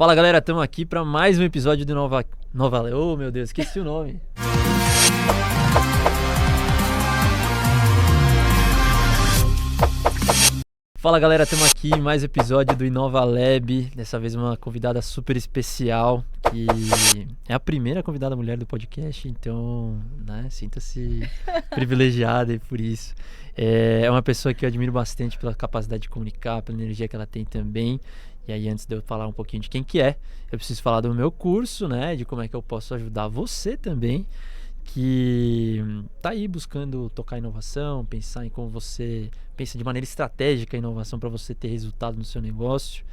Fala galera, estamos aqui para mais um episódio do Nova... Oh meu Deus, esqueci o nome. Fala galera, estamos aqui em mais um episódio do Inova Lab. Dessa vez uma convidada super especial, que é a primeira convidada mulher do podcast, então, né, sinta-se privilegiada por isso. É uma pessoa que eu admiro bastante pela capacidade de comunicar, pela energia que ela tem também. E aí, antes de eu falar um pouquinho de quem que é, eu preciso falar do meu curso, né, de como é que eu posso ajudar você também, que tá aí buscando tocar inovação, pensar em como você pensa de maneira estratégica a inovação para você ter resultado no seu negócio.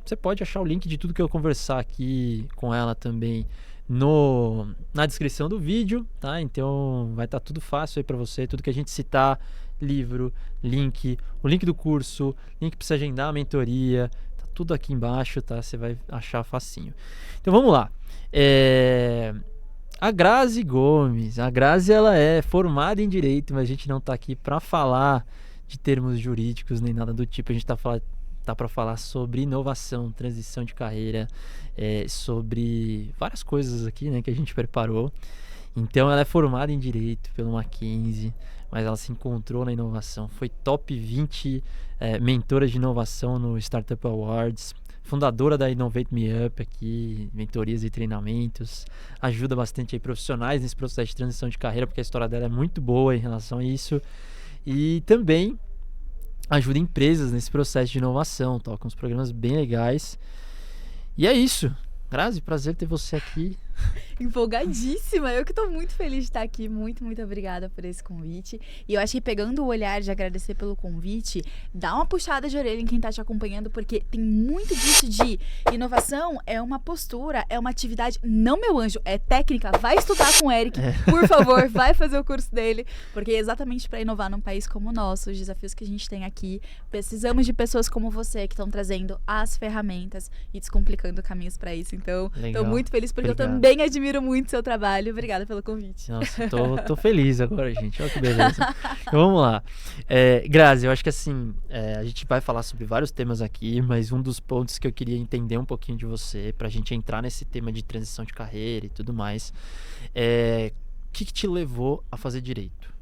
Você pode achar o link de tudo que eu conversar aqui com ela também na descrição do vídeo, tá? Então vai estar tudo fácil aí para você, tudo que a gente citar, livro, o link do curso, link para você agendar a mentoria, tá tudo aqui embaixo, tá? Você vai achar facinho. Então vamos lá. A Grazi Gomes. A Grazi, ela é formada em Direito, mas a gente não tá aqui para falar de termos jurídicos nem nada do tipo. A gente tá para falar sobre inovação, transição de carreira, sobre várias coisas aqui, né, que a gente preparou. Então, ela é formada em Direito pelo Mackenzie, mas ela se encontrou na inovação. Foi top 20 mentoras de inovação no Startup Awards. Fundadora da Innovate Me Up aqui, mentorias e treinamentos, ajuda bastante aí profissionais nesse processo de transição de carreira, porque a história dela é muito boa em relação a isso, e também ajuda empresas nesse processo de inovação, toca uns programas bem legais. E é isso. Grazi, prazer ter você aqui. Empolgadíssima, eu que tô muito feliz de estar aqui, muito obrigada por esse convite. E eu acho que pegando o olhar de agradecer pelo convite, dá uma puxada de orelha em quem tá te acompanhando, porque tem muito disso de inovação, é uma postura, é uma atividade, não meu anjo, é técnica, vai estudar com o Eric, por favor, vai fazer o curso dele, porque é exatamente para inovar num país como o nosso, os desafios que a gente tem aqui, precisamos de pessoas como você que estão trazendo as ferramentas e descomplicando caminhos para isso. Então, legal. Tô muito feliz porque Obrigado. Eu também admiro muito seu trabalho. Obrigada pelo convite. Nossa, tô feliz agora, gente. Olha que beleza. Então vamos lá. Grazi, eu acho que assim, a gente vai falar sobre vários temas aqui, mas um dos pontos que eu queria entender um pouquinho de você, pra gente entrar nesse tema de transição de carreira e tudo mais, o que te levou a fazer direito?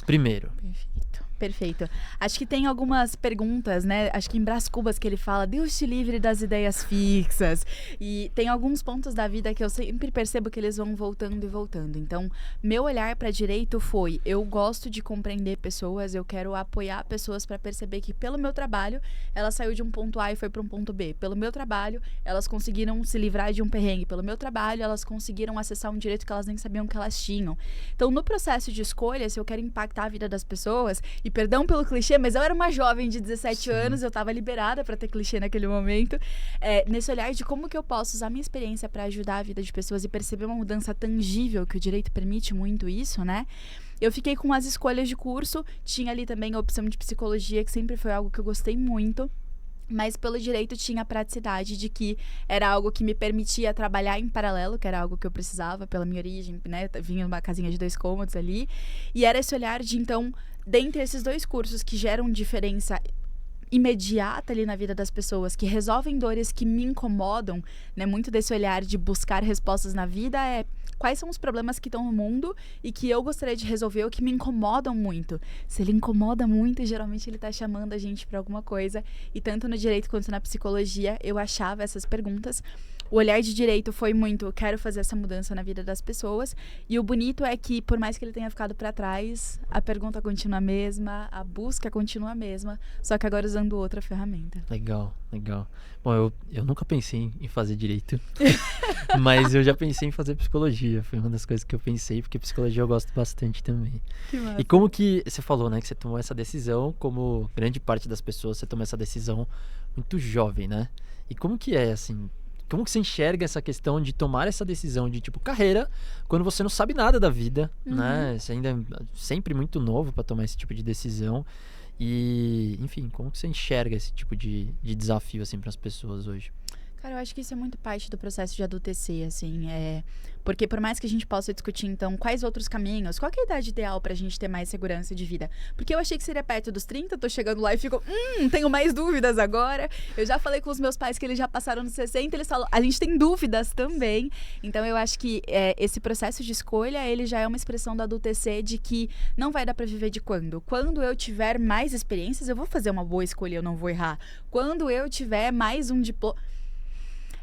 Primeiro. Perfeito. Acho que tem algumas perguntas, né? Acho que em Brás Cubas que ele fala, Deus te livre das ideias fixas. E tem alguns pontos da vida que eu sempre percebo que eles vão voltando e voltando. Então, meu olhar para direito foi, eu gosto de compreender pessoas, eu quero apoiar pessoas para perceber que pelo meu trabalho, ela saiu de um ponto A e foi para um ponto B. Pelo meu trabalho, elas conseguiram se livrar de um perrengue. Pelo meu trabalho, elas conseguiram acessar um direito que elas nem sabiam que elas tinham. Então, no processo de escolha, se eu quero impactar a vida das pessoas, e perdão pelo clichê, mas eu era uma jovem de 17 anos, eu estava liberada para ter clichê naquele momento, nesse olhar de como que eu posso usar minha experiência para ajudar a vida de pessoas e perceber uma mudança tangível, que o direito permite muito isso, né? Eu fiquei com as escolhas de curso, tinha ali também a opção de psicologia, que sempre foi algo que eu gostei muito. Mas pelo direito tinha a praticidade de que era algo que me permitia trabalhar em paralelo, que era algo que eu precisava pela minha origem, né? Vinha numa casinha de 2 cômodos ali. E era esse olhar de, então, dentre esses 2 cursos que geram diferença imediata ali na vida das pessoas, que resolvem dores que me incomodam, né? Muito desse olhar de buscar respostas na vida quais são os problemas que estão no mundo e que eu gostaria de resolver ou que me incomodam muito. Se ele incomoda muito, geralmente ele está chamando a gente para alguma coisa. E tanto no direito quanto na psicologia, eu achava essas perguntas. O olhar de direito foi muito, eu quero fazer essa mudança na vida das pessoas. E o bonito é que, por mais que ele tenha ficado para trás, a pergunta continua a mesma, a busca continua a mesma, só que agora usando outra ferramenta. Legal. Bom, eu nunca pensei em fazer direito, mas eu já pensei em fazer psicologia. Foi uma das coisas que eu pensei, porque psicologia eu gosto bastante também. Que massa. E como que você falou, né, que você tomou essa decisão, como grande parte das pessoas, você tomou essa decisão muito jovem, né? E como que é, assim, como que você enxerga essa questão de tomar essa decisão de, tipo, carreira, quando você não sabe nada da vida, né? Você ainda é sempre muito novo para tomar esse tipo de decisão. E, enfim, como que você enxerga esse tipo de desafio, assim, para as pessoas hoje? Cara, eu acho que isso é muito parte do processo de adultecer, assim, porque por mais que a gente possa discutir, então, quais outros caminhos, qual que é a idade ideal pra gente ter mais segurança de vida? Porque eu achei que seria perto dos 30, tô chegando lá e fico, tenho mais dúvidas agora. Eu já falei com os meus pais que eles já passaram dos 60, eles falam, a gente tem dúvidas também. Então, eu acho que esse processo de escolha, ele já é uma expressão do adultecer de que não vai dar pra viver de quando. Quando eu tiver mais experiências, eu vou fazer uma boa escolha, eu não vou errar. Quando eu tiver mais um diploma...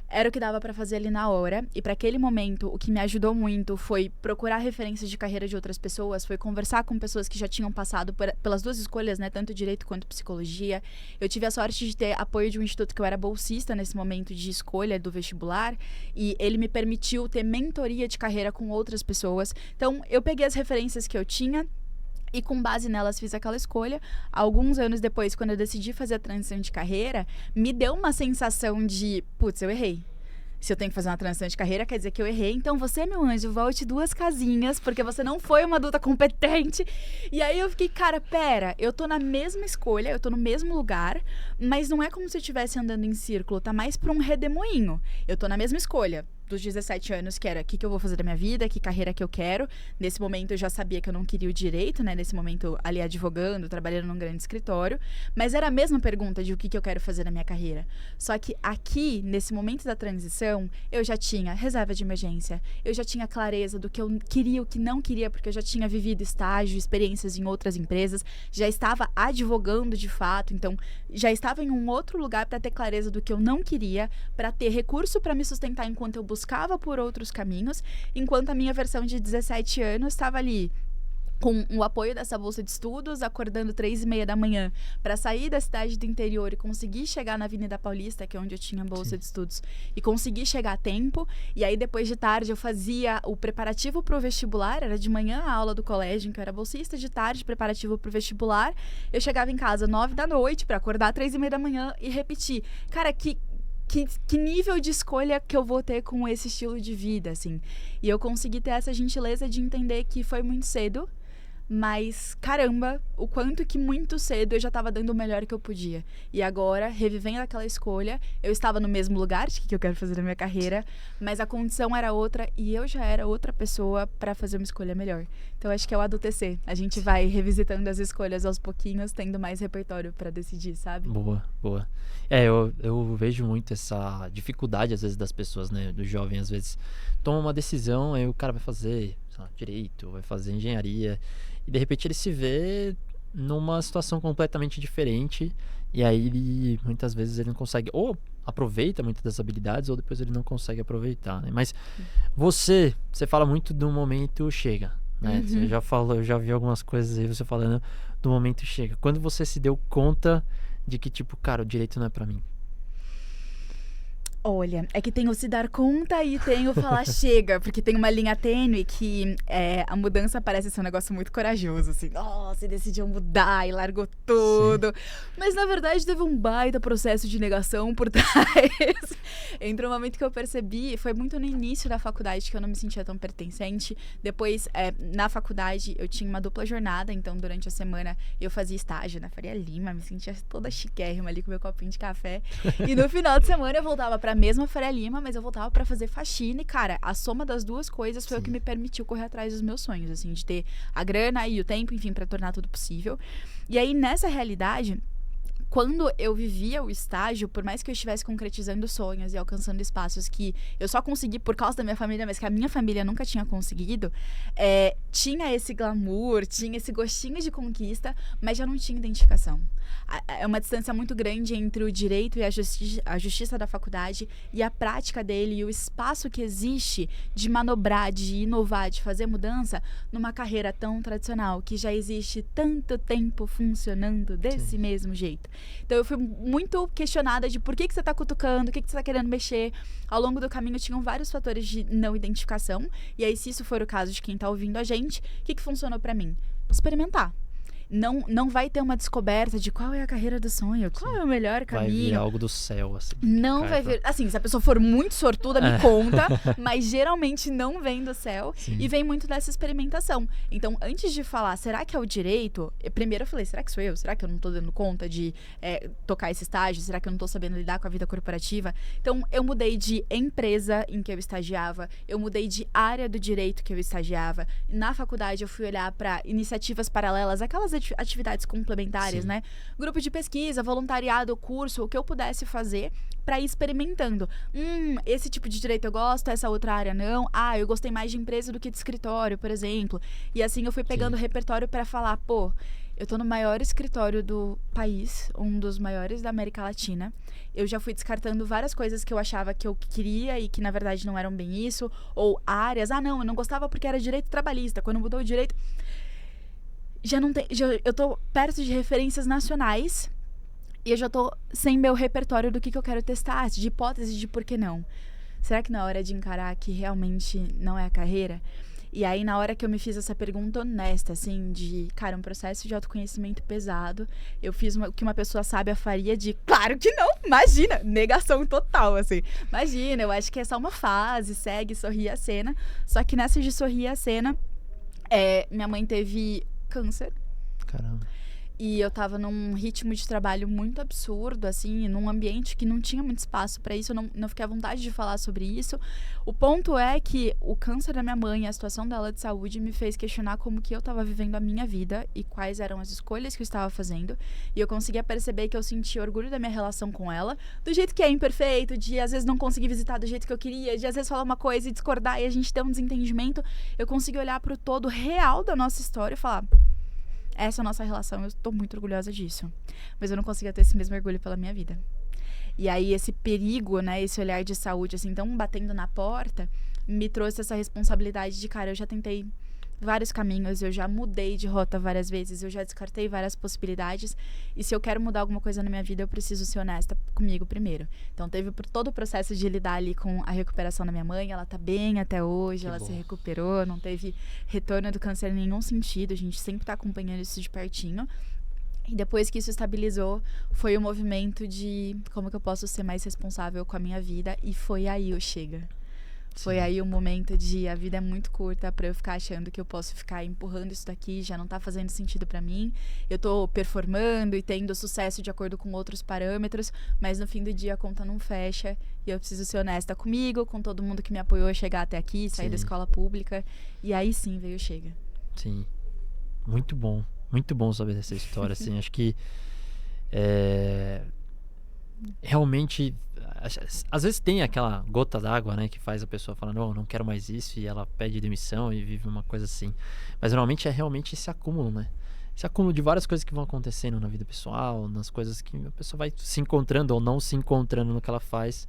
Era o que dava pra fazer ali na hora. E pra aquele momento, o que me ajudou muito foi procurar referências de carreira de outras pessoas, foi conversar com pessoas que já tinham passado pelas duas escolhas, né? Tanto direito quanto psicologia. Eu tive a sorte de ter apoio de um instituto que eu era bolsista nesse momento de escolha do vestibular. E ele me permitiu ter mentoria de carreira com outras pessoas. Então, eu peguei as referências que eu tinha e com base nelas fiz aquela escolha. Alguns anos depois, quando eu decidi fazer a transição de carreira, me deu uma sensação de, putz, eu errei. Se eu tenho que fazer uma transição de carreira, quer dizer que eu errei. Então você, meu anjo, volte 2 casinhas, porque você não foi uma adulta competente. E aí eu fiquei, cara, pera, eu tô na mesma escolha, eu tô no mesmo lugar, mas não é como se eu estivesse andando em círculo, tá mais pra um redemoinho. Eu tô na mesma escolha dos 17 anos, que era o que eu vou fazer da minha vida, que carreira que eu quero. Nesse momento eu já sabia que eu não queria o direito, né? Nesse momento ali advogando, trabalhando num grande escritório. Mas era a mesma pergunta de o que eu quero fazer na minha carreira. Só que aqui, nesse momento da transição, eu já tinha reserva de emergência. Eu já tinha clareza do que eu queria e o que não queria, porque eu já tinha vivido estágio, experiências em outras empresas. Já estava advogando de fato. Então, já estava em um outro lugar para ter clareza do que eu não queria, para ter recurso para me sustentar enquanto eu buscava por outros caminhos, enquanto a minha versão de 17 anos estava ali com o apoio dessa bolsa de estudos, acordando 3h30 da manhã para sair da cidade do interior e conseguir chegar na Avenida Paulista, que é onde eu tinha bolsa de estudos, e conseguir chegar a tempo. E aí depois de tarde eu fazia o preparativo para o vestibular, era de manhã a aula do colégio em que eu era bolsista, de tarde preparativo para o vestibular. Eu chegava em casa 9 da noite para acordar 3h30 da manhã e repetir. Cara, que nível de escolha que eu vou ter com esse estilo de vida, assim. E eu consegui ter essa gentileza de entender que foi muito cedo, mas, caramba, o quanto que muito cedo eu já estava dando o melhor que eu podia. E agora, revivendo aquela escolha, eu estava no mesmo lugar de que eu quero fazer na minha carreira, mas a condição era outra e eu já era outra pessoa para fazer uma escolha melhor. Então, acho que é o adultecer. A gente vai revisitando as escolhas aos pouquinhos, tendo mais repertório para decidir, sabe? Boa, boa. Eu vejo muito essa dificuldade, às vezes, das pessoas, né? Do jovem, às vezes, toma uma decisão, aí o cara vai fazer, sei lá, direito, vai fazer engenharia, e de repente ele se vê numa situação completamente diferente, e aí ele, muitas vezes ele não consegue, ou aproveita muitas das habilidades, ou depois ele não consegue aproveitar, né? Mas você fala muito do momento chega, né? Uhum. Você já falou, eu já vi algumas coisas aí você falando do momento chega. Quando você se deu conta de que, tipo, cara, o direito não é pra mim? Olha, é que tem o se dar conta e tem o falar chega, porque tem uma linha tênue que a mudança parece ser um negócio muito corajoso, assim, você decidiu mudar e largou tudo, mas na verdade teve um baita processo de negação por trás. Entre o momento que eu percebi, foi muito no início da faculdade que eu não me sentia tão pertencente. Depois, na faculdade, eu tinha uma dupla jornada, então durante a semana eu fazia estágio na Faria Lima, me sentia toda chiquérrima ali com meu copinho de café, e no final de semana eu voltava pra mesma Faria Lima, mas eu voltava pra fazer faxina e, cara, a soma das duas coisas foi o que me permitiu correr atrás dos meus sonhos, assim, de ter a grana e o tempo, enfim, pra tornar tudo possível. E aí, nessa realidade, quando eu vivia o estágio, por mais que eu estivesse concretizando sonhos e alcançando espaços que eu só consegui por causa da minha família, mas que a minha família nunca tinha conseguido, tinha esse glamour, tinha esse gostinho de conquista, mas já não tinha identificação. É uma distância muito grande entre o direito e a justiça da faculdade e a prática dele e o espaço que existe de manobrar, de inovar, de fazer mudança numa carreira tão tradicional, que já existe tanto tempo funcionando desse mesmo jeito. Então eu fui muito questionada de por que você tá cutucando, o que você tá querendo mexer. Ao longo do caminho tinham vários fatores de não identificação. E aí, se isso for o caso de quem tá ouvindo a gente, o que funcionou pra mim? Experimentar. não vai ter uma descoberta de qual é a carreira do sonho, qual é o melhor caminho. Vai vir algo do céu, assim. Não vai vir. Assim, se a pessoa for muito sortuda, me conta. Mas geralmente não vem do céu. Sim. E vem muito dessa experimentação. Então, antes de falar, será que é o direito? Primeiro eu falei, será que sou eu? Será que eu não tô dando conta de tocar esse estágio? Será que eu não tô sabendo lidar com a vida corporativa? Então, eu mudei de empresa em que eu estagiava. Eu mudei de área do direito que eu estagiava. Na faculdade, eu fui olhar para iniciativas paralelas, aquelas atividades complementares, Sim. né? Grupo de pesquisa, voluntariado, curso, o que eu pudesse fazer para ir experimentando. Esse tipo de direito eu gosto, essa outra área não. Eu gostei mais de empresa do que de escritório, por exemplo. E assim eu fui pegando o repertório para falar, pô, eu tô no maior escritório do país, um dos maiores da América Latina. Eu já fui descartando várias coisas que eu achava que eu queria e que na verdade não eram bem isso. Ou áreas, não, eu não gostava porque era direito trabalhista. Quando mudou o direito... eu tô perto de referências nacionais e eu já tô sem meu repertório do que eu quero testar, de hipótese de por que não. Será que na hora de encarar que realmente não é a carreira? E aí, na hora que eu me fiz essa pergunta honesta, assim, de, cara, um processo de autoconhecimento pesado, eu fiz o que uma pessoa sábia faria de, claro que não, imagina, negação total, assim. Imagina, eu acho que é só uma fase, segue, sorri a cena. Só que nessa de sorrir a cena, minha mãe teve câncer. Caramba. E eu tava num ritmo de trabalho muito absurdo, assim, num ambiente que não tinha muito espaço pra isso, eu não fiquei à vontade de falar sobre isso. O ponto é que o câncer da minha mãe, a situação dela de saúde, me fez questionar como que eu tava vivendo a minha vida e quais eram as escolhas que eu estava fazendo. E eu conseguia perceber que eu sentia orgulho da minha relação com ela, do jeito que é imperfeito, de às vezes não conseguir visitar do jeito que eu queria, de às vezes falar uma coisa e discordar e a gente ter um desentendimento. Eu consegui olhar pro todo real da nossa história e falar... essa é a nossa relação, eu estou muito orgulhosa disso. Mas eu não conseguia ter esse mesmo orgulho pela minha vida. E aí esse perigo, né, esse olhar de saúde, assim, tão batendo na porta, me trouxe essa responsabilidade de, cara, eu já tentei vários caminhos, eu já mudei de rota várias vezes, eu já descartei várias possibilidades, e se eu quero mudar alguma coisa na minha vida, eu preciso ser honesta comigo primeiro. Então teve todo o processo de lidar ali com a recuperação da minha mãe, ela tá bem até hoje, Que ela bom. se recuperou, não teve retorno do câncer em nenhum sentido, a gente sempre tá acompanhando isso de pertinho. E depois que isso estabilizou, foi o movimento de como que eu posso ser mais responsável com a minha vida, e foi aí o chega. Foi aí o momento de a vida é muito curta pra eu ficar achando que eu posso ficar empurrando isso daqui, já não tá fazendo sentido pra mim. Eu tô performando e tendo sucesso de acordo com outros parâmetros, mas no fim do dia a conta não fecha e eu preciso ser honesta comigo, com todo mundo que me apoiou a chegar até aqui, sair da escola pública. E aí sim veio o chega. Sim. Muito bom saber dessa história, assim, acho que realmente, às vezes tem aquela gota d'água, né, que faz a pessoa falar, não quero mais isso, e ela pede demissão e vive uma coisa assim, mas normalmente é realmente esse acúmulo, né, esse acúmulo de várias coisas que vão acontecendo na vida pessoal, nas coisas que a pessoa vai se encontrando ou não se encontrando no que ela faz,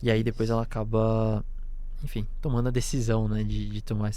e aí depois ela acaba, enfim, tomando a decisão, né, de tomar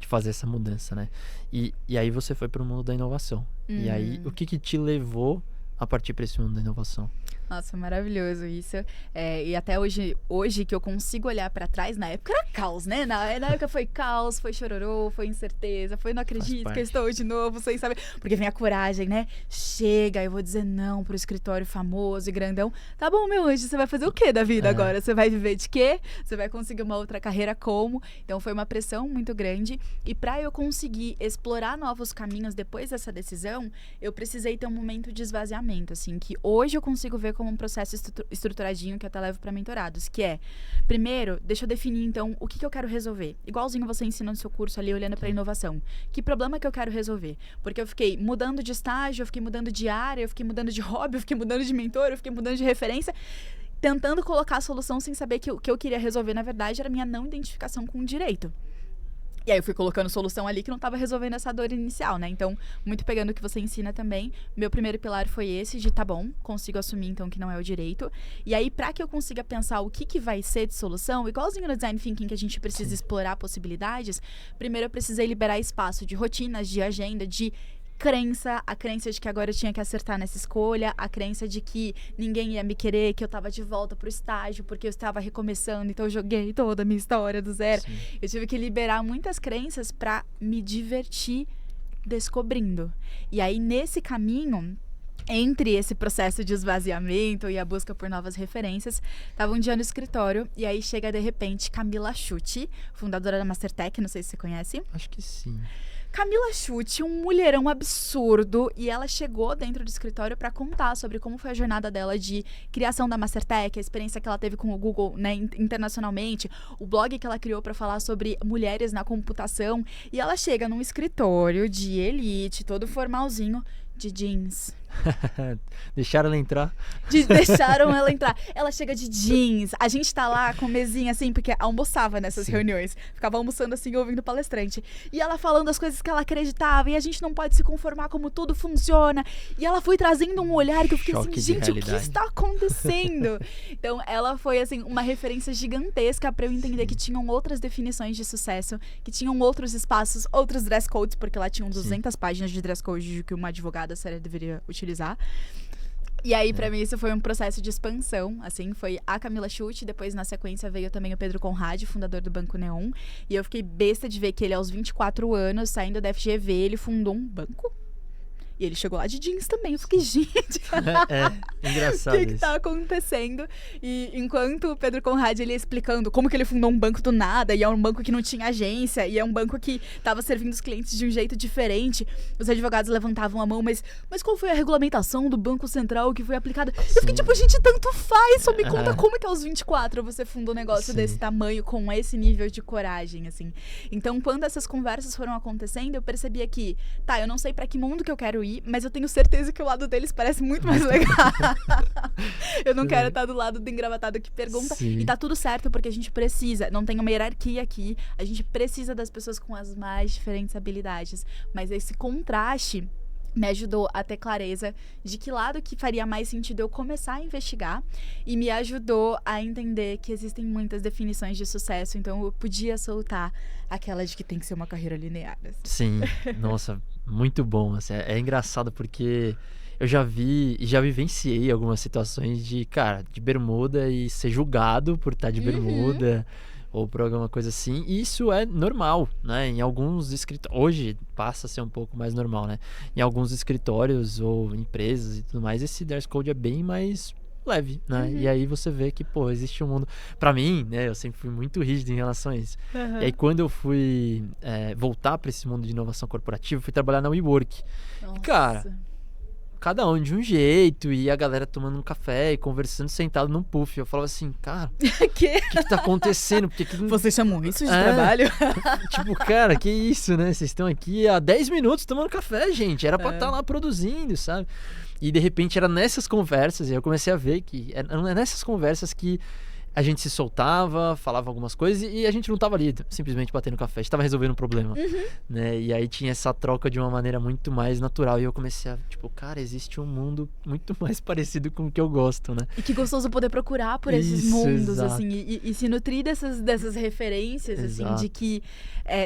de fazer essa mudança, né, e aí você foi para o mundo da inovação, e aí o que te levou a partir para esse mundo da inovação? Nossa, maravilhoso isso. E até hoje que eu consigo olhar pra trás, na época era caos, né? Na época foi caos, foi chororô, foi incerteza, foi não acredito que eu estou de novo, sem saber. Porque vem a coragem, né? Chega, eu vou dizer não pro escritório famoso e grandão. Tá bom, meu anjo, você vai fazer o quê da vida agora? Você vai viver de quê? Você vai conseguir uma outra carreira como? Então foi uma pressão muito grande. E pra eu conseguir explorar novos caminhos depois dessa decisão, eu precisei ter um momento de esvaziamento, assim, que hoje eu consigo ver como um processo estruturadinho que eu até levo para mentorados, que é, primeiro, deixa eu definir, então, o que eu quero resolver. Igualzinho você ensina no seu curso ali, olhando para inovação. Que problema que eu quero resolver? Porque eu fiquei mudando de estágio, eu fiquei mudando de área, eu fiquei mudando de hobby, eu fiquei mudando de mentor, eu fiquei mudando de referência, tentando colocar a solução sem saber que o que eu queria resolver, na verdade, era a minha não identificação com o direito. E aí eu fui colocando solução ali que não estava resolvendo essa dor inicial, né? Então, muito pegando o que você ensina também, meu primeiro pilar foi esse de, tá bom, consigo assumir então que não é o direito. E aí, para que eu consiga pensar o que vai ser de solução, igualzinho no Design Thinking que a gente precisa explorar possibilidades, primeiro eu precisei liberar espaço de rotinas, de agenda, de a crença de que agora eu tinha que acertar nessa escolha, a crença de que ninguém ia me querer, que eu tava de volta pro estágio porque eu estava recomeçando, então eu joguei toda a minha história do zero. Sim. Eu tive que liberar muitas crenças pra me divertir descobrindo. E aí, nesse caminho, entre esse processo de esvaziamento e a busca por novas referências, tava um dia no escritório e aí chega de repente Camila Schutt, fundadora da Mastertech, não sei se você conhece. Acho que sim. Camila Schutt, um mulherão absurdo, e ela chegou dentro do escritório para contar sobre como foi a jornada dela de criação da Mastertech, a experiência que ela teve com o Google, né, internacionalmente, o blog que ela criou para falar sobre mulheres na computação, e ela chega num escritório de elite, todo formalzinho, de jeans. Deixaram ela entrar? Deixaram ela entrar. Ela chega de jeans. A gente tá lá com mesinha assim, porque almoçava nessas reuniões. Ficava almoçando assim, ouvindo o palestrante. E ela falando as coisas que ela acreditava. E a gente não pode se conformar como tudo funciona. E ela foi trazendo um olhar que eu fiquei Choque assim, de gente, o que realidade. está acontecendo? Então, ela foi assim, uma referência gigantesca pra eu entender que tinham outras definições de sucesso, que tinham outros espaços, outros dress codes, porque lá tinham 200 páginas de dress code que uma advogada séria deveria utilizar. E aí, pra mim, isso foi um processo de expansão, assim, foi a Camila Schutt, depois na sequência veio também o Pedro Conrad, fundador do Banco Neon, e eu fiquei besta de ver que ele, aos 24 anos, saindo da FGV, ele fundou um banco. E ele chegou lá de jeans também. Eu fiquei, gente, Engraçado o que tá acontecendo? E enquanto o Pedro Conrad, ele ia explicando como que ele fundou um banco do nada, e é um banco que não tinha agência, e é um banco que tava servindo os clientes de um jeito diferente, os advogados levantavam a mão, mas qual foi a regulamentação do Banco Central que foi aplicada? Eu fiquei tipo, gente, tanto faz, só me conta como que aos 24 você fundou um negócio desse tamanho, com esse nível de coragem, assim. Então, quando essas conversas foram acontecendo, eu percebia que, tá, eu não sei pra que mundo que eu quero ir, mas eu tenho certeza que o lado deles parece muito mais legal. Eu não quero estar do lado do engravatado que pergunta. Sim. E tá tudo certo, porque a gente precisa. Não tem uma hierarquia aqui. A gente precisa das pessoas com as mais diferentes habilidades. Mas esse contraste me ajudou a ter clareza de que lado que faria mais sentido eu começar a investigar, e me ajudou a entender que existem muitas definições de sucesso, então eu podia soltar aquela de que tem que ser uma carreira linear. Assim. Sim, nossa, muito bom. Assim, é engraçado porque eu já vivenciei algumas situações de, cara, de bermuda e ser julgado por estar de bermuda ou por alguma coisa assim. E isso é normal, né? Em alguns escritórios, hoje passa a ser um pouco mais normal, né? Em alguns escritórios ou empresas e tudo mais, esse dress code é bem mais leve, né? E aí você vê que, pô, existe um mundo... Pra mim, né, eu sempre fui muito rígido em relação a isso. E aí quando eu fui voltar pra esse mundo de inovação corporativa, eu fui trabalhar na WeWork. E, cara, cada um de um jeito, e a galera tomando um café e conversando sentado num puff. Eu falava assim, cara, o que tá acontecendo? Porque Vocês chamam isso de trabalho? Tipo, cara, que isso, né? Vocês estão aqui há 10 minutos tomando café, gente. Era pra estar lá produzindo, sabe? E de repente era nessas conversas, e eu comecei a ver que era nessas conversas que a gente se soltava, falava algumas coisas e a gente não tava ali simplesmente batendo café, a gente tava resolvendo um problema, né? E aí tinha essa troca de uma maneira muito mais natural e eu comecei a, tipo, cara, existe um mundo muito mais parecido com o que eu gosto, né? E que gostoso poder procurar por esses mundos, exato. assim, e se nutrir dessas referências, assim, de que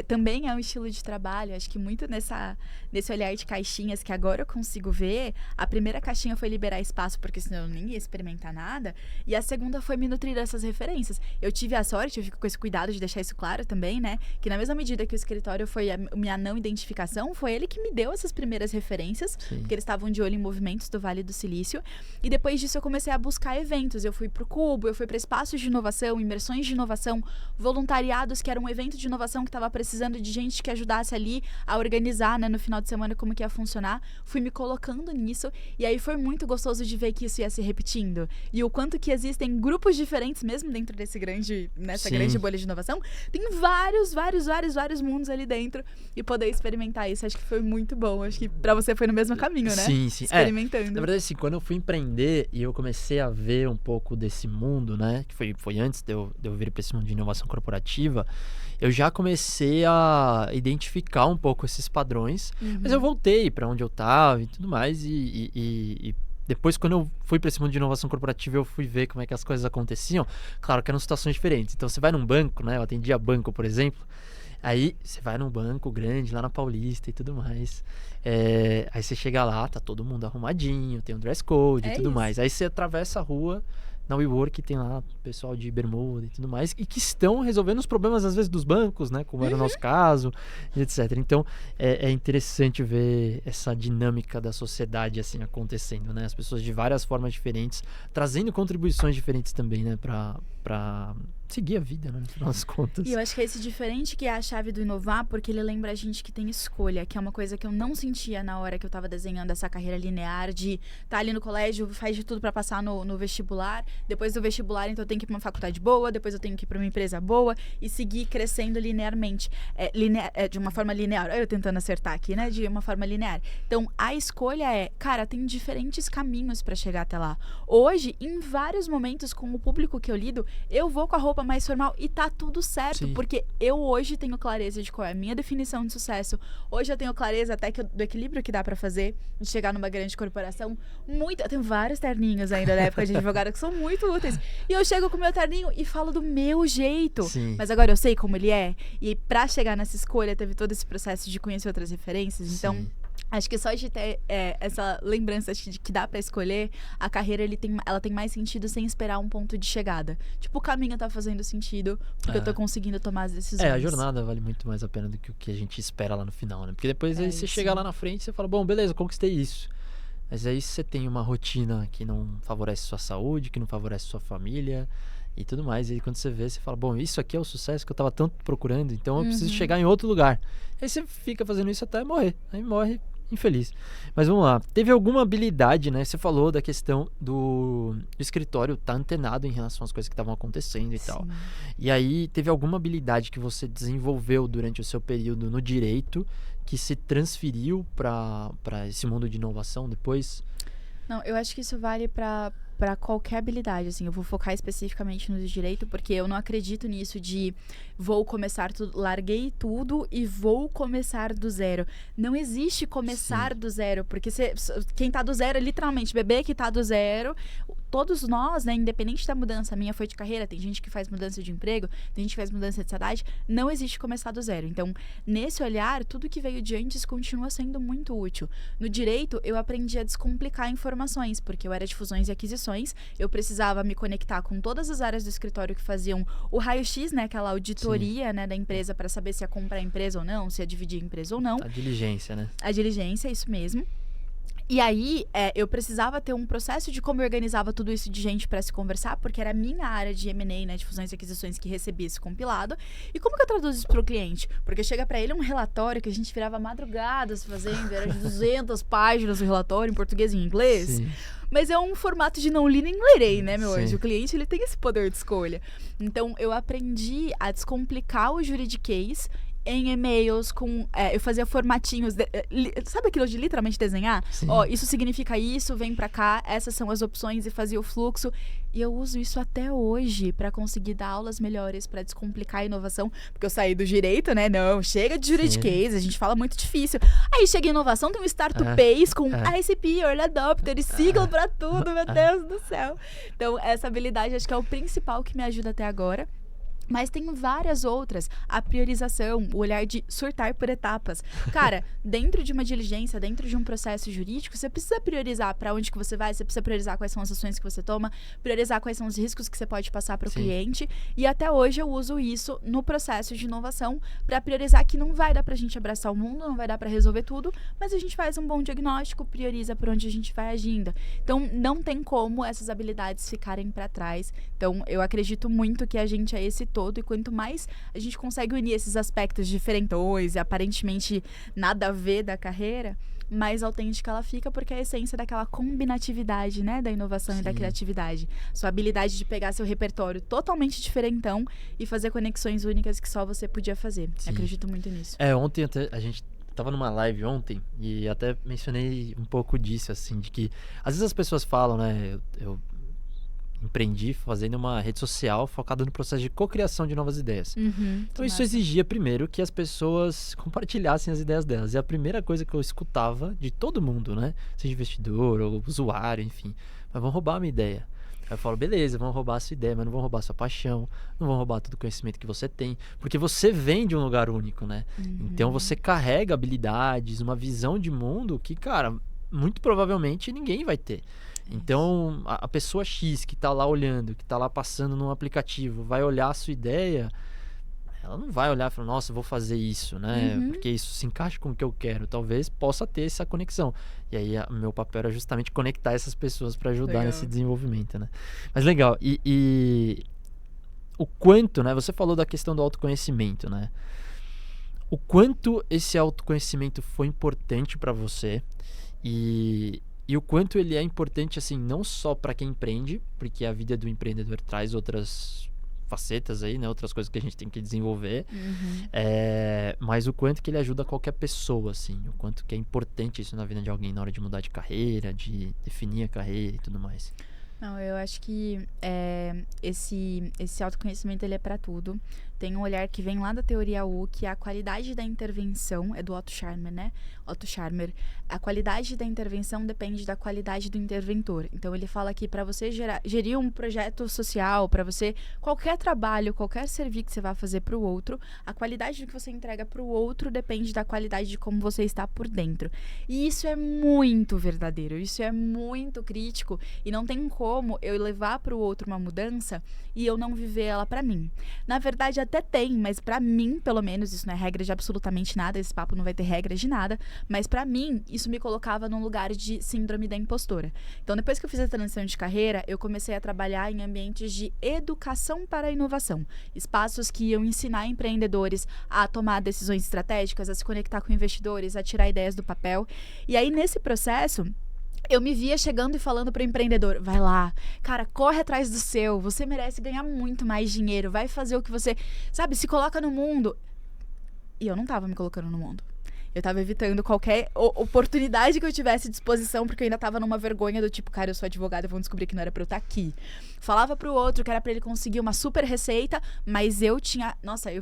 também é um estilo de trabalho. Acho que muito nesse olhar de caixinhas que agora eu consigo ver, a primeira caixinha foi liberar espaço, porque senão eu nem ia experimentar nada, e a segunda foi me nutrir dessas referências. Eu tive a sorte, eu fico com esse cuidado de deixar isso claro também, né, que na mesma medida que o escritório foi a minha não identificação, foi ele que me deu essas primeiras referências, porque eles estavam de olho em movimentos do Vale do Silício, e depois disso eu comecei a buscar eventos. Eu fui pro Cubo, eu fui para espaços de inovação, imersões de inovação, voluntariados, que era um evento de inovação que estava precisando de gente que ajudasse ali a organizar, né, no final de semana como que ia funcionar. Fui me colocando nisso, e aí foi muito gostoso de ver que isso ia se repetindo, e o quanto que existem grupos diferentes mesmo dentro dessa grande bolha de inovação, tem vários mundos ali dentro, e poder experimentar isso, acho que foi muito bom. Acho que pra você foi no mesmo caminho, né? Sim. Experimentando. Na verdade, assim, quando eu fui empreender e eu comecei a ver um pouco desse mundo, né, que foi antes de eu vir pra esse mundo de inovação corporativa, eu já comecei a identificar um pouco esses padrões, mas eu voltei pra onde eu tava e tudo mais, e depois, quando eu fui para esse mundo de inovação corporativa, eu fui ver como é que as coisas aconteciam. Claro que eram situações diferentes. Então, você vai num banco, né? Eu atendia banco, por exemplo. Aí, você vai num banco grande, lá na Paulista e tudo mais. Aí, você chega lá, tá todo mundo arrumadinho, tem um dress code e tudo mais. Aí, você atravessa a rua na WeWork tem lá pessoal de bermuda e tudo mais, e que estão resolvendo os problemas, às vezes, dos bancos, né? Como era o nosso caso, e etc. Então, é interessante ver essa dinâmica da sociedade, assim, acontecendo, né? As pessoas de várias formas diferentes, trazendo contribuições diferentes também, né? Pra seguir a vida, né? No final das contas. E eu acho que é esse diferente que é a chave do inovar, porque ele lembra a gente que tem escolha, que é uma coisa que eu não sentia na hora que eu tava desenhando essa carreira linear de tá ali no colégio, faz de tudo pra passar no vestibular, depois do vestibular então eu tenho que ir pra uma faculdade boa, depois eu tenho que ir pra uma empresa boa e seguir crescendo linearmente, de uma forma linear. Eu tentando acertar aqui, né? De uma forma linear. Então a escolha é, cara, tem diferentes caminhos pra chegar até lá. Hoje, em vários momentos com o público que eu lido, eu vou com a roupa mais formal e tá tudo certo, Sim. porque eu hoje tenho clareza de qual é a minha definição de sucesso. Hoje eu tenho clareza até do equilíbrio que dá pra fazer, de chegar numa grande corporação. Eu tenho vários terninhos ainda da época de advogada que são muito úteis. E eu chego com o meu terninho e falo do meu jeito. Sim. Mas agora eu sei como ele é. E pra chegar nessa escolha, teve todo esse processo de conhecer outras referências. Então, Sim. acho que só de ter essa lembrança de que dá pra escolher, a carreira ela tem mais sentido sem esperar um ponto de chegada. Tipo, o caminho tá fazendo sentido porque eu tô conseguindo tomar as decisões. A jornada vale muito mais a pena do que o que a gente espera lá no final, né? Porque depois aí você isso. chega lá na frente e você fala, bom, beleza, conquistei isso. Mas aí você tem uma rotina que não favorece sua saúde, que não favorece sua família e tudo mais. E aí quando você vê, você fala, bom, isso aqui é o sucesso que eu tava tanto procurando, então eu preciso chegar em outro lugar. Aí você fica fazendo isso até morrer. Aí morre infeliz. Mas vamos lá. Teve alguma habilidade, né? Você falou da questão do escritório tá antenado em relação às coisas que estavam acontecendo e tal. E aí, teve alguma habilidade que você desenvolveu durante o seu período no direito que se transferiu para esse mundo de inovação depois? Não, eu acho que isso vale pra qualquer habilidade, assim. Eu vou focar especificamente no direito, porque eu não acredito nisso de vou começar tudo, larguei tudo e vou começar do zero. Não existe começar do zero, porque quem tá do zero é literalmente bebê que tá do zero. Todos nós, né, independente da mudança, a minha foi de carreira, tem gente que faz mudança de emprego, tem gente que faz mudança de cidade, não existe começar do zero. Então, nesse olhar, tudo que veio de antes continua sendo muito útil. No direito, eu aprendi a descomplicar informações, porque eu era de fusões e aquisições, eu precisava me conectar com todas as áreas do escritório que faziam o raio-x, né, aquela auditoria, né, da empresa para saber se ia comprar a empresa ou não, se ia dividir a empresa ou não. A diligência, né? A diligência, isso mesmo. E aí, eu precisava ter um processo de como eu organizava tudo isso de gente para se conversar, porque era a minha área de M&A, né, de fusões e aquisições, que recebia esse compilado. E como que eu traduzo isso pro cliente? Porque chega para ele um relatório que a gente virava madrugadas fazendo, era de 200 páginas o relatório, em português e em inglês. Sim. Mas é um formato de não li nem lerei, né, meu Sim. anjo? O cliente, ele tem esse poder de escolha. Então, eu aprendi a descomplicar o juridiquês em e-mails eu fazia formatinhos, sabe aquilo de literalmente desenhar? Ó, isso significa isso, vem pra cá, essas são as opções, e fazia o fluxo. E eu uso isso até hoje pra conseguir dar aulas melhores, pra descomplicar a inovação, porque eu saí do direito, né? Não, chega de juridiquês, a gente fala muito difícil. Aí chega a inovação, tem um Startupace com ICP, Early Adopter e sigla pra tudo, meu Deus do céu. Então, essa habilidade acho que é o principal que me ajuda até agora. Mas tem várias outras. A priorização, o olhar de surtar por etapas. Cara, dentro de uma diligência, dentro de um processo jurídico, você precisa priorizar para onde que você vai, você precisa priorizar quais são as ações que você toma, priorizar quais são os riscos que você pode passar para o cliente. E até hoje eu uso isso no processo de inovação para priorizar que não vai dar pra gente abraçar o mundo, não vai dar para resolver tudo, mas a gente faz um bom diagnóstico, prioriza por onde a gente vai agindo. Então, não tem como essas habilidades ficarem para trás. Então, eu acredito muito que a gente é esse todo, e quanto mais a gente consegue unir esses aspectos diferentões e aparentemente nada a ver da carreira, mais autêntica ela fica, porque é a essência daquela combinatividade, né, da inovação e da criatividade. Sua habilidade de pegar seu repertório totalmente diferentão e fazer conexões únicas que só você podia fazer. Acredito muito nisso. Ontem a gente tava numa live ontem e até mencionei um pouco disso, assim, de que às vezes as pessoas falam, né, eu empreendi fazendo uma rede social focada no processo de cocriação de novas ideias. Então isso exigia primeiro que as pessoas compartilhassem as ideias delas. E a primeira coisa que eu escutava de todo mundo, né, seja investidor ou usuário, enfim, mas vão roubar a minha ideia. Aí eu falo, beleza, vão roubar a sua ideia, mas não vão roubar a sua paixão, não vão roubar todo o conhecimento que você tem, porque você vem de um lugar único, né? Então você carrega habilidades, uma visão de mundo que, cara, muito provavelmente ninguém vai ter. Então, a pessoa X que tá lá olhando, que tá lá passando num aplicativo, vai olhar a sua ideia, ela não vai olhar e falar, nossa, eu vou fazer isso, né? Porque isso se encaixa com o que eu quero. Talvez possa ter essa conexão. E aí, o meu papel era justamente conectar essas pessoas para ajudar nesse desenvolvimento, né? Mas legal. E o quanto, né? Você falou da questão do autoconhecimento, né? O quanto esse autoconhecimento foi importante para você e o quanto ele é importante, assim, não só para quem empreende, porque a vida do empreendedor traz outras facetas aí, né? Outras coisas que a gente tem que desenvolver, mas o quanto que ele ajuda qualquer pessoa, assim, o quanto que é importante isso na vida de alguém na hora de mudar de carreira, de definir a carreira e tudo mais. Não, eu acho que esse autoconhecimento ele é para tudo. Tem um olhar que vem lá da teoria U, que é a qualidade da intervenção, é do Otto Scharmer, né? Otto Scharmer. A qualidade da intervenção depende da qualidade do interventor. Então, ele fala que para você gerir um projeto social, para você, qualquer trabalho, qualquer serviço que você vai fazer para o outro, a qualidade do que você entrega para o outro depende da qualidade de como você está por dentro. E isso é muito verdadeiro, isso é muito crítico e não tem como eu levar para o outro uma mudança e eu não viver ela para mim. Na verdade, até tem, mas pra mim, pelo menos, isso não é regra de absolutamente nada, esse papo não vai ter regra de nada, mas pra mim, isso me colocava num lugar de síndrome da impostora. Então, depois que eu fiz a transição de carreira, eu comecei a trabalhar em ambientes de educação para a inovação, espaços que iam ensinar empreendedores a tomar decisões estratégicas, a se conectar com investidores, a tirar ideias do papel. E aí, nesse processo, eu me via chegando e falando para o empreendedor, vai lá, cara, corre atrás do seu, você merece ganhar muito mais dinheiro, vai fazer o que você, sabe, se coloca no mundo. E eu não tava me colocando no mundo. Eu tava evitando qualquer oportunidade que eu tivesse disposição, porque eu ainda tava numa vergonha do tipo, cara, eu sou advogada, vão descobrir que não era pra eu estar aqui. Falava pro outro que era pra ele conseguir uma super receita, mas eu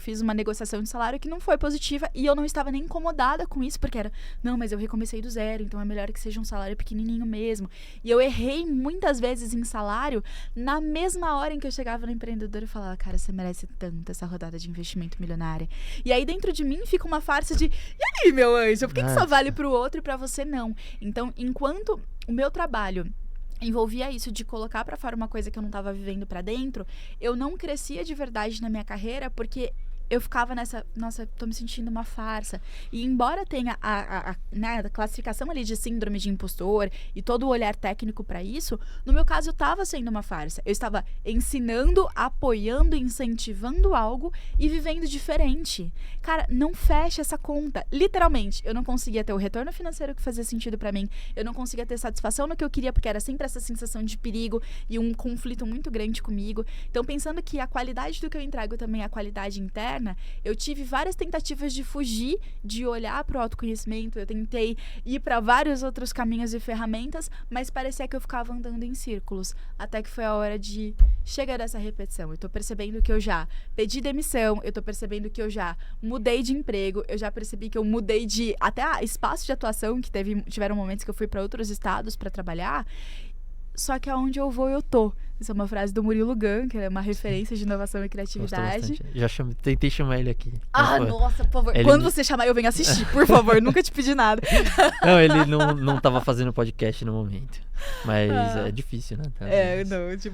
fiz uma negociação de salário que não foi positiva e eu não estava nem incomodada com isso, porque era, não, mas eu recomecei do zero, então é melhor que seja um salário pequenininho mesmo. E eu errei muitas vezes em salário na mesma hora em que eu chegava no empreendedor e falava, cara, você merece tanto essa rodada de investimento milionária. E aí dentro de mim fica uma farsa de, e aí, meu anjo, por que só vale pro outro e pra você não? Então, enquanto o meu trabalho envolvia isso de colocar pra fora uma coisa que eu não tava vivendo pra dentro, eu não crescia de verdade na minha carreira, porque eu ficava nessa, nossa, tô me sentindo uma farsa. E embora tenha a classificação ali de síndrome de impostor e todo o olhar técnico para isso, no meu caso eu estava sendo uma farsa. Eu estava ensinando, apoiando, incentivando algo e vivendo diferente. Cara, não fecha essa conta. Literalmente, eu não conseguia ter o retorno financeiro que fazia sentido para mim. Eu não conseguia ter satisfação no que eu queria, porque era sempre essa sensação de perigo e um conflito muito grande comigo. Então, pensando que a qualidade do que eu entrego também é a qualidade interna, eu tive várias tentativas de fugir, de olhar para o autoconhecimento, eu tentei ir para vários outros caminhos e ferramentas, mas parecia que eu ficava andando em círculos, até que foi a hora de chegar dessa repetição. Eu tô percebendo que eu já pedi demissão, eu tô percebendo que eu já mudei de emprego, eu já percebi que eu mudei de até espaço de atuação, que tiveram momentos que eu fui para outros estados para trabalhar, só que aonde eu vou, eu tô. Essa é uma frase do Murilo Gun, que é uma referência de inovação e criatividade. Tentei chamar ele aqui. Nossa, por favor. Quando você chamar, eu venho assistir, por favor. Nunca te pedi nada. Não, ele não tava fazendo podcast no momento. Mas é difícil, né?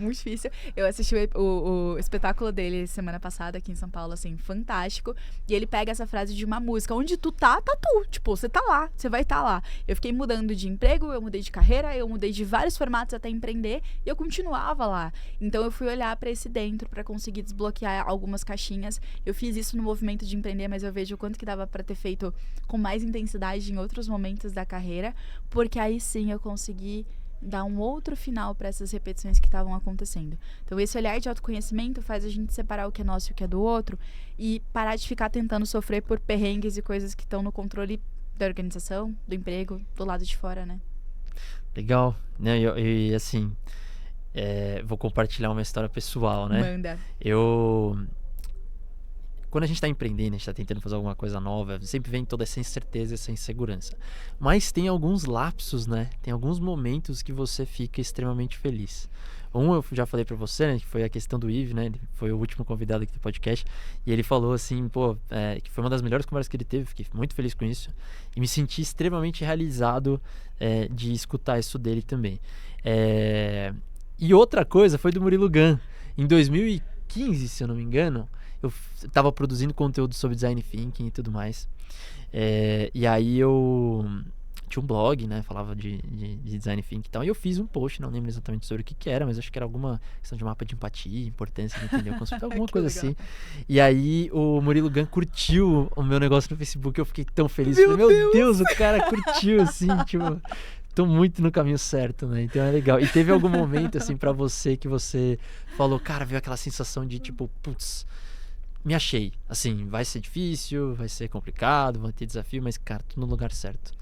Muito difícil. Eu assisti o espetáculo dele semana passada aqui em São Paulo, assim, fantástico. E ele pega essa frase de uma música, onde tu tá tu. Tipo, você tá lá, você vai estar lá. Eu fiquei mudando de emprego, eu mudei de carreira, eu mudei de vários formatos até empreender, e eu continuava lá. Então eu fui olhar pra esse dentro pra conseguir desbloquear algumas caixinhas. Eu fiz isso no movimento de empreender, mas eu vejo o quanto que dava pra ter feito com mais intensidade em outros momentos da carreira, porque aí sim eu consegui dar um outro final para essas repetições que estavam acontecendo. Então esse olhar de autoconhecimento faz a gente separar o que é nosso e o que é do outro e parar de ficar tentando sofrer por perrengues e coisas que estão no controle da organização, do emprego, do lado de fora, né? Legal, né? E assim, vou compartilhar uma história pessoal, né? Manda. Quando a gente está empreendendo, a gente está tentando fazer alguma coisa nova, sempre vem toda essa incerteza, essa insegurança. Mas tem alguns lapsos, né? Tem alguns momentos que você fica extremamente feliz. Eu já falei pra você, né, que foi a questão do Yves, né, ele foi o último convidado aqui do podcast, e ele falou assim, que foi uma das melhores conversas que ele teve, fiquei muito feliz com isso, e me senti extremamente realizado de escutar isso dele também. E outra coisa foi do Murilo Gun. Em 2015, se eu não me engano, eu tava produzindo conteúdo sobre design thinking e tudo mais, e aí eu tinha um blog, né, falava de design thinking e tal, e eu fiz um post, não lembro exatamente sobre o que era, mas acho que era alguma questão de mapa de empatia, importância, não entendeu, alguma coisa legal. Assim. E aí o Murilo Gun curtiu o meu negócio no Facebook, eu fiquei tão feliz, meu Deus, o cara curtiu, assim, tipo, tô muito no caminho certo, né, então é legal. E teve algum momento, assim, pra você, que você falou, cara, veio aquela sensação de, tipo, putz, me achei, assim, vai ser difícil, vai ser complicado, vai ter desafio, mas, cara, tô no lugar certo.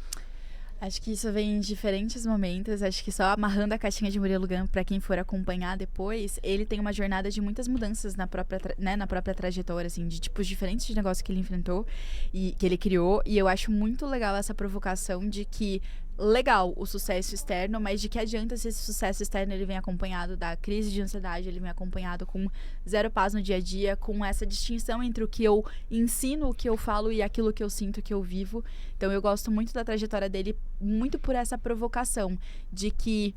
Acho que isso vem em diferentes momentos. Acho que só amarrando a caixinha de Murilo Gun, para quem for acompanhar depois, ele tem uma jornada de muitas mudanças na própria trajetória, assim, de tipos diferentes de negócio que ele enfrentou e que ele criou. E eu acho muito legal essa provocação de que legal o sucesso externo, mas de que adianta se esse sucesso externo ele vem acompanhado da crise de ansiedade, ele vem acompanhado com zero paz no dia a dia, com essa distinção entre o que eu ensino, o que eu falo e aquilo que eu sinto, que eu vivo. Então eu gosto muito da trajetória dele, muito por essa provocação de que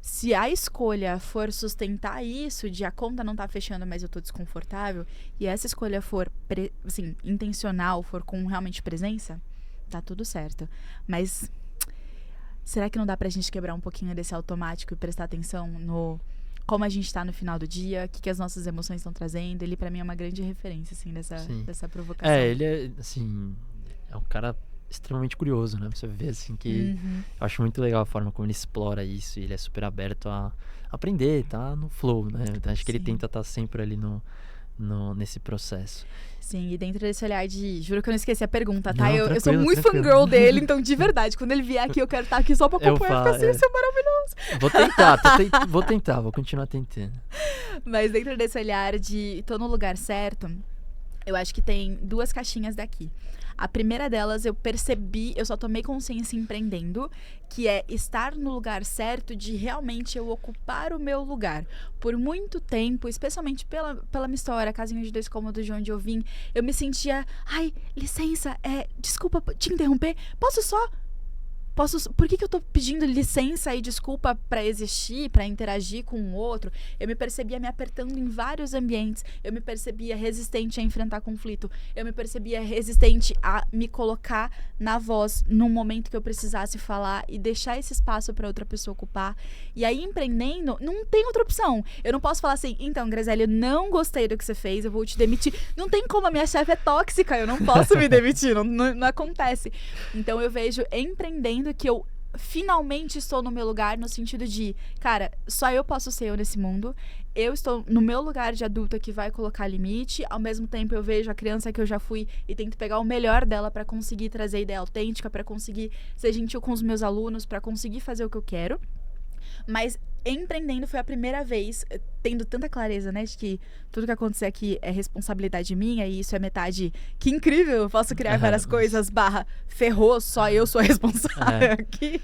se a escolha for sustentar isso, de a conta não tá fechando, mas eu tô desconfortável, e essa escolha for assim, intencional, for com realmente presença, tá tudo certo. Mas será que não dá pra gente quebrar um pouquinho desse automático e prestar atenção no como a gente tá no final do dia, o que as nossas emoções estão trazendo? Ele, pra mim, é uma grande referência, assim, dessa provocação. Ele é, assim, é um cara extremamente curioso, né? Você vê, assim, que eu acho muito legal a forma como ele explora isso, e ele é super aberto a aprender, tá no flow, né? Acho que ele tenta estar sempre ali nesse processo. Sim, e dentro desse olhar de... Juro que eu não esqueci a pergunta, tá? Não, eu sou muito fangirl dele, então de verdade, quando ele vier aqui, eu quero estar aqui só pra acompanhar, porque assim, isso é maravilhoso. Vou tentar, vou continuar tentando. Mas dentro desse olhar de tô no lugar certo, eu acho que tem duas caixinhas daqui. A primeira delas, eu percebi, eu só tomei consciência empreendendo, que é estar no lugar certo de realmente eu ocupar o meu lugar. Por muito tempo, especialmente pela minha história, casinha de 2 cômodos de onde eu vim, eu me sentia, ai, licença, desculpa te interromper, por que eu tô pedindo licença e desculpa pra existir, pra interagir com o outro? Eu me percebia me apertando em vários ambientes. Eu me percebia resistente a enfrentar conflito. Eu me percebia resistente a me colocar na voz num momento que eu precisasse falar e deixar esse espaço pra outra pessoa ocupar. E aí, empreendendo, não tem outra opção. Eu não posso falar assim, então, Graziella, eu não gostei do que você fez, eu vou te demitir. Não tem como, a minha chefe é tóxica, eu não posso me demitir, não acontece. Então, eu vejo empreendendo que eu finalmente estou no meu lugar, no sentido de, cara, só eu posso ser eu nesse mundo. Eu estou no meu lugar de adulta que vai colocar limite. Ao mesmo tempo, eu vejo a criança que eu já fui e tento pegar o melhor dela pra conseguir trazer ideia autêntica, pra conseguir ser gentil com os meus alunos, pra conseguir fazer o que eu quero. Mas empreendendo foi a primeira vez, tendo tanta clareza, né, de que tudo que acontecer aqui é responsabilidade minha e isso é metade, que incrível, eu posso criar várias coisas, ferrou, só eu sou a responsável aqui.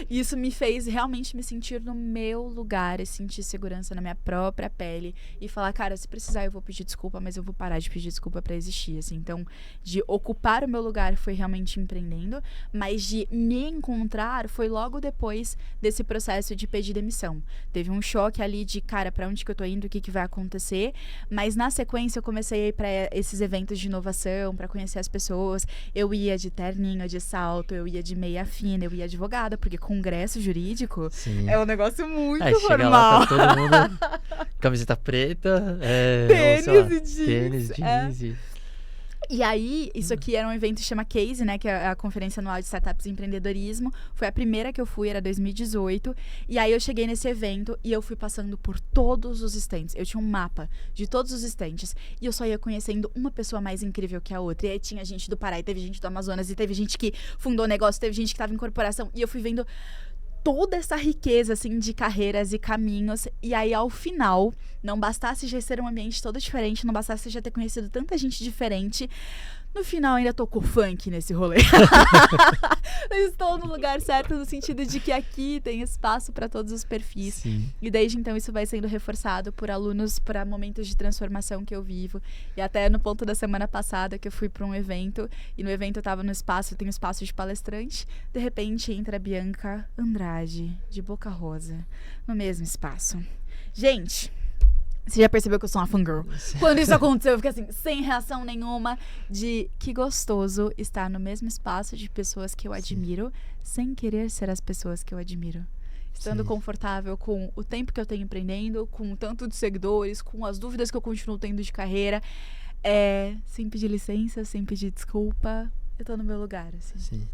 Isso me fez realmente me sentir no meu lugar e sentir segurança na minha própria pele e falar, cara, se precisar eu vou pedir desculpa, mas eu vou parar de pedir desculpa pra existir, assim. Então, de ocupar o meu lugar foi realmente empreendendo, mas de me encontrar foi logo depois desse processo de pedir demissão. Teve um choque ali de, cara, pra onde que eu tô indo, o que vai acontecer, mas na sequência eu comecei a ir pra esses eventos de inovação, pra conhecer as pessoas. Eu ia de terninho, de salto, eu ia de meia fina, eu ia advogada, porque congresso jurídico é um negócio muito formal. Chega lá, tá todo mundo camiseta preta, tênis, jeans. E aí, isso aqui era um evento que chama Case, né, que é a Conferência Anual de Startups e Empreendedorismo. Foi a primeira que eu fui, era 2018. E aí eu cheguei nesse evento e eu fui passando por todos os stands. Eu tinha um mapa de todos os stands. E eu só ia conhecendo uma pessoa mais incrível que a outra. E aí tinha gente do Pará, e teve gente do Amazonas, e teve gente que fundou negócio, teve gente que estava em corporação. E eu fui vendo toda essa riqueza, assim, de carreiras e caminhos. E aí, ao final, não bastasse já ser um ambiente todo diferente, não bastasse já ter conhecido tanta gente diferente, No final ainda tocou funk nesse rolê. Eu estou no lugar certo no sentido de que aqui tem espaço para todos os perfis. Sim. E desde então isso vai sendo reforçado por alunos para momentos de transformação que eu vivo. E até no ponto da semana passada que eu fui para um evento, e no evento eu estava no espaço, eu tenho espaço de palestrante, de repente entra a Bianca Andrade, de Boca Rosa, no mesmo espaço. Gente, você já percebeu que eu sou uma fangirl? Quando isso aconteceu, eu fiquei assim, sem reação nenhuma, de que gostoso estar no mesmo espaço de pessoas que eu admiro, sem querer ser as pessoas que eu admiro. Estando confortável com o tempo que eu tenho empreendendo, com o tanto de seguidores, com as dúvidas que eu continuo tendo de carreira, sem pedir licença, sem pedir desculpa, eu tô no meu lugar, assim. Sim,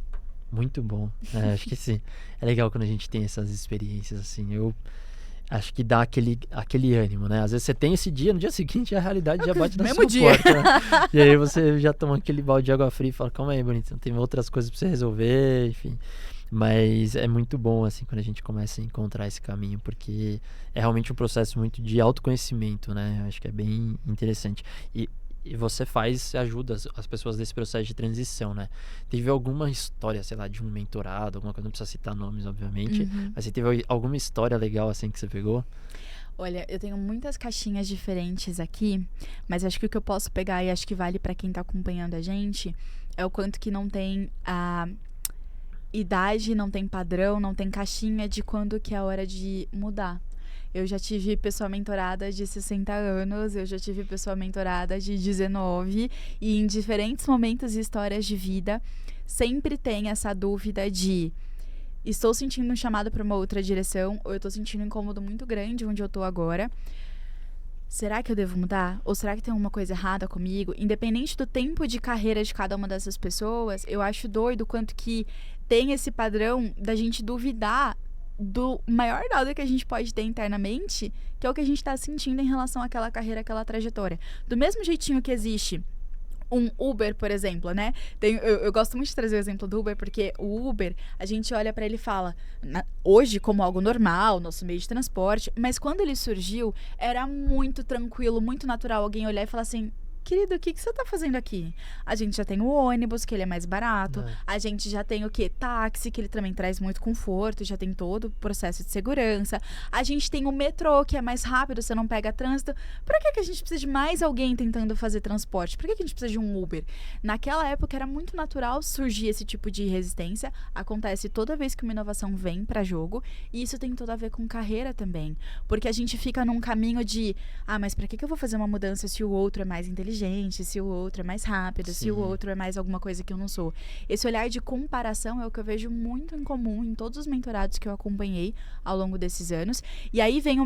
muito bom. Acho que sim, é legal quando a gente tem essas experiências, assim, eu acho que dá aquele ânimo, né? Às vezes você tem esse dia, no dia seguinte a realidade já bate na sua porta, né? E aí você já toma aquele balde de água fria e fala, calma aí, bonito, tem outras coisas pra você resolver, enfim. Mas é muito bom, assim, quando a gente começa a encontrar esse caminho, porque é realmente um processo muito de autoconhecimento, né? Eu acho que é bem interessante. E você ajuda as pessoas nesse processo de transição, né? Teve alguma história, sei lá, de um mentorado, alguma coisa, não precisa citar nomes, obviamente, mas você teve alguma história legal, assim, que você pegou? Olha, eu tenho muitas caixinhas diferentes aqui, mas acho que o que eu posso pegar e acho que vale pra quem tá acompanhando a gente é o quanto que não tem a idade, não tem padrão, não tem caixinha de quando que é a hora de mudar. Eu já tive pessoa mentorada de 60 anos, eu já tive pessoa mentorada de 19, e em diferentes momentos e histórias de vida, sempre tem essa dúvida de estou sentindo um chamado para uma outra direção, ou eu estou sentindo um incômodo muito grande onde eu estou agora. Será que eu devo mudar? Ou será que tem alguma coisa errada comigo? Independente do tempo de carreira de cada uma dessas pessoas, eu acho doido quanto que tem esse padrão da gente duvidar do maior dado que a gente pode ter internamente, que é o que a gente está sentindo em relação àquela carreira, àquela trajetória. Do mesmo jeitinho que existe um Uber, por exemplo, né? Eu gosto muito de trazer o exemplo do Uber, porque o Uber, a gente olha pra ele e fala, hoje como algo normal, nosso meio de transporte, mas quando ele surgiu, era muito tranquilo, muito natural alguém olhar e falar assim, querido, o que você tá fazendo aqui? A gente já tem o ônibus, que ele é mais barato. A gente já tem o quê? Táxi, que ele também traz muito conforto, já tem todo o processo de segurança. A gente tem o metrô, que é mais rápido, você não pega trânsito. Pra que a gente precisa de mais alguém tentando fazer transporte? Por que a gente precisa de um Uber? Naquela época era muito natural surgir esse tipo de resistência. Acontece toda vez que uma inovação vem pra jogo. E isso tem tudo a ver com carreira também. Porque a gente fica num caminho de, mas pra que eu vou fazer uma mudança se o outro é mais inteligente, se o outro é mais rápido, se o outro é mais alguma coisa que eu não sou. Esse olhar de comparação é o que eu vejo muito em comum em todos os mentorados que eu acompanhei ao longo desses anos. E aí vem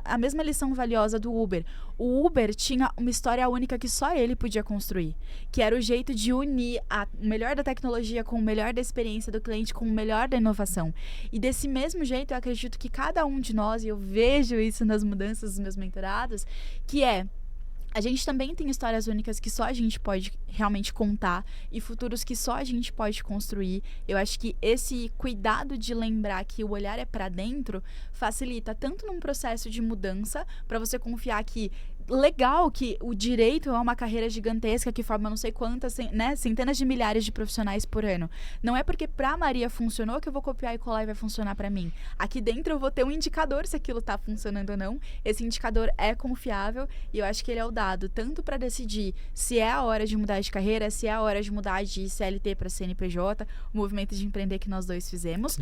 a mesma lição valiosa do Uber. O Uber tinha uma história única que só ele podia construir, que era o jeito de unir o melhor da tecnologia com o melhor da experiência do cliente, com o melhor da inovação. E desse mesmo jeito, eu acredito que cada um de nós, e eu vejo isso nas mudanças dos meus mentorados, que a gente também tem histórias únicas que só a gente pode realmente contar e futuros que só a gente pode construir. Eu acho que esse cuidado de lembrar que o olhar é pra dentro facilita tanto num processo de mudança, pra você confiar que legal que o direito é uma carreira gigantesca que forma não sei quantas, né, centenas de milhares de profissionais por ano. Não é porque pra Maria funcionou que eu vou copiar e colar e vai funcionar pra mim. Aqui dentro eu vou ter um indicador se aquilo tá funcionando ou não. Esse indicador é confiável e eu acho que ele é o dado tanto pra decidir se é a hora de mudar de carreira, se é a hora de mudar de CLT pra CNPJ, o movimento de empreender que nós dois fizemos.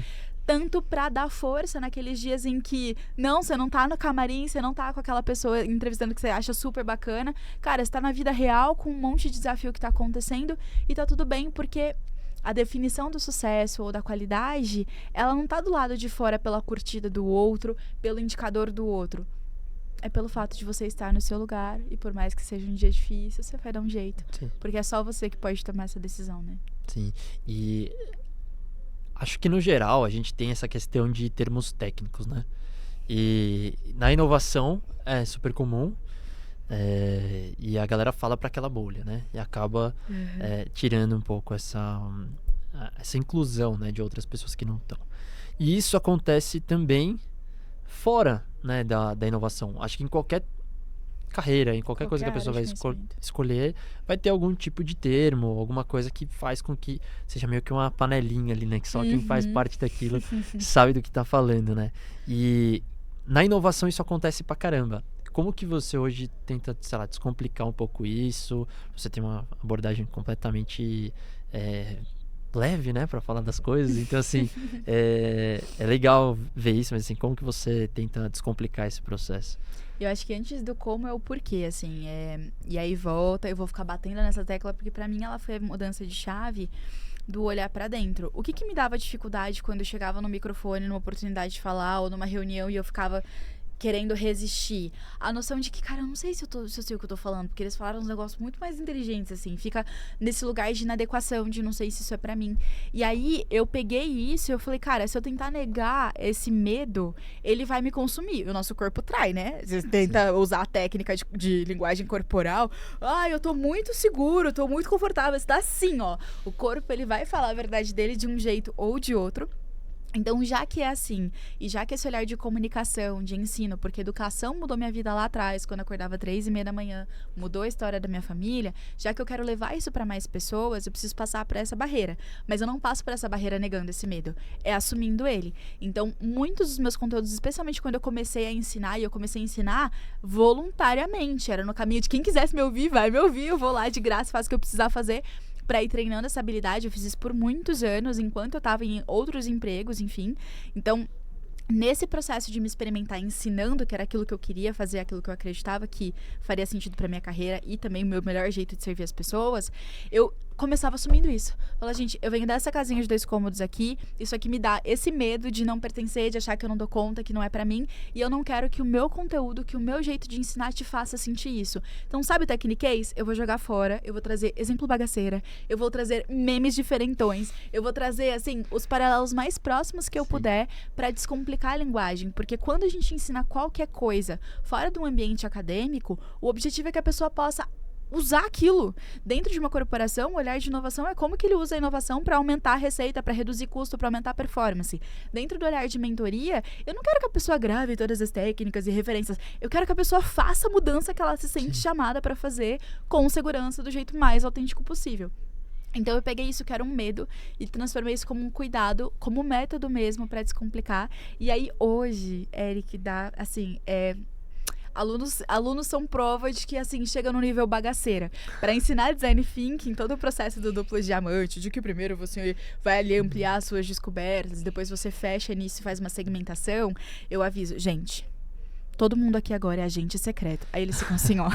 Tanto pra dar força naqueles dias em que, você não tá no camarim, você não tá com aquela pessoa entrevistando que você acha super bacana. Cara, você tá na vida real com um monte de desafio que tá acontecendo e tá tudo bem, porque a definição do sucesso ou da qualidade, ela não tá do lado de fora pela curtida do outro, pelo indicador do outro. É pelo fato de você estar no seu lugar e por mais que seja um dia difícil, você vai dar um jeito. Sim. Porque é só você que pode tomar essa decisão, né? Sim, e acho que no geral a gente tem essa questão de termos técnicos, né? E na inovação é super comum e a galera fala para aquela bolha, né? E acaba tirando um pouco essa inclusão, né, de outras pessoas que não estão. E isso acontece também fora, né, da inovação. Acho que em qualquer carreira, em qualquer coisa que a Qualquer pessoa área vai de conhecimento. escolher, vai ter algum tipo de termo, alguma coisa que faz com que seja meio que uma panelinha ali, né? Que só quem faz parte daquilo sabe do que tá falando, né? E na inovação isso acontece pra caramba. Como que você hoje tenta, sei lá, descomplicar um pouco isso? Você tem uma abordagem completamente leve, né, pra falar das coisas. Então, assim, é legal ver isso, mas assim, como que você tenta descomplicar esse processo? Eu acho que antes do como é o porquê, assim. E aí volta, eu vou ficar batendo nessa tecla, porque pra mim ela foi a mudança de chave do olhar pra dentro. O que me dava dificuldade quando eu chegava no microfone, numa oportunidade de falar, ou numa reunião, e eu ficava querendo resistir? A noção de que, cara, eu não sei se eu sei o que eu tô falando, porque eles falaram uns negócios muito mais inteligentes, assim. Fica nesse lugar de inadequação, de não sei se isso é pra mim. E aí, eu peguei isso e eu falei, cara, se eu tentar negar esse medo, ele vai me consumir. O nosso corpo trai, né? Você tenta usar a técnica de linguagem corporal. Ah, eu tô muito seguro, tô muito confortável. Você tá assim, ó. O corpo, ele vai falar a verdade dele de um jeito ou de outro. Então, já que é assim, e já que esse olhar de comunicação, de ensino, porque educação mudou minha vida lá atrás, quando eu acordava 3:30 da manhã, mudou a história da minha família, já que eu quero levar isso para mais pessoas, eu preciso passar por essa barreira. Mas eu não passo por essa barreira negando esse medo, é assumindo ele. Então, muitos dos meus conteúdos, especialmente quando eu comecei a ensinar, e eu comecei a ensinar voluntariamente, era no caminho de quem quisesse me ouvir, vai me ouvir, eu vou lá de graça, faço o que eu precisar fazer, para ir treinando essa habilidade. Eu fiz isso por muitos anos, enquanto eu estava em outros empregos, enfim. Então, nesse processo de me experimentar ensinando, que era aquilo que eu queria fazer, aquilo que eu acreditava que faria sentido para minha carreira e também o meu melhor jeito de servir as pessoas, eu começava assumindo isso. Falava, gente, eu venho dessa casinha de 2 cômodos aqui, isso aqui me dá esse medo de não pertencer, de achar que eu não dou conta, que não é pra mim, e eu não quero que o meu conteúdo, que o meu jeito de ensinar te faça sentir isso. Então, sabe o Techniquez? Eu vou jogar fora, eu vou trazer exemplo bagaceira, eu vou trazer memes diferentões, eu vou trazer, assim, os paralelos mais próximos que eu puder pra descomplicar a linguagem, porque quando a gente ensina qualquer coisa fora do ambiente acadêmico, o objetivo é que a pessoa possa usar aquilo. Dentro de uma corporação, o olhar de inovação é como que ele usa a inovação para aumentar a receita, para reduzir custo, para aumentar a performance. Dentro do olhar de mentoria, eu não quero que a pessoa grave todas as técnicas e referências. Eu quero que a pessoa faça a mudança que ela se sente chamada para fazer com segurança, do jeito mais autêntico possível. Então eu peguei isso que era um medo e transformei isso como um cuidado, como um método mesmo para descomplicar. E aí hoje, Eric, dá, assim, alunos são prova de que, assim, chega no nível bagaceira. Para ensinar design thinking, todo o processo do duplo diamante, de que primeiro você vai ali ampliar as suas descobertas, depois você fecha nisso e faz uma segmentação, eu aviso, gente, todo mundo aqui agora é agente secreto. Aí eles ficam assim, ó.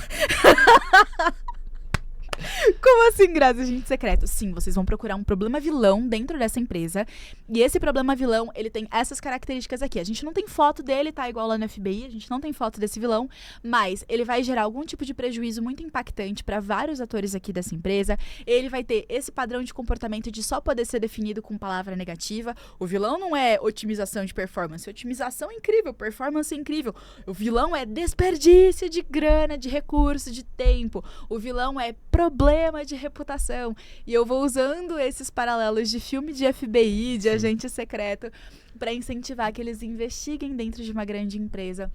Como assim, Grazi, agente secreto? Sim, vocês vão procurar um problema vilão dentro dessa empresa. E esse problema vilão, ele tem essas características aqui. A gente não tem foto dele, tá? Igual lá no FBI, a gente não tem foto desse vilão. Mas ele vai gerar algum tipo de prejuízo muito impactante para vários atores aqui dessa empresa. Ele vai ter esse padrão de comportamento de só poder ser definido com palavra negativa. O vilão não é otimização de performance. Otimização é incrível, performance é incrível. O vilão é desperdício de grana, de recurso, de tempo. O vilão é problema de reputação. E eu vou usando esses paralelos de filme de FBI, de agente secreto, para incentivar que eles investiguem dentro de uma grande empresa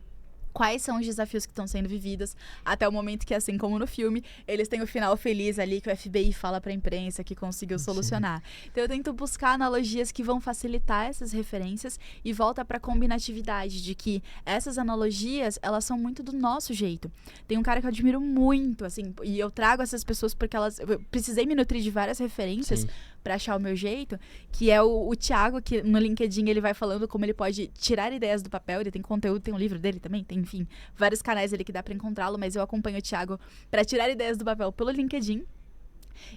quais são os desafios que estão sendo vividos, até o momento que, assim como no filme, eles têm o final feliz ali, que o FBI fala pra imprensa que conseguiu solucionar. Então eu tento buscar analogias que vão facilitar essas referências e volta pra combinatividade, de que essas analogias, elas são muito do nosso jeito. Tem um cara que eu admiro muito, assim, e eu trago essas pessoas porque eu precisei me nutrir de várias referências para achar o meu jeito, que é o Thiago, que no LinkedIn ele vai falando como ele pode tirar ideias do papel, ele tem conteúdo, tem um livro dele também, tem, enfim, vários canais ali que dá para encontrá-lo, mas eu acompanho o Thiago para tirar ideias do papel pelo LinkedIn.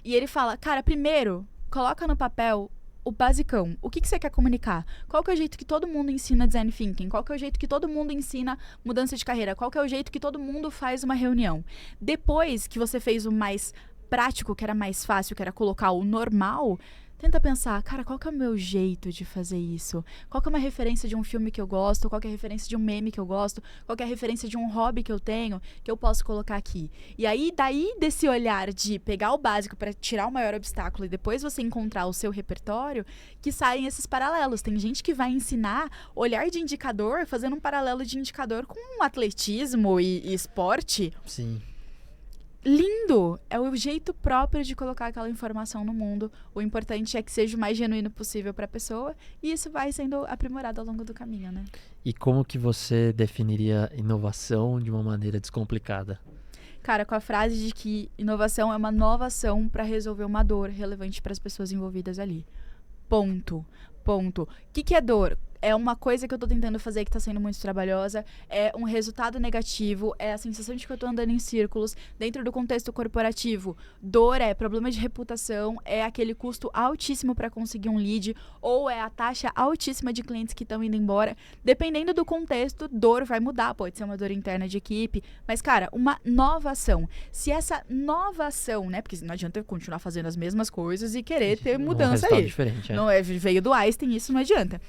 E ele fala, cara, primeiro, coloca no papel o basicão. O que você quer comunicar? Qual que é o jeito que todo mundo ensina design thinking? Qual que é o jeito que todo mundo ensina mudança de carreira? Qual que é o jeito que todo mundo faz uma reunião? Depois que você fez o mais prático, que era mais fácil, que era colocar o normal, tenta pensar, cara, qual que é o meu jeito de fazer isso? Qual que é uma referência de um filme que eu gosto? Qual que é a referência de um meme que eu gosto? Qual que é a referência de um hobby que eu tenho que eu posso colocar aqui? E aí, daí desse olhar de pegar o básico para tirar o maior obstáculo e depois você encontrar o seu repertório, que saem esses paralelos. Tem gente que vai ensinar olhar de indicador, fazendo um paralelo de indicador com atletismo e esporte. Sim. Lindo! É o jeito próprio de colocar aquela informação no mundo. O importante é que seja o mais genuíno possível para a pessoa e isso vai sendo aprimorado ao longo do caminho, né? E como que você definiria inovação de uma maneira descomplicada? Cara, com a frase de que inovação é uma nova ação para resolver uma dor relevante para as pessoas envolvidas ali. Ponto. Ponto. O que é dor? É uma coisa que eu tô tentando fazer que tá sendo muito trabalhosa, é um resultado negativo, é a sensação de que eu tô andando em círculos dentro do contexto corporativo. Dor é problema de reputação, é aquele custo altíssimo para conseguir um lead, ou é a taxa altíssima de clientes que estão indo embora. Dependendo do contexto, dor vai mudar, pode ser uma dor interna de equipe, mas, cara, uma nova ação. Se essa nova ação, né, porque não adianta eu continuar fazendo as mesmas coisas e querer ter mudança ali. Diferente, Não é, veio do Einstein, isso não adianta.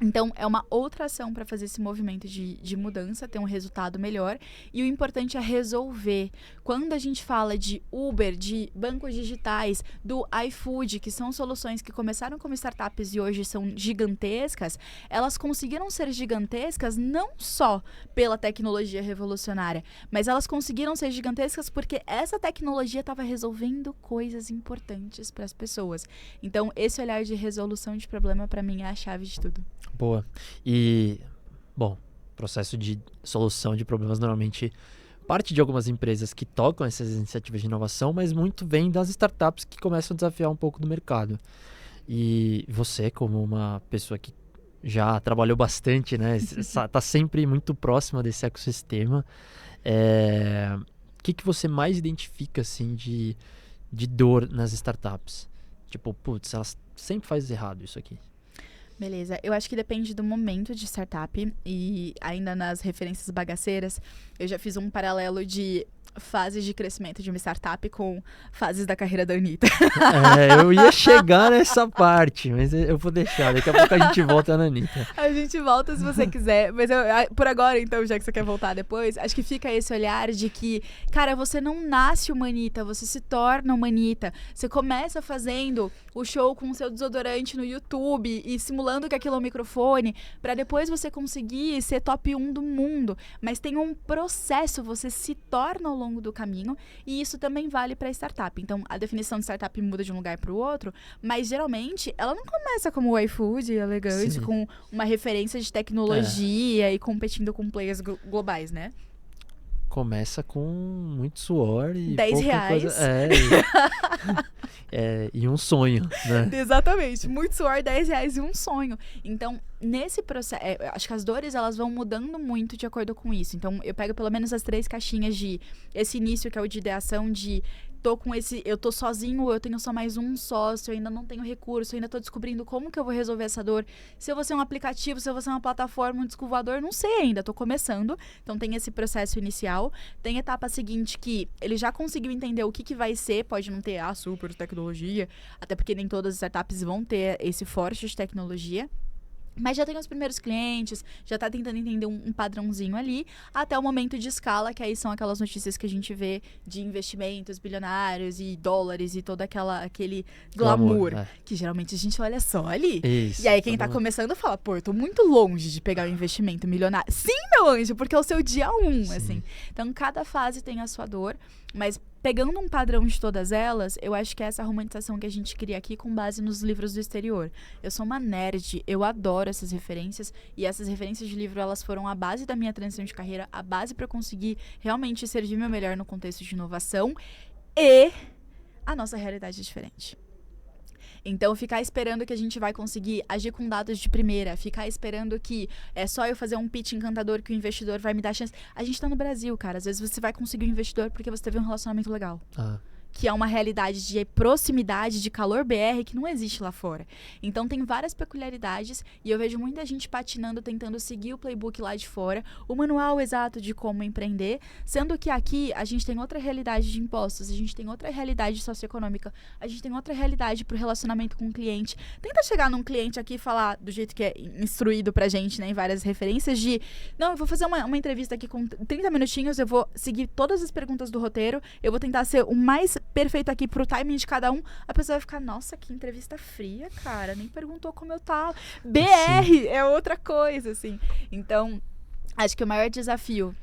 Então, é uma outra ação para fazer esse movimento de mudança, ter um resultado melhor. E o importante é resolver. Quando a gente fala de Uber, de bancos digitais, do iFood, que são soluções que começaram como startups e hoje são gigantescas, elas conseguiram ser gigantescas não só pela tecnologia revolucionária, mas elas conseguiram ser gigantescas porque essa tecnologia estava resolvendo coisas importantes para as pessoas. Então, esse olhar de resolução de problema, para mim, é a chave de tudo. Boa. E, bom, processo de solução de problemas normalmente parte de algumas empresas que tocam essas iniciativas de inovação, mas muito vem das startups que começam a desafiar um pouco do mercado. E você, como uma pessoa que já trabalhou bastante, né, está sempre muito próxima desse ecossistema, o que você mais identifica, assim, de dor nas startups? Tipo, putz, elas sempre fazem errado isso aqui. Beleza, eu acho que depende do momento de startup e ainda nas referências bagaceiras, eu já fiz um paralelo de fases de crescimento de uma startup com fases da carreira da Anitta. Eu ia chegar nessa parte, mas eu vou deixar, daqui a pouco a gente volta na Anitta. A gente volta se você quiser, mas por agora então, já que você quer voltar depois, acho que fica esse olhar de que, cara, você não nasce uma Anitta, você se torna uma Anitta. Você começa fazendo o show com o seu desodorante no YouTube e simulando que aquilo é um microfone, pra depois você conseguir ser top 1 do mundo. Mas tem um processo, você se torna ao longo do caminho, e isso também vale para startup. Então, a definição de startup muda de um lugar para o outro, mas geralmente ela não começa como o iFood, elegante, com uma referência de tecnologia e competindo com players globais, né? Começa com muito suor e R$10. Coisa, e um sonho, né? Exatamente, muito suor, R$10 e um sonho. Então, nesse processo, acho que as dores elas vão mudando muito de acordo com isso. Então, eu pego pelo menos as 3 caixinhas de esse início, que é o de ideação, de eu tô sozinho, eu tenho só mais um sócio, eu ainda não tenho recurso, eu ainda tô descobrindo como que eu vou resolver essa dor. Se eu vou ser um aplicativo, se eu vou ser uma plataforma, um disco voador, não sei ainda, tô começando. Então tem esse processo inicial. Tem a etapa seguinte que ele já conseguiu entender o que vai ser, pode não ter a super tecnologia, até porque nem todas as startups vão ter esse forte de tecnologia. Mas já tem os primeiros clientes, já tá tentando entender um padrãozinho ali, até o momento de escala, que aí são aquelas notícias que a gente vê de investimentos bilionários e dólares e todo aquele glamour, que geralmente a gente olha só ali. Isso, e aí quem tá começando fala, pô, eu tô muito longe de pegar um investimento milionário. Sim, meu anjo, porque é o seu dia 1, assim. Então, cada fase tem a sua dor, mas pegando um padrão de todas elas, eu acho que é essa romantização que a gente cria aqui com base nos livros do exterior. Eu sou uma nerd, eu adoro essas referências, e essas referências de livro, elas foram a base da minha transição de carreira, a base para eu conseguir realmente servir meu melhor no contexto de inovação, e a nossa realidade é diferente. Então, ficar esperando que a gente vai conseguir agir com dados de primeira, ficar esperando que é só eu fazer um pitch encantador que o investidor vai me dar chance. A gente tá no Brasil, cara. Às vezes você vai conseguir um investidor porque você teve um relacionamento legal. que é uma realidade de proximidade, de calor BR, que não existe lá fora. Então tem várias peculiaridades e eu vejo muita gente patinando, tentando seguir o playbook lá de fora, o manual exato de como empreender, sendo que aqui a gente tem outra realidade de impostos, a gente tem outra realidade socioeconômica, a gente tem outra realidade pro relacionamento com o cliente. Tenta chegar num cliente aqui e falar do jeito que é instruído pra gente, né, em várias referências de, não, eu vou fazer uma entrevista aqui com 30 minutinhos, eu vou seguir todas as perguntas do roteiro, eu vou tentar ser o mais perfeito aqui pro timing de cada um, a pessoa vai ficar, nossa, que entrevista fria, cara, nem perguntou como eu tava. BR é outra coisa, assim. Então, acho que o maior desafio,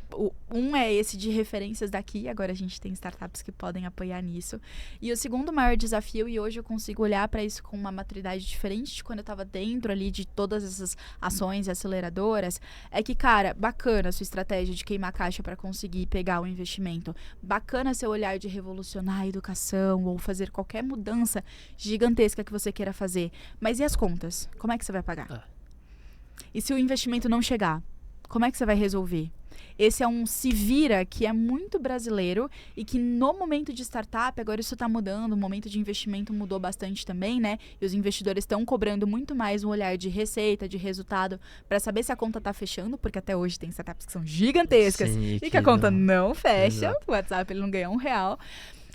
é esse de referências daqui, agora a gente tem startups que podem apoiar nisso. E o segundo maior desafio, e hoje eu consigo olhar para isso com uma maturidade diferente de quando eu estava dentro ali de todas essas ações e aceleradoras, é que, cara, bacana a sua estratégia de queimar caixa para conseguir pegar o investimento. Bacana seu olhar de revolucionar a educação ou fazer qualquer mudança gigantesca que você queira fazer. Mas e as contas? Como é que você vai pagar? E se o investimento não chegar? Como é que você vai resolver? Esse é um se vira que é muito brasileiro e que no momento de startup, agora isso está mudando, o momento de investimento mudou bastante também, né? E os investidores estão cobrando muito mais um olhar de receita, de resultado, para saber se a conta está fechando, porque até hoje tem startups que são gigantescas e que a conta não fecha, o WhatsApp ele não ganha R$1.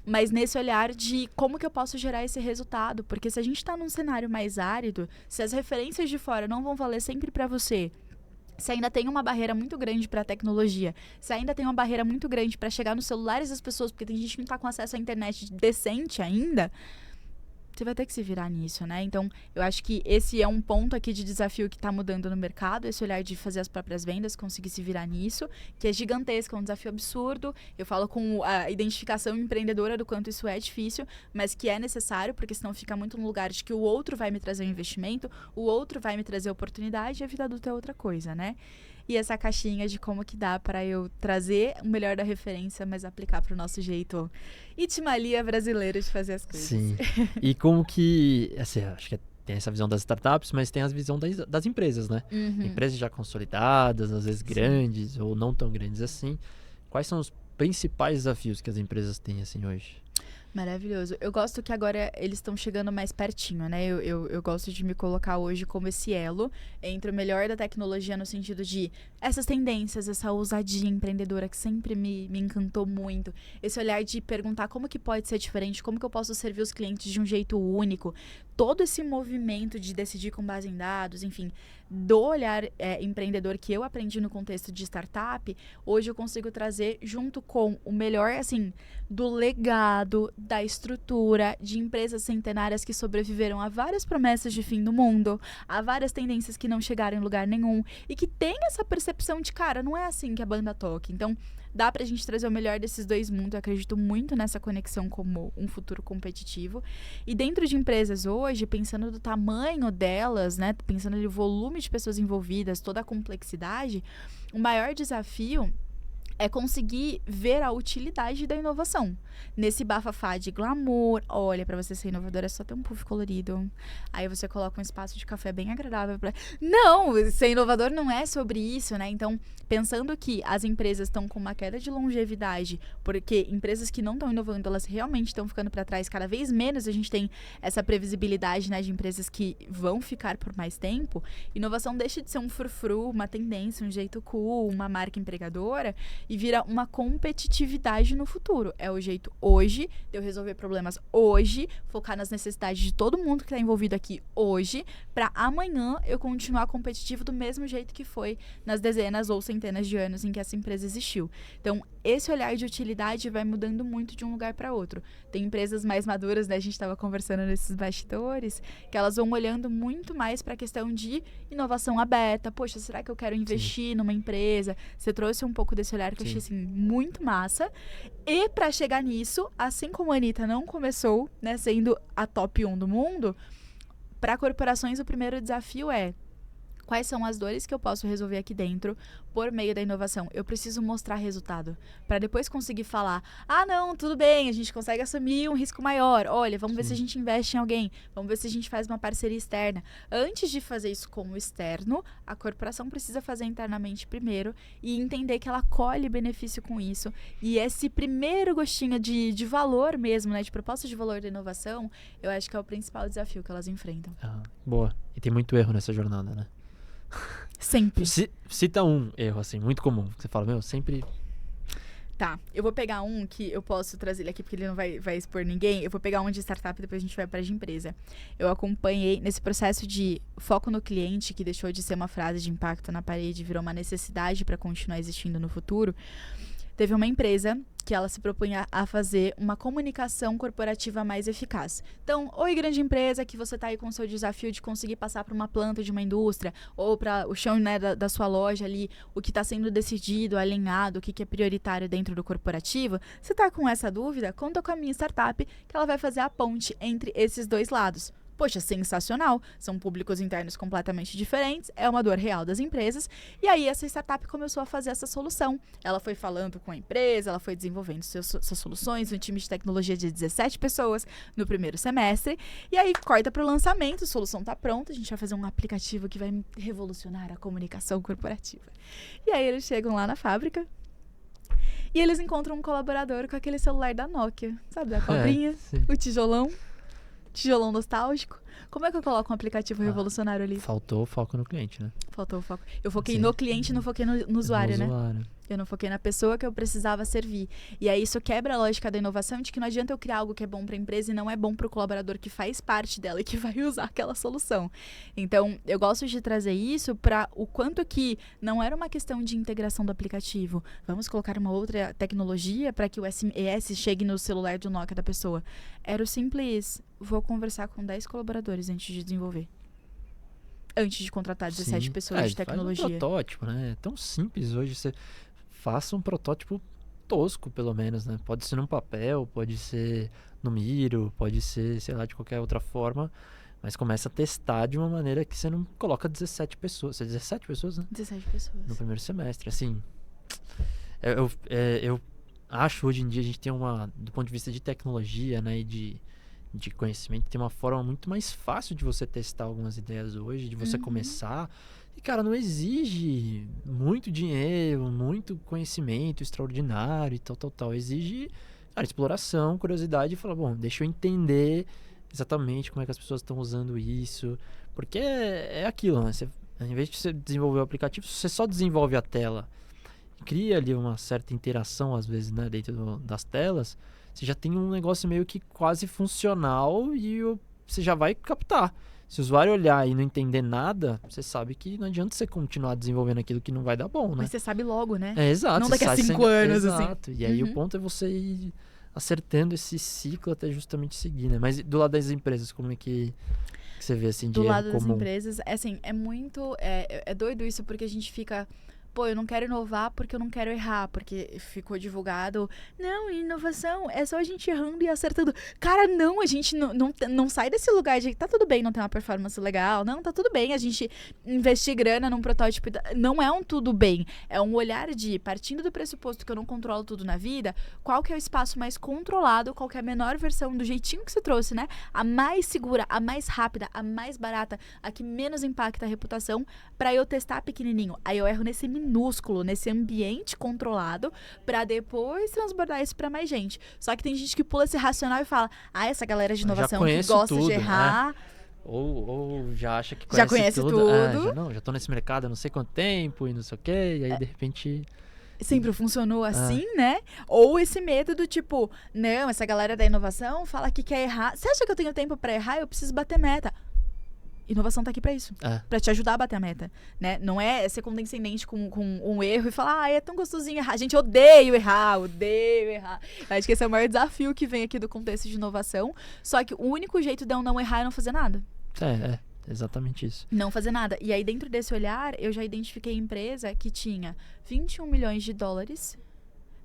Mas nesse olhar de como que eu posso gerar esse resultado, porque se a gente está num cenário mais árido, se as referências de fora não vão valer sempre para você, se ainda tem uma barreira muito grande para a tecnologia, se ainda tem uma barreira muito grande para chegar nos celulares das pessoas, porque tem gente que não está com acesso à internet decente ainda, você vai ter que se virar nisso, né? Então, eu acho que esse é um ponto aqui de desafio que está mudando no mercado, esse olhar de fazer as próprias vendas, conseguir se virar nisso, que é gigantesco, é um desafio absurdo. Eu falo com a identificação empreendedora do quanto isso é difícil, mas que é necessário, porque senão fica muito no lugar de que o outro vai me trazer um investimento, o outro vai me trazer oportunidade e a vida adulta é outra coisa, né? E essa caixinha de como que dá para eu trazer o melhor da referência, mas aplicar para o nosso jeito itimalia brasileiro de fazer as coisas. Sim. E como que, assim, acho que tem essa visão das startups, mas tem a visão das empresas, né? Empresas já consolidadas, às vezes grandes ou não tão grandes assim. Quais são os principais desafios que as empresas têm assim hoje? Maravilhoso. Eu gosto que agora eles estão chegando mais pertinho, né? Eu gosto de me colocar hoje como esse elo entre o melhor da tecnologia no sentido de essas tendências, essa ousadia empreendedora que sempre me encantou muito. Esse olhar de perguntar como que pode ser diferente, como que eu posso servir os clientes de um jeito único. Todo esse movimento de decidir com base em dados, enfim, do olhar empreendedor que eu aprendi no contexto de startup, hoje eu consigo trazer junto com o melhor, assim, do legado, da estrutura de empresas centenárias que sobreviveram a várias promessas de fim do mundo, a várias tendências que não chegaram em lugar nenhum e que tem essa percepção de, cara, não é assim que a banda toca. Então, dá pra gente trazer o melhor desses dois mundos. Eu acredito muito nessa conexão como um futuro competitivo. E dentro de empresas hoje, pensando do tamanho delas, né, pensando no volume de pessoas envolvidas, toda a complexidade, o maior desafio é conseguir ver a utilidade da inovação. Nesse bafafá de glamour, olha, pra você ser inovador é só ter um puff colorido. Aí você coloca um espaço de café bem agradável pra... Não, ser inovador não é sobre isso, né? Então, pensando que as empresas estão com uma queda de longevidade, porque empresas que não estão inovando, elas realmente estão ficando para trás cada vez menos, a gente tem essa previsibilidade, né, de empresas que vão ficar por mais tempo, inovação deixa de ser um frufru, uma tendência, um jeito cool, uma marca empregadora, e vira uma competitividade no futuro. É o jeito hoje de eu resolver problemas hoje, focar nas necessidades de todo mundo que está envolvido aqui hoje, para amanhã eu continuar competitivo do mesmo jeito que foi nas dezenas ou centenas de anos em que essa empresa existiu. Então, esse olhar de utilidade vai mudando muito de um lugar para outro. Tem empresas mais maduras, né? A gente estava conversando nesses bastidores, que elas vão olhando muito mais para a questão de inovação aberta. Poxa, será que eu quero investir numa empresa? Você trouxe um pouco desse olhar que eu achei assim, muito massa. E para chegar nisso, assim como a Anitta não começou, né, sendo a top 1 do mundo, para corporações o primeiro desafio é Quais são as dores que eu posso resolver aqui dentro por meio da inovação? Eu preciso mostrar resultado para depois conseguir falar, não, tudo bem, a gente consegue assumir um risco maior. Olha, vamos ver se a gente investe em alguém. Vamos ver se a gente faz uma parceria externa. Antes de fazer isso com o externo, a corporação precisa fazer internamente primeiro e entender que ela colhe benefício com isso. E esse primeiro gostinho de valor mesmo, né, de proposta de valor da inovação, eu acho que é o principal desafio que elas enfrentam. Boa. E tem muito erro nessa jornada, né? Sempre. Cita um erro, assim, muito comum. Que você fala, sempre... Tá, eu vou pegar um que eu posso trazer ele aqui porque ele não vai expor ninguém. Eu vou pegar um de startup e depois a gente vai para de empresa. Eu acompanhei nesse processo de foco no cliente, que deixou de ser uma frase de impacto na parede e virou uma necessidade para continuar existindo no futuro. Teve uma empresa que ela se propunha a fazer uma comunicação corporativa mais eficaz. Então, oi, grande empresa, que você está aí com o seu desafio de conseguir passar para uma planta de uma indústria ou para o chão, né, da sua loja ali, o que está sendo decidido, alinhado, o que é prioritário dentro do corporativo. Você está com essa dúvida? Conta com a minha startup que ela vai fazer a ponte entre esses dois lados. Poxa, sensacional, são públicos internos completamente diferentes, é uma dor real das empresas, e aí essa startup começou a fazer essa solução. Ela foi falando com a empresa, ela foi desenvolvendo suas soluções, um time de tecnologia de 17 pessoas no primeiro semestre, e aí corta para o lançamento, a solução está pronta, a gente vai fazer um aplicativo que vai revolucionar a comunicação corporativa. E aí eles chegam lá na fábrica, e eles encontram um colaborador com aquele celular da Nokia, sabe, da cobrinha, o tijolão nostálgico. Como é que eu coloco um aplicativo revolucionário ali? Faltou o foco no cliente, né? Faltou o foco. Eu foquei no cliente e não foquei no usuário, né? Eu não foquei na pessoa que eu precisava servir. E aí isso quebra a lógica da inovação de que não adianta eu criar algo que é bom para a empresa e não é bom para o colaborador que faz parte dela e que vai usar aquela solução. Então, eu gosto de trazer isso para o quanto que não era uma questão de integração do aplicativo. Vamos colocar uma outra tecnologia para que o SMS chegue no celular do Nokia da pessoa. Era o simples, vou conversar com 10 colaboradores antes de desenvolver. Antes de contratar 17 pessoas de tecnologia. Faz um protótipo, né? É tão simples hoje. Você faça um protótipo tosco, pelo menos, né? Pode ser num papel, pode ser no Miro, pode ser, sei lá, de qualquer outra forma. Mas começa a testar de uma maneira que você não coloca 17 pessoas. Você 17 pessoas, né? 17 pessoas. No primeiro semestre. Assim, eu acho hoje em dia a gente tem do ponto de vista de tecnologia, né? E de conhecimento, tem uma forma muito mais fácil de você testar algumas ideias hoje, de você começar. E, cara, não exige muito dinheiro, muito conhecimento extraordinário e tal. Exige, cara, exploração, curiosidade e falar, bom, deixa eu entender exatamente como é que as pessoas estão usando isso. Porque é aquilo, né? Ao invés de você desenvolver o aplicativo, se você só desenvolve a tela, cria ali uma certa interação, às vezes, né, dentro das telas, você já tem um negócio meio que quase funcional e você já vai captar. Se o usuário olhar e não entender nada, você sabe que não adianta você continuar desenvolvendo aquilo que não vai dar bom, né? Mas você sabe logo, né? Exato. Não daqui a 5 anos, exato. E aí o ponto é você ir acertando esse ciclo até justamente seguir, né? Mas do lado das empresas, como é que você vê assim de erro comum? Do lado das empresas, assim, é muito... É doido isso porque a gente fica... Pô, eu não quero inovar porque eu não quero errar, porque ficou divulgado, não, inovação é só a gente errando e acertando. Cara, não, a gente não sai desse lugar de tá tudo bem não ter uma performance legal, não, tá tudo bem a gente investir grana num protótipo, não é um tudo bem, é um olhar de, partindo do pressuposto que eu não controlo tudo na vida, qual que é o espaço mais controlado, qual que é a menor versão do jeitinho que você trouxe, né? A mais segura, a mais rápida, a mais barata, a que menos impacta a reputação, pra eu testar pequenininho. Aí eu erro nesse minúsculo, nesse ambiente controlado, pra depois transbordar isso pra mais gente. Só que tem gente que pula esse racional e fala, essa galera de inovação que gosta de errar... Né? Ou já acha que já conhece tudo. Já tô nesse mercado há não sei quanto tempo e não sei o quê, e aí de repente... Sempre funcionou assim, né? Ou esse medo do tipo, não, essa galera da inovação fala que quer errar. Você acha que eu tenho tempo pra errar? Eu preciso bater meta. Inovação tá aqui pra isso, pra te ajudar a bater a meta, né? Não é ser condescendente com um erro e falar, é tão gostosinho errar. Gente, odeio errar. Acho que esse é o maior desafio que vem aqui do contexto de inovação. Só que o único jeito de eu não errar é não fazer nada. Exatamente isso. Não fazer nada. E aí, dentro desse olhar, eu já identifiquei empresa que tinha 21 milhões de dólares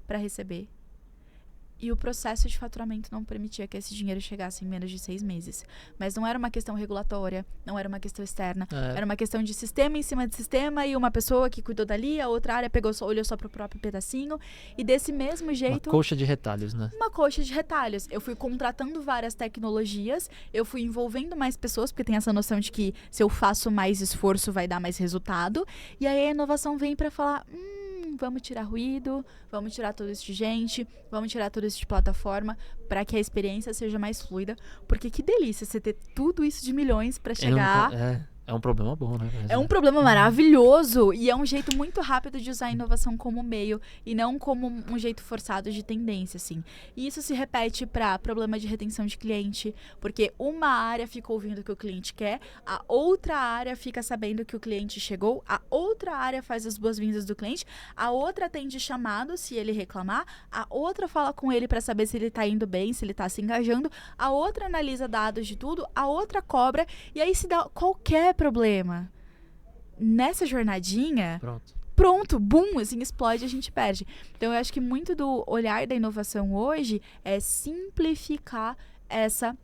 pra receber E o processo de faturamento não permitia que esse dinheiro chegasse em menos de 6 meses. Mas não era uma questão regulatória, não era uma questão externa. Era uma questão de sistema em cima de sistema e uma pessoa que cuidou dali, a outra área olhou só pro próprio pedacinho. E desse mesmo jeito... Uma coxa de retalhos, né? Uma coxa de retalhos. Eu fui contratando várias tecnologias, eu fui envolvendo mais pessoas, porque tem essa noção de que se eu faço mais esforço vai dar mais resultado. E aí a inovação vem para falar... vamos tirar ruído, vamos tirar tudo isso de gente, vamos tirar tudo isso de plataforma para que a experiência seja mais fluida. Porque que delícia você ter tudo isso de milhões para chegar... É um problema bom, né? É um problema maravilhoso e é um jeito muito rápido de usar a inovação como meio e não como um jeito forçado de tendência, assim. E isso se repete para problema de retenção de cliente, porque uma área fica ouvindo o que o cliente quer, a outra área fica sabendo que o cliente chegou, a outra área faz as boas-vindas do cliente, a outra atende chamado se ele reclamar, a outra fala com ele para saber se ele tá indo bem, se ele tá se engajando, a outra analisa dados de tudo, a outra cobra, e aí se dá qualquer problema nessa jornadinha, pronto, boom, assim, explode, a gente perde. Então, eu acho que muito do olhar da inovação hoje é simplificar essa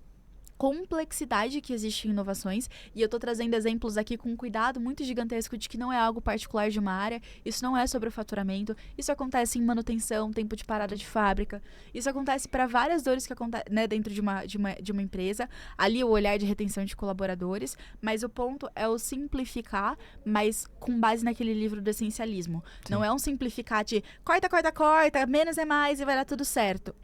complexidade que existe em inovações, e eu tô trazendo exemplos aqui com um cuidado muito gigantesco de que não é algo particular de uma área, isso não é sobre o faturamento, isso acontece em manutenção, tempo de parada de fábrica, isso acontece para várias dores que acontecem, né, dentro de uma empresa, ali o olhar de retenção de colaboradores, mas o ponto é o simplificar, mas com base naquele livro do essencialismo. Sim. Não é um simplificar de corta, menos é mais e vai dar tudo certo.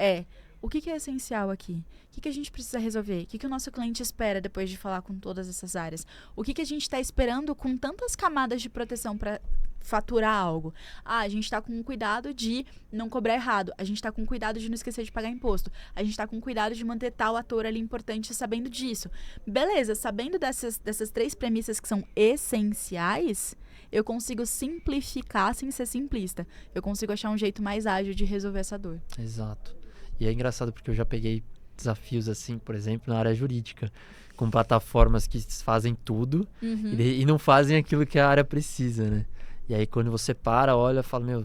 O que é essencial aqui? O que a gente precisa resolver? O que o nosso cliente espera depois de falar com todas essas áreas? O que a gente está esperando com tantas camadas de proteção para faturar algo? A gente está com cuidado de não cobrar errado. A gente está com cuidado de não esquecer de pagar imposto. A gente está com cuidado de manter tal ator ali importante sabendo disso. Beleza, sabendo dessas 3 premissas que são essenciais, eu consigo simplificar sem ser simplista. Eu consigo achar um jeito mais ágil de resolver essa dor. Exato. E é engraçado porque eu já peguei desafios assim, por exemplo, na área jurídica, com plataformas que fazem tudo e não fazem aquilo que a área precisa, né? E aí quando você olha, fala,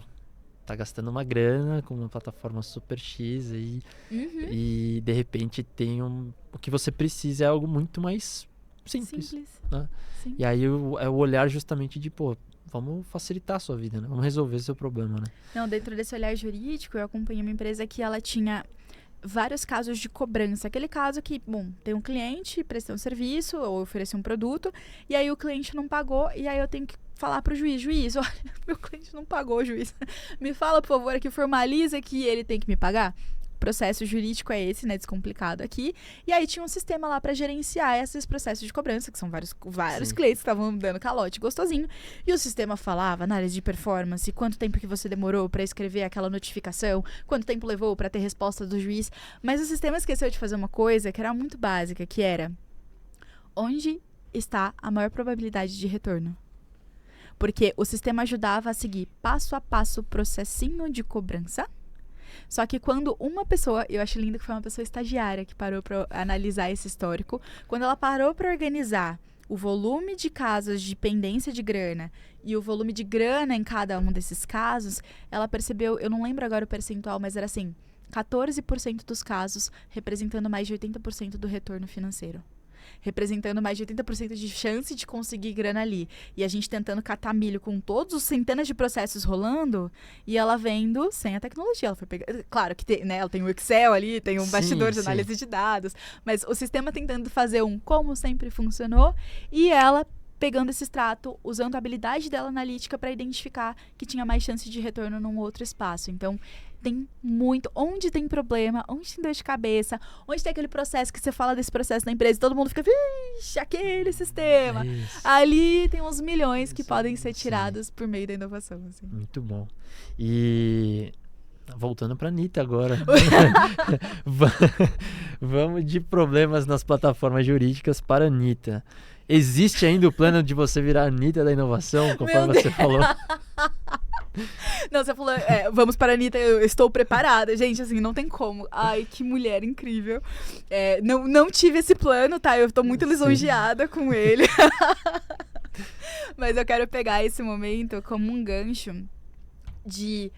tá gastando uma grana com uma plataforma super X aí, e de repente tem o que você precisa é algo muito mais simples. Né? E aí é o olhar justamente de, vamos facilitar a sua vida, né? Vamos resolver o seu problema, né? Não, dentro desse olhar jurídico, eu acompanhei uma empresa que ela tinha vários casos de cobrança. Aquele caso que, tem um cliente, prestei um serviço ou ofereci um produto, e aí o cliente não pagou, e aí eu tenho que falar pro juiz, olha, meu cliente não pagou, juiz. Me fala, por favor, aqui, formaliza que ele tem que me pagar. O processo jurídico é esse, né, descomplicado aqui. E aí tinha um sistema lá para gerenciar esses processos de cobrança, que são vários clientes que estavam dando calote gostosinho. E o sistema falava, análise de performance, quanto tempo que você demorou para escrever aquela notificação, quanto tempo levou para ter resposta do juiz. Mas o sistema esqueceu de fazer uma coisa que era muito básica, que era onde está a maior probabilidade de retorno. Porque o sistema ajudava a seguir passo a passo o processinho de cobrança. Só que quando uma pessoa, eu acho lindo que foi uma pessoa estagiária que parou para analisar esse histórico, quando ela parou para organizar o volume de casos de pendência de grana e o volume de grana em cada um desses casos, ela percebeu, eu não lembro agora o percentual, mas era assim, 14% dos casos representando mais de 80% do retorno financeiro. Representando mais de 80% de chance de conseguir grana ali. E a gente tentando catar milho com todos os centenas de processos rolando, e ela vendo sem a tecnologia. Ela foi pegar, claro que tem, né, ela tem o Excel ali, tem um bastidor de análise de dados, mas o sistema tentando fazer como sempre funcionou, e ela pegando esse extrato, usando a habilidade dela analítica para identificar que tinha mais chance de retorno num outro espaço. Então, tem muito... Onde tem problema, onde tem dor de cabeça, onde tem aquele processo que você fala desse processo na empresa e todo mundo fica, vixe, aquele sistema. Ali tem uns milhões que podem ser tirados por meio da inovação. Assim. Muito bom. E... voltando para a Anitta agora. Vamos de problemas nas plataformas jurídicas para a Anitta. Existe ainda o plano de você virar a Anitta da inovação, conforme você falou? Não, você falou, vamos para a Anitta, eu estou preparada. Gente, assim, não tem como. Ai, que mulher incrível. Não tive esse plano, tá? Eu estou muito lisonjeada com ele. Mas eu quero pegar esse momento como um gancho de,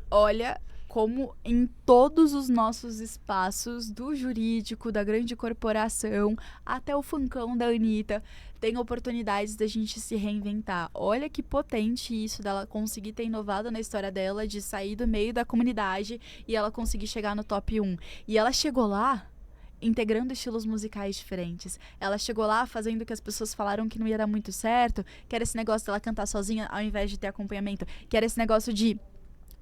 olha como em todos os nossos espaços, do jurídico, da grande corporação, até o funkão da Anitta, tem oportunidades da gente se reinventar. Olha que potente isso dela conseguir ter inovado na história dela, de sair do meio da comunidade e ela conseguir chegar no top 1. E ela chegou lá integrando estilos musicais diferentes. Ela chegou lá fazendo o que as pessoas falaram que não ia dar muito certo, que era esse negócio dela cantar sozinha ao invés de ter acompanhamento, que era esse negócio de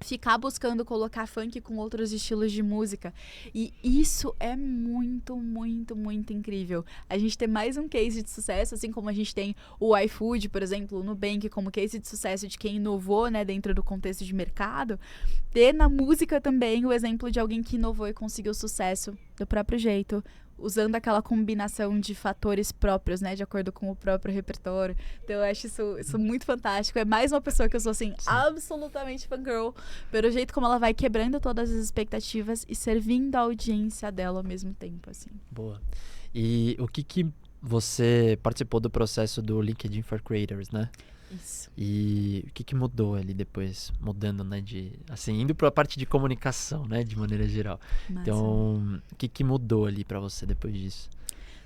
ficar buscando colocar funk com outros estilos de música. E isso é muito, muito, muito incrível. A gente tem mais um case de sucesso, assim como a gente tem o iFood, por exemplo, o Nubank, como case de sucesso de quem inovou, né, dentro do contexto de mercado. Ter na música também o exemplo de alguém que inovou e conseguiu sucesso do próprio jeito, usando aquela combinação de fatores próprios, né, de acordo com o próprio repertório. Então eu acho isso muito fantástico. É mais uma pessoa que eu sou, assim, absolutamente fangirl, pelo jeito como ela vai quebrando todas as expectativas e servindo a audiência dela ao mesmo tempo, assim. Boa. E o que você participou do processo do LinkedIn for Creators, né? Isso. E o que mudou ali depois? Mudando, né, assim, indo para a parte de comunicação, né, de maneira geral. Massa. Então, o que mudou ali para você depois disso?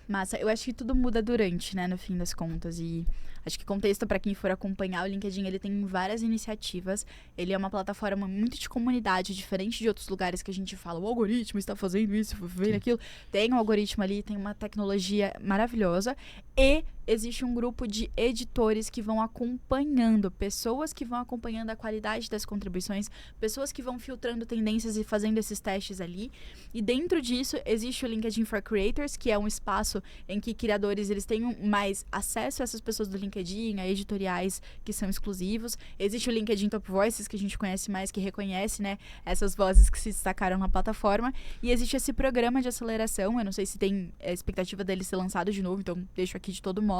Massa, eu acho que tudo muda durante, né, no fim das contas, e acho que contexto para quem for acompanhar, o LinkedIn, ele tem várias iniciativas, ele é uma plataforma muito de comunidade, diferente de outros lugares que a gente fala, o algoritmo está fazendo isso, fazendo aquilo, tem um algoritmo ali, tem uma tecnologia maravilhosa, e existe um grupo de editores que vão acompanhando, pessoas que vão acompanhando a qualidade das contribuições, pessoas que vão filtrando tendências e fazendo esses testes ali. E dentro disso, existe o LinkedIn for Creators, que é um espaço em que criadores eles têm mais acesso a essas pessoas do LinkedIn, a editoriais que são exclusivos. Existe o LinkedIn Top Voices, que a gente conhece mais, que reconhece, né, essas vozes que se destacaram na plataforma. E existe esse programa de aceleração, eu não sei se tem expectativa dele ser lançado de novo, então deixo aqui de todo modo,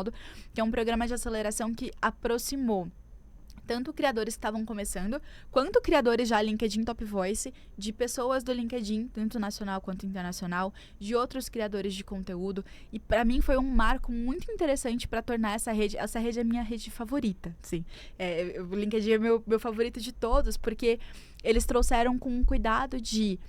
que é um programa de aceleração que aproximou tanto criadores que estavam começando, quanto criadores já LinkedIn Top Voice, de pessoas do LinkedIn, tanto nacional quanto internacional, de outros criadores de conteúdo. E para mim foi um marco muito interessante para tornar essa rede é a minha rede favorita, sim. O LinkedIn é meu favorito de todos, porque eles trouxeram com um cuidado de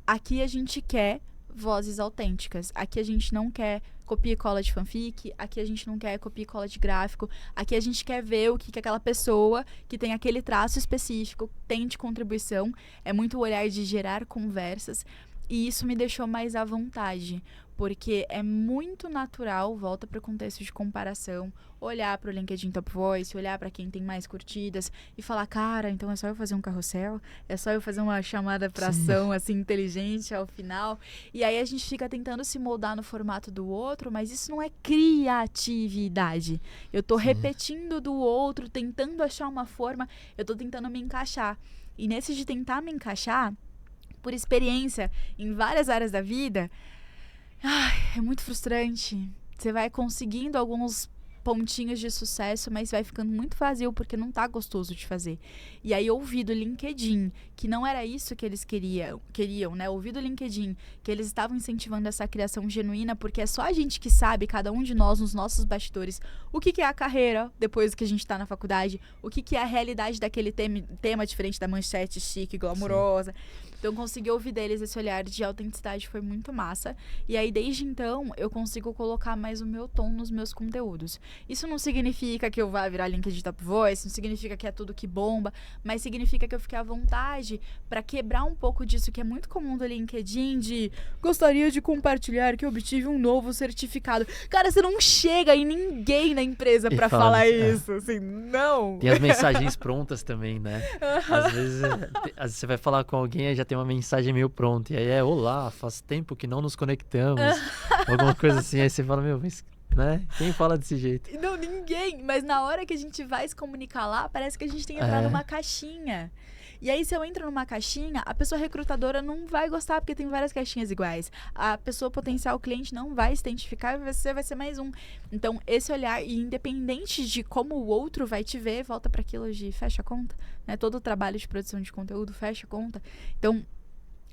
aqui a gente quer vozes autênticas. Aqui a gente não quer copia e cola de fanfic, aqui a gente não quer copia e cola de gráfico, aqui a gente quer ver o que aquela pessoa que tem aquele traço específico tem de contribuição. É muito o olhar de gerar conversas, e isso me deixou mais à vontade, porque é muito natural, volta para o contexto de comparação, olhar para o LinkedIn Top Voice, olhar para quem tem mais curtidas e falar, cara, então é só eu fazer um carrossel? É só eu fazer uma chamada para ação, assim, inteligente ao final? E aí a gente fica tentando se moldar no formato do outro, mas isso não é criatividade. Eu tô repetindo do outro, tentando achar uma forma, eu tô tentando me encaixar. E nesse de tentar me encaixar, por experiência em várias áreas da vida, é muito frustrante. Você vai conseguindo alguns pontinhos de sucesso, mas vai ficando muito vazio porque não tá gostoso de fazer. E aí ouvi do LinkedIn que não era isso que eles queriam, né? Ouvi do LinkedIn que eles estavam incentivando essa criação genuína, porque é só a gente que sabe, cada um de nós, nos nossos bastidores, o que é a carreira depois que a gente tá na faculdade, o que é a realidade daquele tema diferente da manchete chique, glamourosa. Sim. Então, conseguir ouvir deles esse olhar de autenticidade foi muito massa. E aí, desde então, eu consigo colocar mais o meu tom nos meus conteúdos. Isso não significa que eu vá virar LinkedIn Top Voice, não significa que é tudo que bomba, mas significa que eu fiquei à vontade para quebrar um pouco disso que é muito comum do LinkedIn, de gostaria de compartilhar que eu obtive um novo certificado. Cara, você não chega em ninguém na empresa para falar isso, assim, não. Tem as mensagens prontas também, né? Às vezes você vai falar com alguém e já tem uma mensagem meio pronta, e aí olá, faz tempo que não nos conectamos, alguma coisa assim, aí você fala, meu, mas, né? Quem fala desse jeito? Não, ninguém, mas na hora que a gente vai se comunicar lá, parece que a gente tem que entrar numa caixinha. E aí, se eu entro numa caixinha, a pessoa recrutadora não vai gostar, porque tem várias caixinhas iguais. A pessoa potencial cliente não vai se identificar e você vai ser mais um. Então, esse olhar, e independente de como o outro vai te ver, volta para aquilo de fecha a conta, né? Todo o trabalho de produção de conteúdo fecha a conta. Então,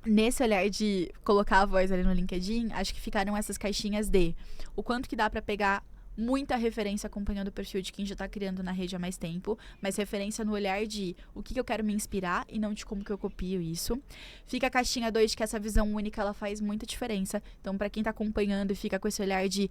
nesse olhar de colocar a voz ali no LinkedIn, acho que ficaram essas caixinhas de o quanto que dá para pegar muita referência acompanhando o perfil de quem já tá criando na rede há mais tempo, mas referência no olhar de o que eu quero me inspirar e não de como que eu copio isso. Fica a caixinha 2, que essa visão única, ela faz muita diferença. Então, pra quem tá acompanhando e fica com esse olhar de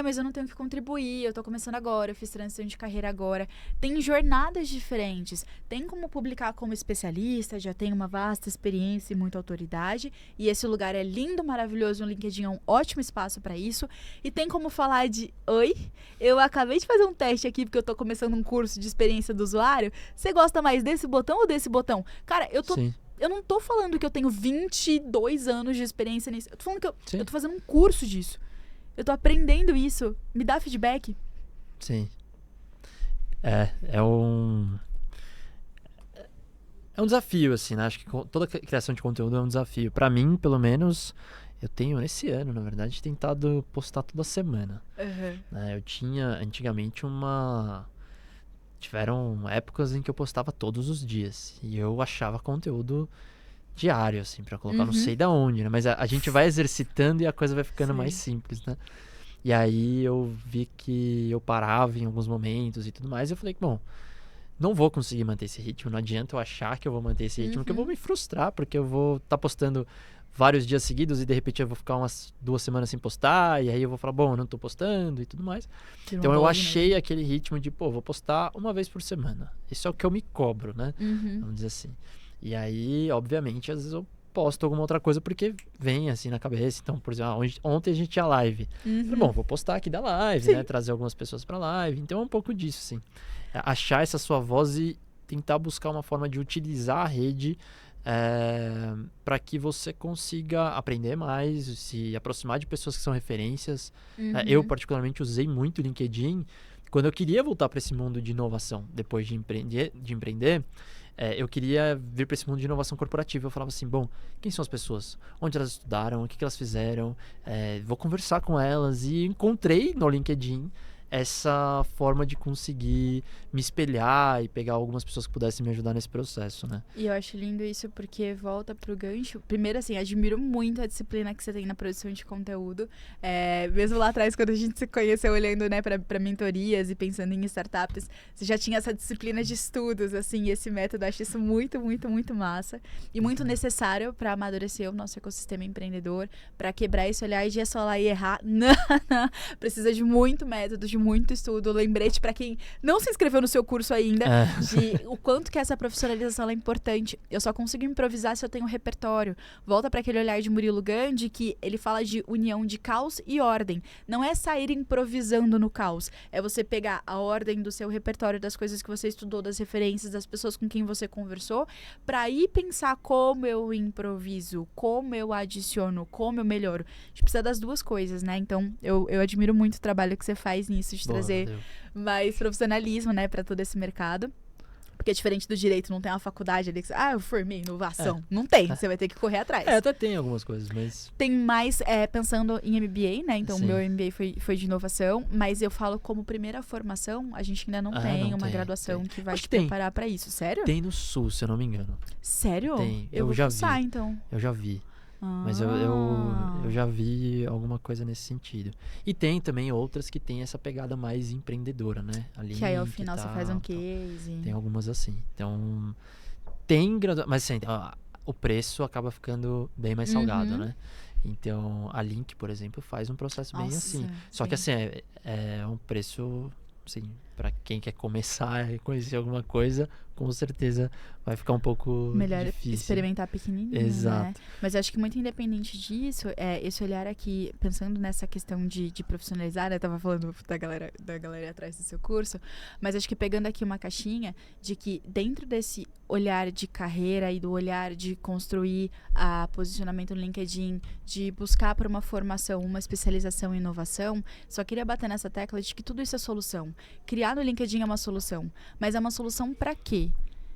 mas eu não tenho que contribuir, eu tô começando agora, eu fiz transição de carreira agora. Tem jornadas diferentes. Tem como publicar como especialista, já tem uma vasta experiência e muita autoridade. E esse lugar é lindo, maravilhoso, o LinkedIn é um ótimo espaço pra isso. E tem como falar de, oi, eu acabei de fazer um teste aqui, porque eu tô começando um curso de experiência do usuário. Você gosta mais desse botão ou desse botão? Cara, eu não tô falando que eu tenho 22 anos de experiência nisso. Eu tô falando que eu tô fazendo um curso disso. Eu tô aprendendo isso. Me dá feedback. Sim. É um desafio, assim, né? Acho que toda criação de conteúdo é um desafio. Pra mim, pelo menos, eu tenho, esse ano, na verdade, tentado postar toda semana. Né? Eu tinha, antigamente, tiveram épocas em que eu postava todos os dias. E eu achava conteúdo diário, assim, pra colocar não sei da onde, né? Mas a gente vai exercitando e a coisa vai ficando mais simples, né? E aí eu vi que eu parava em alguns momentos e tudo mais. E eu falei que, bom, não vou conseguir manter esse ritmo. Não adianta eu achar que eu vou manter esse ritmo, que eu vou me frustrar, porque eu vou estar postando vários dias seguidos e de repente eu vou ficar umas 2 semanas sem postar. E aí eu vou falar, bom, eu não tô postando e tudo mais. Então eu achei aquele ritmo de, vou postar uma vez por semana. Isso é o que eu me cobro, né? Vamos dizer assim. E aí, obviamente, às vezes eu posto alguma outra coisa porque vem assim na cabeça. Então, por exemplo, ontem a gente tinha live. Falei, bom, vou postar aqui da live, né? Trazer algumas pessoas pra live. Então é um pouco disso, assim. Achar essa sua voz e tentar buscar uma forma de utilizar a rede para que você consiga aprender mais, se aproximar de pessoas que são referências. Eu, particularmente, usei muito o LinkedIn quando eu queria voltar para esse mundo de inovação, depois de empreender. Eu queria vir para esse mundo de inovação corporativa. Eu falava assim, bom, quem são as pessoas? Onde elas estudaram? O que elas fizeram? Vou conversar com elas. E encontrei no LinkedIn essa forma de conseguir me espelhar e pegar algumas pessoas que pudessem me ajudar nesse processo, né? E eu acho lindo isso porque volta pro gancho. Primeiro, assim, admiro muito a disciplina que você tem na produção de conteúdo. Mesmo lá atrás, quando a gente se conheceu olhando, né, pra mentorias e pensando em startups, você já tinha essa disciplina de estudos, assim, e esse método. Eu acho isso muito, muito, muito massa. E muito necessário pra amadurecer o nosso ecossistema empreendedor, pra quebrar esse olhar de só lá e errar. Não, precisa de muito método, de muito estudo. Lembrete pra quem não se inscreveu no seu curso ainda, de o quanto que essa profissionalização é importante. Eu só consigo improvisar se eu tenho repertório. Volta para aquele olhar de Murilo Gandhi, que ele fala de união de caos e ordem. Não é sair improvisando no caos. É você pegar a ordem do seu repertório, das coisas que você estudou, das referências, das pessoas com quem você conversou, para ir pensar como eu improviso, como eu adiciono, como eu melhoro. A gente precisa das duas coisas, né? Então, eu admiro muito o trabalho que você faz nisso, de trazer mais profissionalismo, né, para todo esse mercado. Porque diferente do direito, não tem uma faculdade ali que eu formei inovação. Não tem, você vai ter que correr atrás. Até tem algumas coisas, mas... Tem mais, pensando em MBA, né? Então, o meu MBA foi de inovação, mas eu falo como primeira formação, a gente ainda não tem uma graduação que vai te preparar para isso. Sério? Tem no Sul, se eu não me engano. Sério? Tem. Eu já vi. Então. Eu já vi. Mas eu já vi alguma coisa nesse sentido. E tem também outras que tem essa pegada mais empreendedora, né? Ali que aí ao final você faz um case. Tem algumas assim. Então, mas assim, o preço acaba ficando bem mais salgado, né? Então, a Link, por exemplo, faz um processo bem assim. Só que assim, é um preço, assim, para quem quer começar e conhecer alguma coisa, com certeza vai ficar um pouco melhor difícil. Experimentar pequenininho, Exato. Né? Mas eu acho que muito independente disso, esse olhar aqui, pensando nessa questão de profissionalizar, né? Eu tava falando da galera atrás do seu curso, mas acho que pegando aqui uma caixinha de que dentro desse olhar de carreira e do olhar de construir posicionamento no LinkedIn, de buscar por uma formação, uma especialização em inovação, só queria bater nessa tecla de que tudo isso é solução. Criar no LinkedIn é uma solução, mas é uma solução para quê?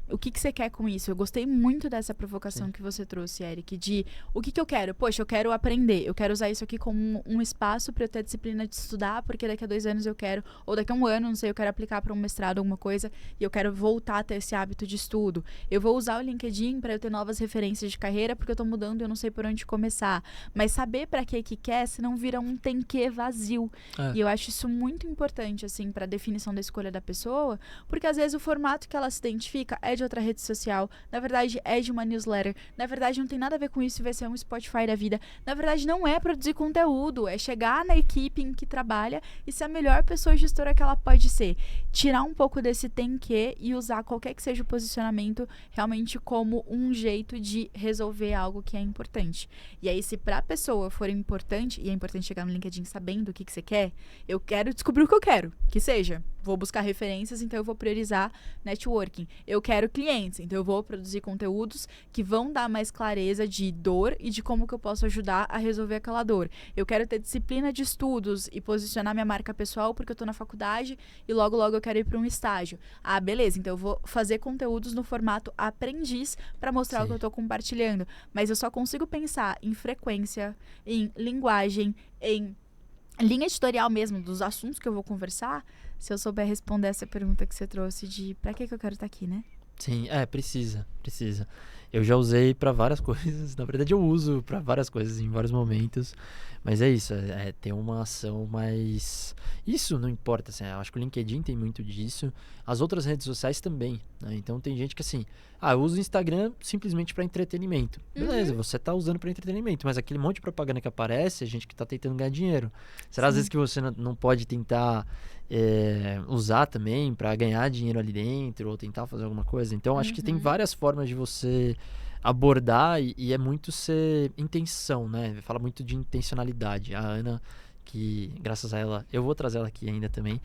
O que você quer com isso? Eu gostei muito dessa provocação que você trouxe, Eric, de o que eu quero? Poxa, eu quero aprender, eu quero usar isso aqui como um espaço para eu ter a disciplina de estudar, porque daqui a 2 anos eu quero, ou daqui a 1 ano, não sei, eu quero aplicar para um mestrado, alguma coisa, e eu quero voltar a ter esse hábito de estudo. Eu vou usar o LinkedIn para eu ter novas referências de carreira, porque eu tô mudando e eu não sei por onde começar. Mas saber para que quer, senão vira um tem que vazio. E eu acho isso muito importante, assim, para a definição da escolha da pessoa, porque às vezes o formato que ela se identifica é de outra rede social, na verdade é de uma newsletter, na verdade não tem nada a ver com isso e vai ser um Spotify da vida, na verdade não é produzir conteúdo, é chegar na equipe em que trabalha e ser a melhor pessoa gestora que ela pode ser, tirar um pouco desse tem que e usar qualquer que seja o posicionamento realmente como um jeito de resolver algo que é importante. E aí se pra pessoa for importante, e é importante chegar no LinkedIn sabendo o que você quer, eu quero descobrir o que eu quero, que seja, vou buscar referências, então eu vou priorizar networking. Eu quero clientes, então eu vou produzir conteúdos que vão dar mais clareza de dor e de como que eu posso ajudar a resolver aquela dor. Eu quero ter disciplina de estudos e posicionar minha marca pessoal porque eu tô na faculdade e logo eu quero ir para um estágio. Ah, beleza, então eu vou fazer conteúdos no formato aprendiz para mostrar o que eu tô compartilhando. Mas eu só consigo pensar em frequência, em linguagem, em linha editorial mesmo, dos assuntos que eu vou conversar, se eu souber responder essa pergunta que você trouxe de pra que eu quero estar aqui, né? Sim, precisa. Eu já usei pra várias coisas, na verdade eu uso pra várias coisas em vários momentos, mas é isso, ter uma ação mais... Isso não importa, assim, eu acho que o LinkedIn tem muito disso, as outras redes sociais também, né? Então tem gente que assim, eu uso o Instagram simplesmente pra entretenimento. Beleza, você tá usando pra entretenimento, mas aquele monte de propaganda que aparece é gente que tá tentando ganhar dinheiro. Será às vezes que você não pode tentar usar também pra ganhar dinheiro ali dentro ou tentar fazer alguma coisa? Então acho que tem várias formas de você abordar e é muito ser intenção, né? Fala muito de intencionalidade. A Ana, que graças a ela, eu vou trazer ela aqui ainda também.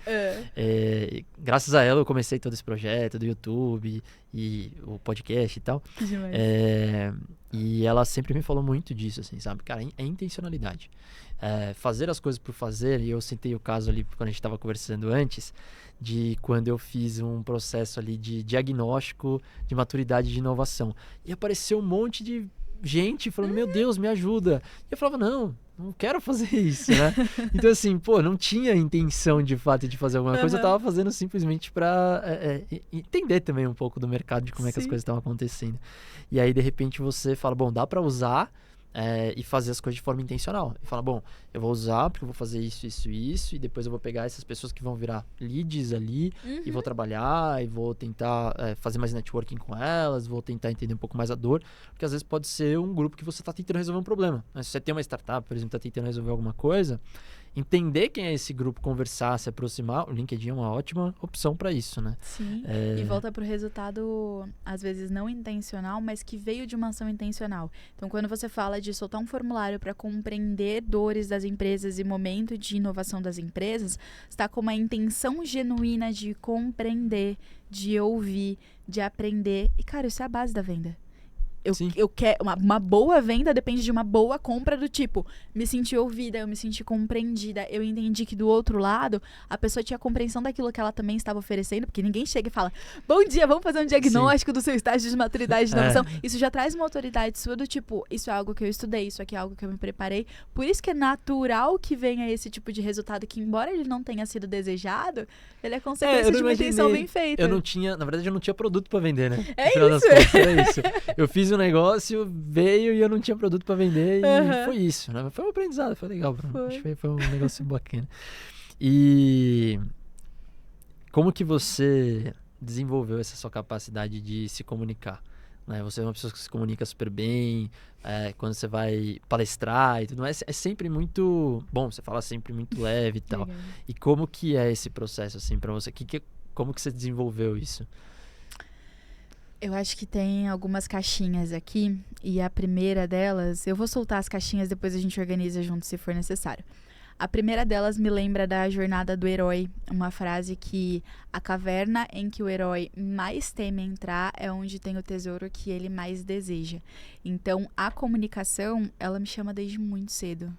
Graças a ela eu comecei todo esse projeto do YouTube e o podcast e tal. Demais. E ela sempre me falou muito disso, assim, sabe? Cara, é intencionalidade. Fazer as coisas por fazer, e eu citei o caso ali quando a gente estava conversando antes, de quando eu fiz um processo ali de diagnóstico de maturidade de inovação. E apareceu um monte de gente falando, meu Deus, me ajuda. E eu falava, não quero fazer isso, né? Então assim, não tinha intenção de fato de fazer alguma coisa, eu tava fazendo simplesmente pra entender também um pouco do mercado, de como é que as coisas estavam acontecendo. E aí, de repente, você fala, bom, dá pra usar e fazer as coisas de forma intencional. E fala, bom, eu vou usar porque eu vou fazer isso, e depois eu vou pegar essas pessoas que vão virar leads ali, e vou trabalhar, e vou tentar fazer mais networking com elas, vou tentar entender um pouco mais a dor, porque às vezes pode ser um grupo que você está tentando resolver um problema. Mas se você tem uma startup, por exemplo, está tentando resolver alguma coisa, entender quem é esse grupo, conversar, se aproximar, o LinkedIn é uma ótima opção para isso, né? Sim, e volta pro resultado, às vezes não intencional, mas que veio de uma ação intencional. Então, quando você fala de soltar um formulário para compreender dores das empresas e momento de inovação das empresas, está com uma intenção genuína de compreender, de ouvir, de aprender. E, cara, isso é a base da venda. Eu quero uma boa venda depende de uma boa compra, do tipo, me senti ouvida, eu me senti compreendida, eu entendi que do outro lado a pessoa tinha compreensão daquilo que ela também estava oferecendo, porque ninguém chega e fala, bom dia, vamos fazer um diagnóstico do seu estágio de maturidade de inovação. Isso já traz uma autoridade sua do tipo, isso é algo que eu estudei, isso aqui é algo que eu me preparei, por isso que é natural que venha esse tipo de resultado, que embora ele não tenha sido desejado, ele é consequência de uma intenção bem feita. Na verdade eu não tinha produto pra vender, né? É isso. Era isso. Eu fiz um negócio, veio e eu não tinha produto pra vender e foi isso, né? Foi um aprendizado, foi legal. Acho que foi um negócio bacana. E como que você desenvolveu essa sua capacidade de se comunicar? Né? Você é uma pessoa que se comunica super bem, quando você vai palestrar e tudo mais, é sempre muito bom, você fala sempre muito leve e tal. Legal. E como que é esse processo, assim, pra você? Como que você desenvolveu isso? Eu acho que tem algumas caixinhas aqui, e a primeira delas, eu vou soltar as caixinhas, depois a gente organiza junto se for necessário. A primeira delas me lembra da jornada do herói, uma frase que a caverna em que o herói mais teme entrar é onde tem o tesouro que ele mais deseja. Então, a comunicação, ela me chama desde muito cedo.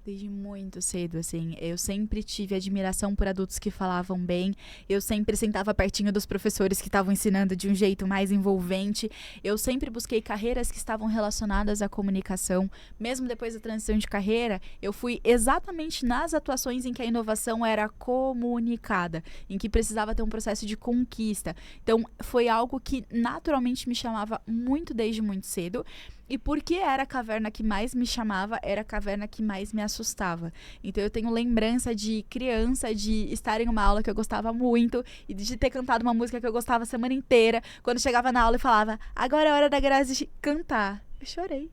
Desde muito cedo, assim, eu sempre tive admiração por adultos que falavam bem, eu sempre sentava pertinho dos professores que estavam ensinando de um jeito mais envolvente, eu sempre busquei carreiras que estavam relacionadas à comunicação, mesmo depois da transição de carreira, eu fui exatamente nas atuações em que a inovação era comunicada, em que precisava ter um processo de conquista, então foi algo que naturalmente me chamava muito desde muito cedo. E porque era a caverna que mais me chamava, era a caverna que mais me assustava. Então eu tenho lembrança de criança, de estar em uma aula que eu gostava muito e de ter cantado uma música que eu gostava a semana inteira. Quando chegava na aula e falava, agora é hora da Grazi cantar. Eu chorei.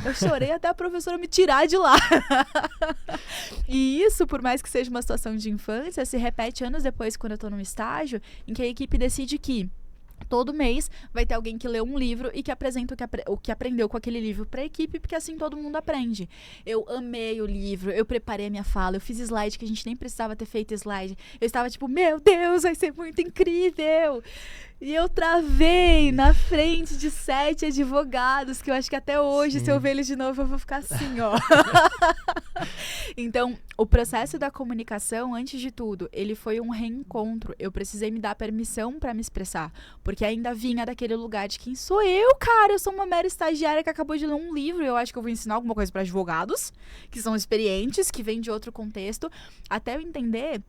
Eu chorei até a professora me tirar de lá. E isso, por mais que seja uma situação de infância, se repete anos depois quando eu tô num estágio em que a equipe decide que todo mês vai ter alguém que lê um livro e que apresenta o que aprendeu com aquele livro para a equipe, porque assim todo mundo aprende. Eu amei o livro, eu preparei a minha fala, eu fiz slide que a gente nem precisava ter feito slide. Eu estava tipo, meu Deus, vai ser muito incrível! E eu travei na frente de 7 advogados, que eu acho que até hoje, Sim. se eu ver eles de novo, eu vou ficar assim, ó. Então, o processo da comunicação, antes de tudo, ele foi um reencontro. Eu precisei me dar permissão para me expressar, porque ainda vinha daquele lugar de quem sou eu, cara? Eu sou uma mera estagiária que acabou de ler um livro e eu acho que eu vou ensinar alguma coisa para advogados, que são experientes, que vêm de outro contexto, até eu entender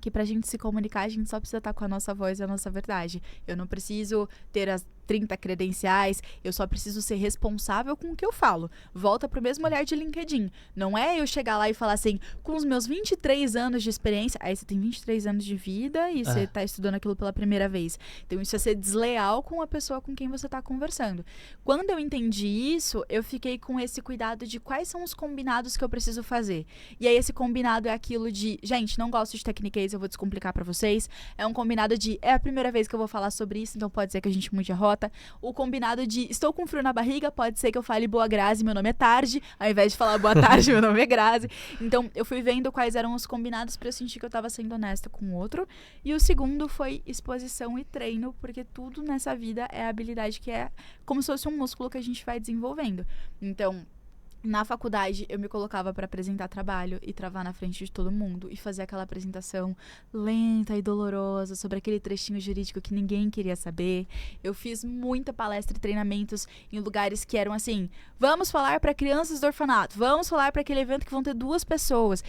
que pra gente se comunicar, a gente só precisa estar com a nossa voz e a nossa verdade. Eu não preciso ter as 30 credenciais, eu só preciso ser responsável com o que eu falo. Volta pro mesmo olhar de LinkedIn. Não é eu chegar lá e falar assim, com os meus 23 anos de experiência, aí você tem 23 anos de vida e você tá estudando aquilo pela primeira vez. Então isso é ser desleal com a pessoa com quem você tá conversando. Quando eu entendi isso, eu fiquei com esse cuidado de quais são os combinados que eu preciso fazer. E aí esse combinado é aquilo de, gente, não gosto de tecniquez, eu vou descomplicar pra vocês. É um combinado de, é a primeira vez que eu vou falar sobre isso, então pode ser que a gente mude a rota. O combinado de, estou com frio na barriga, pode ser que eu fale boa Grazi, meu nome é Tarde, ao invés de falar boa tarde, meu nome é Grazi. Então, eu fui vendo quais eram os combinados pra eu sentir que eu tava sendo honesta com o outro. E o segundo foi exposição e treino, porque tudo nessa vida é habilidade que é como se fosse um músculo que a gente vai desenvolvendo. Então, na faculdade, eu me colocava para apresentar trabalho e travar na frente de todo mundo e fazer aquela apresentação lenta e dolorosa sobre aquele trechinho jurídico que ninguém queria saber. Eu fiz muita palestra e treinamentos em lugares que eram assim, vamos falar para crianças do orfanato, vamos falar para aquele evento que vão ter 2 pessoas.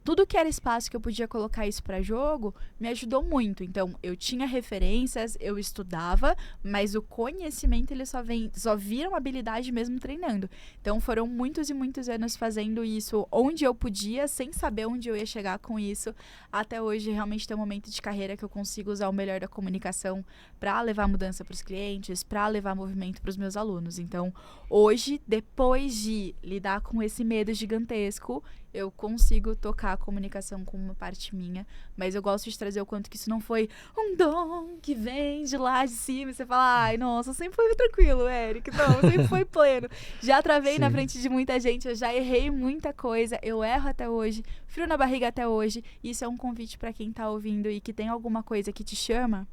Tudo que era espaço que eu podia colocar isso para jogo me ajudou muito. Então, eu tinha referências, eu estudava, mas o conhecimento ele só vira uma habilidade mesmo treinando. Então, foram muitos e muitos anos fazendo isso onde eu podia, sem saber onde eu ia chegar com isso. Até hoje, realmente tem um momento de carreira que eu consigo usar o melhor da comunicação para levar mudança para os clientes, para levar movimento para os meus alunos. Então, hoje, depois de lidar com esse medo gigantesco, eu consigo tocar a comunicação como uma parte minha, mas eu gosto de trazer o quanto que isso não foi um dom que vem de lá de cima e você fala, ai, nossa, sempre foi tranquilo, Eric, não, sempre foi pleno. Já travei na frente de muita gente, eu já errei muita coisa, eu erro até hoje, frio na barriga até hoje, e isso é um convite pra quem tá ouvindo e que tem alguma coisa que te chama,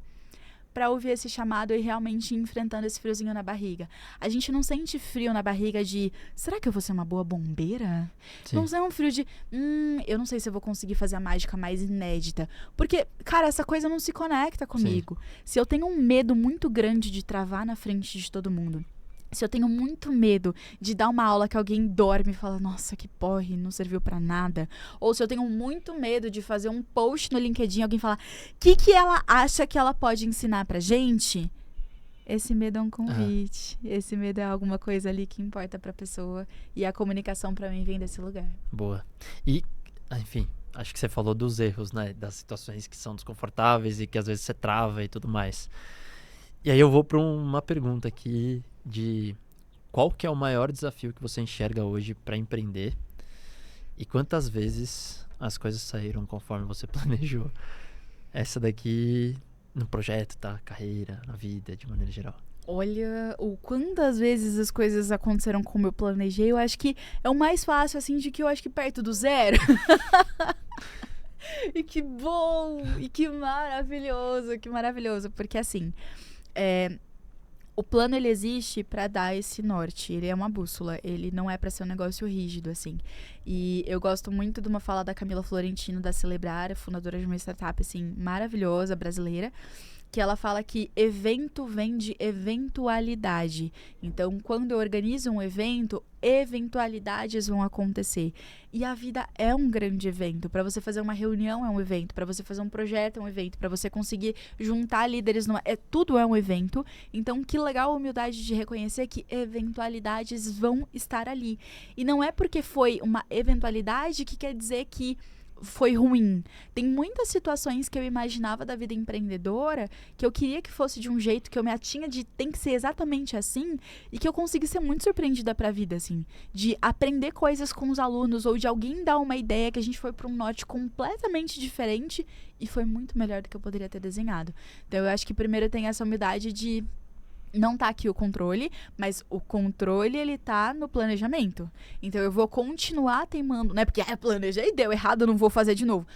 para ouvir esse chamado e realmente ir enfrentando esse friozinho na barriga. A gente não sente frio na barriga de, será que eu vou ser uma boa bombeira? Sim. Não é um frio de, eu não sei se eu vou conseguir fazer a mágica mais inédita. Porque, cara, essa coisa não se conecta comigo. Sim. Se eu tenho um medo muito grande de travar na frente de todo mundo, se eu tenho muito medo de dar uma aula que alguém dorme e fala, nossa, que porre, não serviu pra nada. Ou se eu tenho muito medo de fazer um post no LinkedIn e alguém falar, o que ela acha que ela pode ensinar pra gente? Esse medo é um convite. Esse medo é alguma coisa ali que importa pra pessoa. E a comunicação pra mim vem desse lugar. Boa. E, enfim, acho que você falou dos erros, né? Das situações que são desconfortáveis e que às vezes você trava e tudo mais. E aí eu vou pra uma pergunta aqui de qual que é o maior desafio que você enxerga hoje para empreender e quantas vezes as coisas saíram conforme você planejou. Essa daqui no projeto, tá? Carreira, na vida, de maneira geral. Olha, o quantas vezes as coisas aconteceram como eu planejei, eu acho que é o mais fácil, assim, de que eu acho que perto do zero. E que bom! E que maravilhoso, porque assim... O plano, ele existe para dar esse norte. Ele é uma bússola. Ele não é para ser um negócio rígido, assim. E eu gosto muito de uma fala da Camila Florentino, da Celebrar, fundadora de uma startup, assim, maravilhosa, brasileira, que ela fala que evento vem de eventualidade. Então, quando eu organizo um evento, eventualidades vão acontecer. E a vida é um grande evento. Para você fazer uma reunião é um evento, para você fazer um projeto é um evento, para você conseguir juntar líderes, tudo é um evento. Então, que legal a humildade de reconhecer que eventualidades vão estar ali. E não é porque foi uma eventualidade que quer dizer que foi ruim. Tem muitas situações que eu imaginava da vida empreendedora que eu queria que fosse de um jeito, que eu me atinha de tem que ser exatamente assim, e que eu consegui ser muito surpreendida pra vida, assim. De aprender coisas com os alunos, ou de alguém dar uma ideia que a gente foi pra um norte completamente diferente e foi muito melhor do que eu poderia ter desenhado. Então eu acho que primeiro tem essa humildade de não tá aqui o controle, mas o controle, ele tá no planejamento. Então, eu vou continuar teimando, né? Porque planejei, deu errado, eu não vou fazer de novo.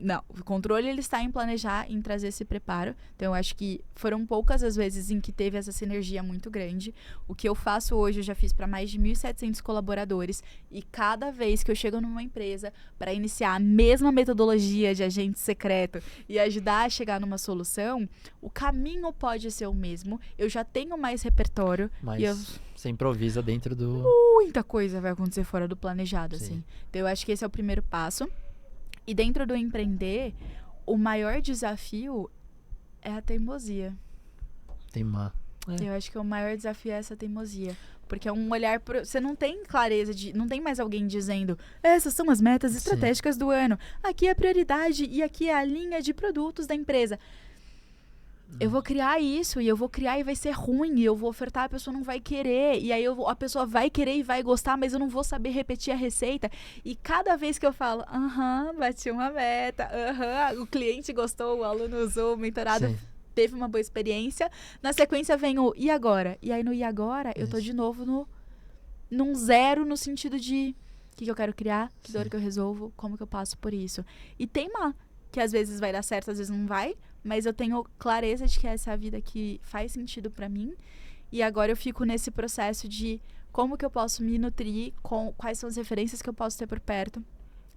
Não, o controle, ele está em planejar, em trazer esse preparo. Então, eu acho que foram poucas as vezes em que teve essa sinergia muito grande. O que eu faço hoje, eu já fiz para mais de 1.700 colaboradores. E cada vez que eu chego numa empresa para iniciar a mesma metodologia de agente secreto e ajudar a chegar numa solução, o caminho pode ser o mesmo. Eu já tenho mais repertório. Mas você improvisa dentro do... Muita coisa vai acontecer fora do planejado, assim. Então, eu acho que esse é o primeiro passo. E dentro do empreender, o maior desafio é a teimosia. Teimar. Eu acho que o maior desafio é essa teimosia. Porque é um olhar... Você não tem clareza de... Não tem mais alguém dizendo essas são as metas estratégicas do ano. Aqui é a prioridade e aqui é a linha de produtos da empresa. Eu vou criar isso, e eu vou criar e vai ser ruim, e eu vou ofertar, a pessoa não vai querer, e aí a pessoa vai querer e vai gostar, mas eu não vou saber repetir a receita. E cada vez que eu falo, bati uma meta, o cliente gostou, o aluno usou, o mentorado teve uma boa experiência, na sequência vem o e agora? E aí no e agora, eu tô de novo num zero, no sentido de o que eu quero criar, que dor que eu resolvo, como que eu passo por isso. E teimar, que às vezes vai dar certo, às vezes não vai, mas eu tenho clareza de que essa é a vida que faz sentido pra mim. E agora eu fico nesse processo de como que eu posso me nutrir, quais são as referências que eu posso ter por perto,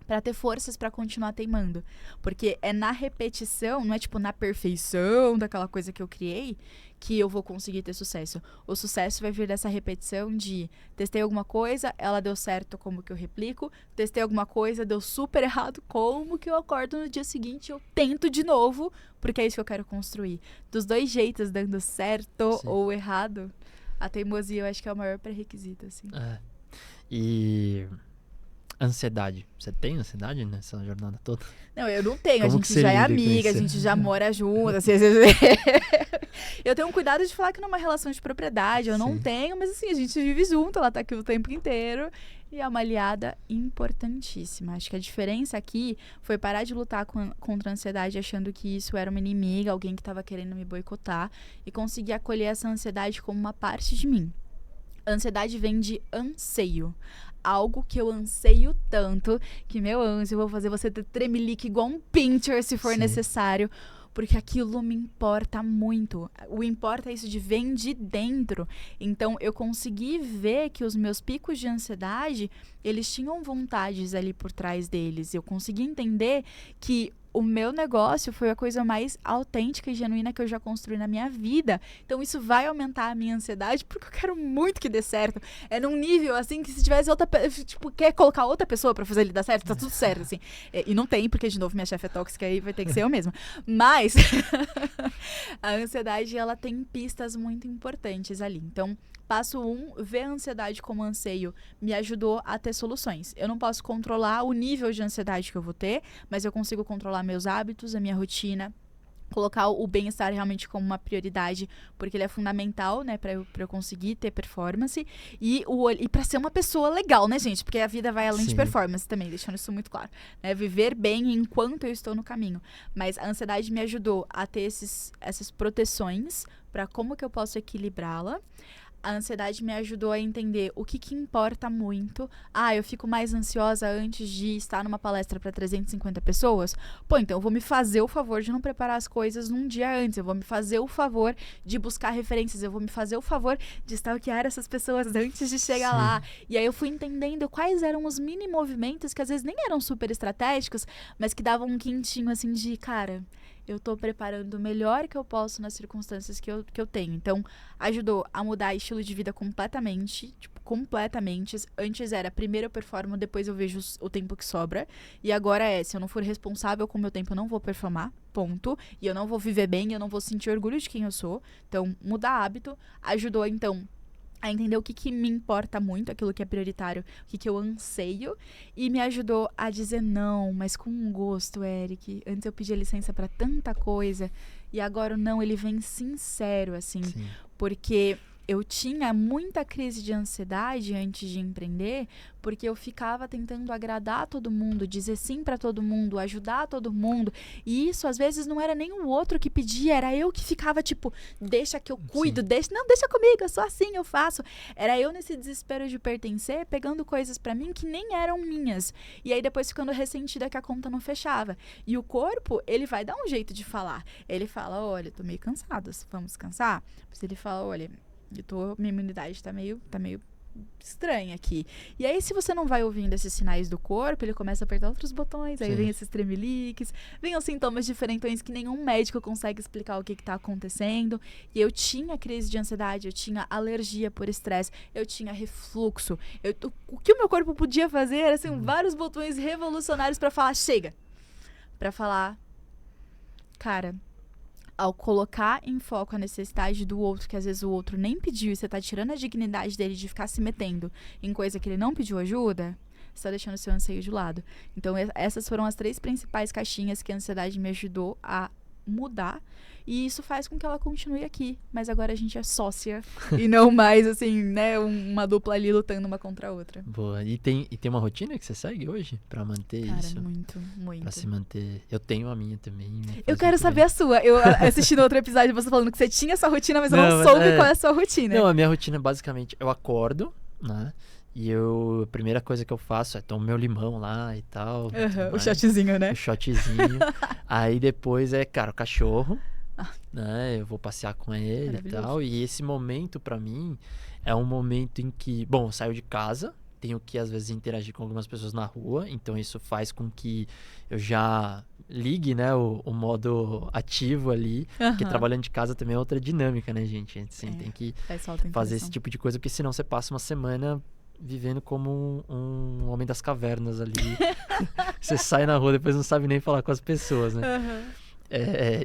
para ter forças para continuar teimando. Porque é na repetição, não é tipo na perfeição daquela coisa que eu criei, que eu vou conseguir ter sucesso. O sucesso vai vir dessa repetição de testei alguma coisa, ela deu certo, como que eu replico? Testei alguma coisa, deu super errado, como que eu acordo no dia seguinte eu tento de novo, porque é isso que eu quero construir. Dos dois jeitos, dando certo ou errado, a teimosia eu acho que é o maior pré-requisito, assim. E... ansiedade. Você tem ansiedade nessa jornada toda? Não, eu não tenho. Como a gente já é amiga, a gente já mora junto. Assim, eu tenho um cuidado de falar que não é uma relação de propriedade. Eu não tenho, mas assim, a gente vive junto. Ela tá aqui o tempo inteiro. E é uma aliada importantíssima. Acho que a diferença aqui foi parar de lutar contra a ansiedade achando que isso era uma inimiga, alguém que estava querendo me boicotar, e conseguir acolher essa ansiedade como uma parte de mim. A ansiedade vem de anseio. Algo que eu anseio tanto que, meu anjo, eu vou fazer você ter tremelique igual um pincher se for necessário, porque aquilo me importa muito. O importa é isso de vem de dentro. Então, eu consegui ver que os meus picos de ansiedade, eles tinham vontades ali por trás deles. Eu consegui entender que o meu negócio foi a coisa mais autêntica e genuína que eu já construí na minha vida. Então, isso vai aumentar a minha ansiedade, porque eu quero muito que dê certo. É num nível, assim, que se tivesse outra... Tipo, quer colocar outra pessoa pra fazer ele dar certo? Tá tudo certo, assim. E não tem, porque, de novo, minha chefe é tóxica e vai ter que ser eu mesma. Mas, a ansiedade, ela tem pistas muito importantes ali. Então, passo 1, ver a ansiedade como anseio me ajudou a ter soluções. Eu não posso controlar o nível de ansiedade que eu vou ter, mas eu consigo controlar meus hábitos, a minha rotina, colocar o bem-estar realmente como uma prioridade, porque ele é fundamental, né, pra eu conseguir ter performance, e pra ser uma pessoa legal, né, gente, porque a vida vai além de performance também, deixando isso muito claro, né, viver bem enquanto eu estou no caminho. Mas a ansiedade me ajudou a ter essas proteções para como que eu posso equilibrá-la. a ansiedade me ajudou a entender o que importa muito. Eu fico mais ansiosa antes de estar numa palestra para 350 pessoas? Pô, então eu vou me fazer o favor de não preparar as coisas num dia antes. Eu vou me fazer o favor de buscar referências. Eu vou me fazer o favor de stalkear essas pessoas antes de chegar lá. E aí eu fui entendendo quais eram os mini movimentos que às vezes nem eram super estratégicos, mas que davam um quentinho assim de, cara, eu tô preparando o melhor que eu posso nas circunstâncias que eu tenho. Então, ajudou a mudar estilo de vida completamente. Tipo, completamente. Antes era, primeiro eu performo, depois eu vejo o tempo que sobra. E agora se eu não for responsável com o meu tempo, eu não vou performar. Ponto. E eu não vou viver bem, eu não vou sentir orgulho de quem eu sou. Então, mudar hábito. Ajudou, então, a entender o que me importa muito, aquilo que é prioritário, o que eu anseio, e me ajudou a dizer não, mas com um gosto, Eric. Antes eu pedia licença pra tanta coisa, e agora o não, ele vem sincero, assim, porque eu tinha muita crise de ansiedade antes de empreender, porque eu ficava tentando agradar todo mundo, dizer sim pra todo mundo, ajudar todo mundo. E isso, às vezes, não era nem o outro que pedia, era eu que ficava, tipo, deixa que eu cuido, deixa comigo, eu sou assim, eu faço. Era eu nesse desespero de pertencer, pegando coisas pra mim que nem eram minhas. E aí, depois, ficando ressentida que a conta não fechava. E o corpo, ele vai dar um jeito de falar. Ele fala, olha, tô meio cansado, vamos descansar? Mas ele fala, olha, minha imunidade tá meio estranha aqui. E aí, se você não vai ouvindo esses sinais do corpo, ele começa a apertar outros botões, aí vem esses tremeliques, vem os sintomas diferentões que nenhum médico consegue explicar o que tá acontecendo. E eu tinha crise de ansiedade, eu tinha alergia por estresse, eu tinha refluxo. O que o meu corpo podia fazer era, assim, vários botões revolucionários pra falar, chega! Pra falar, cara, ao colocar em foco a necessidade do outro, que às vezes o outro nem pediu, e você tá tirando a dignidade dele de ficar se metendo em coisa que ele não pediu ajuda, você tá deixando o seu anseio de lado. Então, essas foram as 3 principais caixinhas que a ansiedade me ajudou a mudar, e isso faz com que ela continue aqui, mas agora a gente é sócia e não mais, assim, né, uma dupla ali lutando uma contra a outra. Boa. E tem uma rotina que você segue hoje pra manter isso? Cara, muito. Pra se manter. Eu tenho a minha também. Eu quero saber a sua. Eu assisti no outro episódio você falando que você tinha a sua rotina, mas eu não soube qual é a sua rotina. Não, a minha rotina é basicamente, eu acordo, né? E a primeira coisa que eu faço é tomo meu limão lá e tal. O shotzinho, né? O shotzinho. Aí depois cara, o cachorro, né? Eu vou passear com ele e tal. E esse momento, pra mim, é um momento em que, bom, eu saio de casa, tenho que, às vezes, interagir com algumas pessoas na rua. Então, isso faz com que eu já ligue, né, o modo ativo ali. Porque trabalhando de casa também é outra dinâmica, né, gente? Assim, tem que fazer esse tipo de coisa, porque senão você passa uma semana vivendo como um homem das cavernas ali. Você sai na rua, depois não sabe nem falar com as pessoas, né?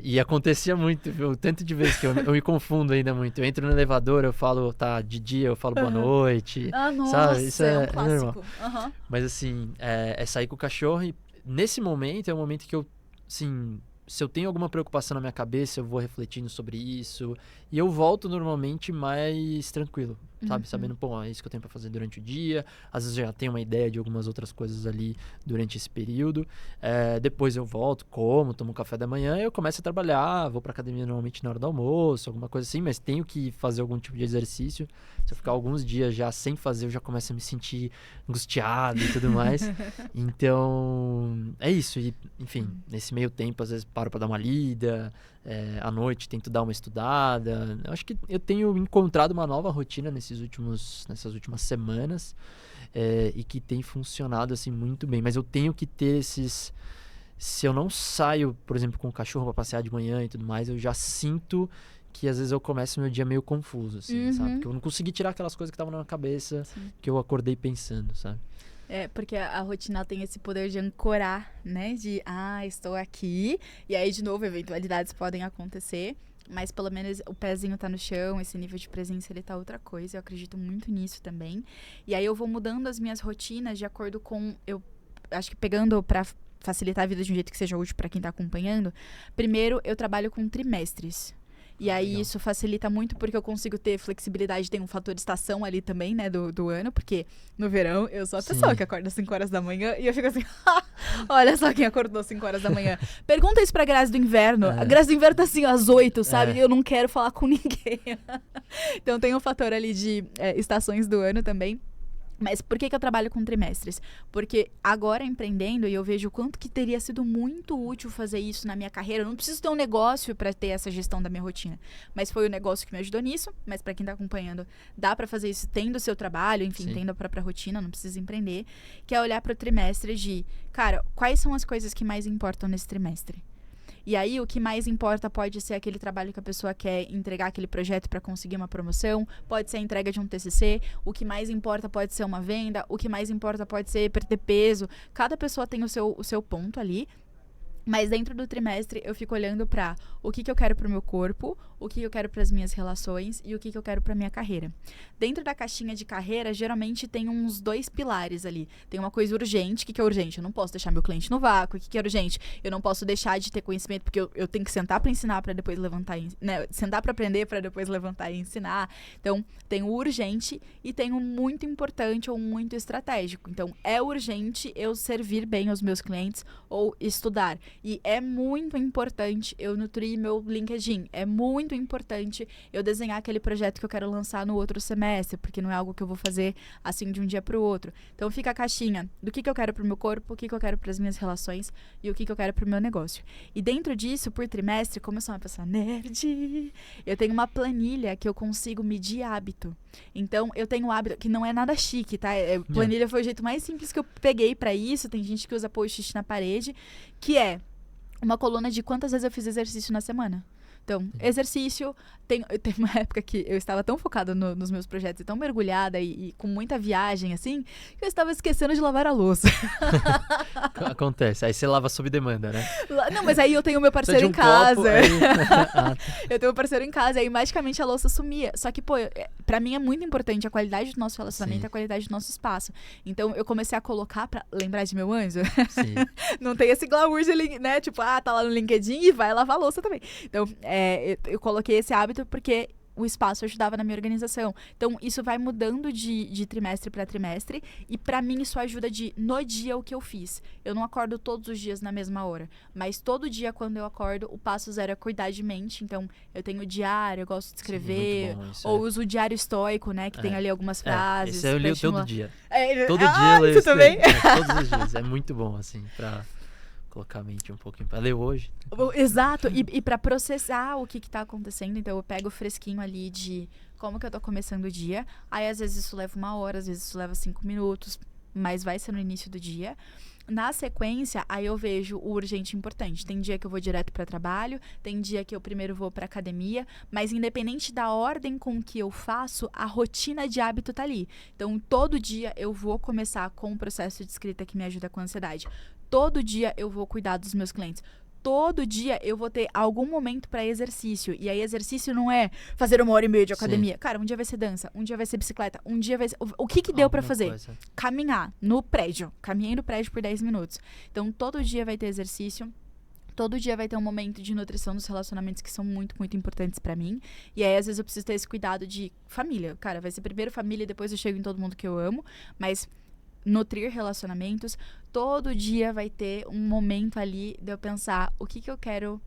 E acontecia muito, viu? Tanto de vezes que eu me confundo ainda muito. Eu entro no elevador, eu falo, tá, de dia eu falo boa noite. Nossa, sabe? Isso é um clássico. Normal. Mas assim, é sair com o cachorro, e nesse momento é um momento que eu, assim, se eu tenho alguma preocupação na minha cabeça, eu vou refletindo sobre isso. E eu volto normalmente mais tranquilo, sabe? Sabendo, pô, é isso que eu tenho pra fazer durante o dia. Às vezes eu já tenho uma ideia de algumas outras coisas ali durante esse período. Depois eu volto, tomo um café da manhã e eu começo a trabalhar. Vou pra academia normalmente na hora do almoço, alguma coisa assim, mas tenho que fazer algum tipo de exercício. Se eu ficar alguns dias já sem fazer, eu já começo a me sentir angustiado e tudo mais. Então, é isso. E, enfim, nesse meio tempo, às vezes paro pra dar uma lida. À noite tento dar uma estudada. Eu acho que eu tenho encontrado uma nova rotina nessas últimas semanas, e que tem funcionado assim muito bem. Mas eu tenho que ter esses... Se eu não saio, por exemplo, com o cachorro pra passear de manhã e tudo mais, eu já sinto que às vezes eu começo meu dia meio confuso, assim, sabe? Porque eu não consegui tirar aquelas coisas que estavam na minha cabeça, que eu acordei pensando, sabe? Porque a rotina tem esse poder de ancorar, né? De, estou aqui. E aí, de novo, eventualidades podem acontecer. Mas pelo menos o pezinho tá no chão, esse nível de presença, ele tá outra coisa. Eu acredito muito nisso também. E aí eu vou mudando as minhas rotinas de acordo com... Eu acho que pegando pra facilitar a vida de um jeito que seja útil pra quem tá acompanhando. Primeiro, eu trabalho com trimestres. E aí Legal. isso facilita muito porque eu consigo ter flexibilidade, tem um fator estação ali também, né, do ano, porque no verão eu sou a pessoa Sim. que acorda às 5 horas da manhã e eu fico assim, olha só quem acordou às 5 horas da manhã. Pergunta isso pra Grazi do Inverno. É. A Grazi do Inverno tá assim às 8, sabe? É. E eu não quero falar com ninguém. Então tem um fator ali de estações do ano também. Mas por que eu trabalho com trimestres? Porque agora empreendendo, e eu vejo o quanto que teria sido muito útil fazer isso na minha carreira. Eu não preciso ter um negócio para ter essa gestão da minha rotina. Mas foi o negócio que me ajudou nisso. Mas para quem tá acompanhando, dá para fazer isso tendo o seu trabalho, enfim, Sim. tendo a própria rotina, não precisa empreender. Que é olhar para o trimestre de, cara, quais são as coisas que mais importam nesse trimestre? E aí, o que mais importa pode ser aquele trabalho que a pessoa quer entregar aquele projeto para conseguir uma promoção, pode ser a entrega de um TCC, o que mais importa pode ser uma venda, o que mais importa pode ser perder peso. Cada pessoa tem o seu ponto ali. Mas dentro do trimestre, eu fico olhando pra o que eu quero pro meu corpo, o que eu quero pras minhas relações e o que eu quero pra minha carreira. Dentro da caixinha de carreira, geralmente tem uns 2 pilares ali. Tem uma coisa urgente. O que é urgente? Eu não posso deixar meu cliente no vácuo. O que é urgente? Eu não posso deixar de ter conhecimento, porque eu tenho que sentar pra ensinar pra depois levantar, né? Sentar pra aprender pra depois levantar e ensinar. Então, tem o urgente e tem o muito importante ou muito estratégico. Então, é urgente eu servir bem aos meus clientes ou estudar. E é muito importante eu nutrir meu LinkedIn. É muito importante eu desenhar aquele projeto que eu quero lançar no outro semestre, porque não é algo que eu vou fazer assim de um dia pro outro. Então fica a caixinha do que eu quero pro meu corpo, o que eu quero pras minhas relações e o que eu quero pro meu negócio. E dentro disso, por trimestre, como eu sou uma pessoa nerd, eu tenho uma planilha que eu consigo medir hábito. Então, eu tenho um hábito que não é nada chique, tá? Planilha foi o jeito mais simples que eu peguei pra isso. Tem gente que usa post-it na parede, que é uma coluna de quantas vezes eu fiz exercício na semana. Então, exercício, tem uma época que eu estava tão focada nos meus projetos e tão mergulhada e com muita viagem, assim, que eu estava esquecendo de lavar a louça. Acontece. Aí você lava sob demanda, né? Não, mas aí eu tenho meu Precisa parceiro de em um casa. copo, aí... Eu tenho um parceiro em casa, aí magicamente a louça sumia. Só que, pô, pra mim é muito importante a qualidade do nosso relacionamento, Sim. a qualidade do nosso espaço. Então, eu comecei a colocar pra lembrar de meu anjo. Sim. Não tem esse glamour de, né? Tipo, tá lá no LinkedIn e vai lavar a louça também. Então, eu coloquei esse hábito porque o espaço ajudava na minha organização. Então, isso vai mudando de trimestre para trimestre. E pra mim, isso ajuda no dia, o que eu fiz. Eu não acordo todos os dias na mesma hora. Mas todo dia, quando eu acordo, o passo 0 é cuidar de mente. Então, eu tenho o diário, eu gosto de escrever. Sim, muito bom, isso ou uso o diário estoico, né? Que tem ali algumas frases. Esse eu li pra todo estimular. dia. Todo Ah, dia eu leio isso isso daí. também? Todos os dias. É muito bom, assim, pra colocar a mente um pouquinho. Ler hoje. Exato, e pra processar o que tá acontecendo, então eu pego o fresquinho ali de como que eu tô começando o dia, aí às vezes isso leva 1 hora, às vezes isso leva 5 minutos, mas vai ser no início do dia. Na sequência, aí eu vejo o urgente e importante. Tem dia que eu vou direto para trabalho, tem dia que eu primeiro vou para academia, mas independente da ordem com que eu faço, a rotina de hábito tá ali. Então, todo dia eu vou começar com um processo de escrita que me ajuda com a ansiedade. Todo dia eu vou cuidar dos meus clientes. Todo dia eu vou ter algum momento para exercício. E aí, exercício não é fazer 1h30 de academia. Sim. Cara, um dia vai ser dança, um dia vai ser bicicleta, um dia vai ser... O que deu para Alguma fazer? coisa. Caminhar no prédio. Caminhei no prédio por 10 minutos. Então, todo dia vai ter exercício. Todo dia vai ter um momento de nutrição dos relacionamentos que são muito, muito importantes pra mim. E aí, às vezes, eu preciso ter esse cuidado de família. Cara, vai ser primeiro família e depois eu chego em todo mundo que eu amo. Mas nutrir relacionamentos, todo dia vai ter um momento ali de eu pensar o que eu quero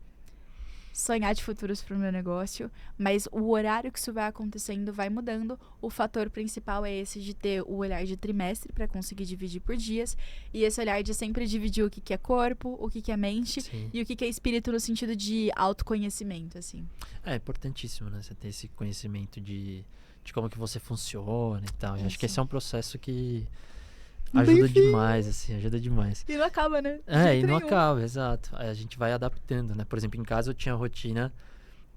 sonhar de futuros pro meu negócio, mas o horário que isso vai acontecendo vai mudando. O fator principal é esse de ter o olhar de trimestre para conseguir dividir por dias, e esse olhar de sempre dividir o que é corpo, o que é mente, Sim. e o que é espírito no sentido de autoconhecimento, assim. É importantíssimo, né? Você ter esse conhecimento de como que você funciona e tal. Eu acho que esse é um processo que ajuda demais, assim, ajuda demais. E não acaba, né? E não acaba, exato. Aí a gente vai adaptando, né? Por exemplo, em casa eu tinha a rotina,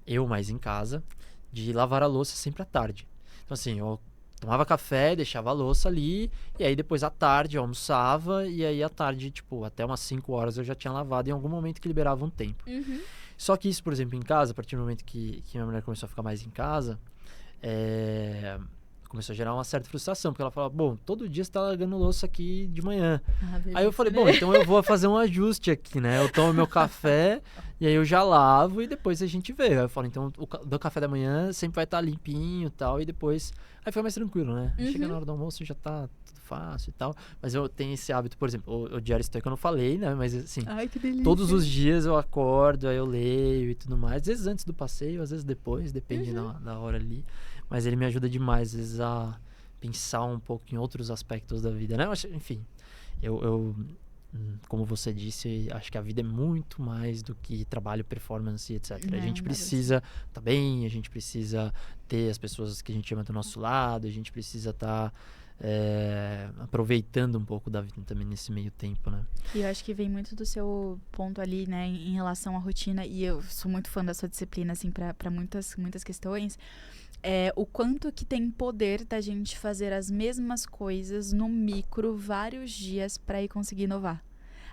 eu mais em casa, de lavar a louça sempre à tarde. Então, assim, eu tomava café, deixava a louça ali, e aí depois à tarde eu almoçava, e aí à tarde, tipo, até umas 5 horas eu já tinha lavado em algum momento que liberava um tempo. Uhum. Só que isso, por exemplo, em casa, a partir do momento que minha mulher começou a ficar mais em casa, começou a gerar uma certa frustração, porque ela falava, bom, todo dia você tá largando louça aqui de manhã. Aí eu falei, bom, então eu vou fazer um ajuste aqui, né? Eu tomo meu café, E aí eu já lavo e depois a gente vê. Aí eu falo, então do café da manhã sempre vai estar limpinho e tal, e depois... Aí fica mais tranquilo, né? Chega na hora do almoço já tá tudo fácil e tal. Mas eu tenho esse hábito, por exemplo, o diário estoico eu não falei, né? Mas assim, Ai, que delícia. todos os dias eu acordo, aí eu leio e tudo mais. Às vezes antes do passeio, às vezes depois, depende da hora ali. Mas ele me ajuda demais, às vezes, a pensar um pouco em outros aspectos da vida, né? Mas, enfim, como você disse, acho que a vida é muito mais do que trabalho, performance, etc. A gente precisa estar bem, a gente precisa ter as pessoas que a gente ama do nosso lado, a gente precisa estar aproveitando um pouco da vida também nesse meio tempo, né? E eu acho que vem muito do seu ponto ali, né, em relação à rotina, e eu sou muito fã da sua disciplina, assim, para muitas questões, o quanto que tem poder da gente fazer as mesmas coisas no micro vários dias para ir conseguir inovar.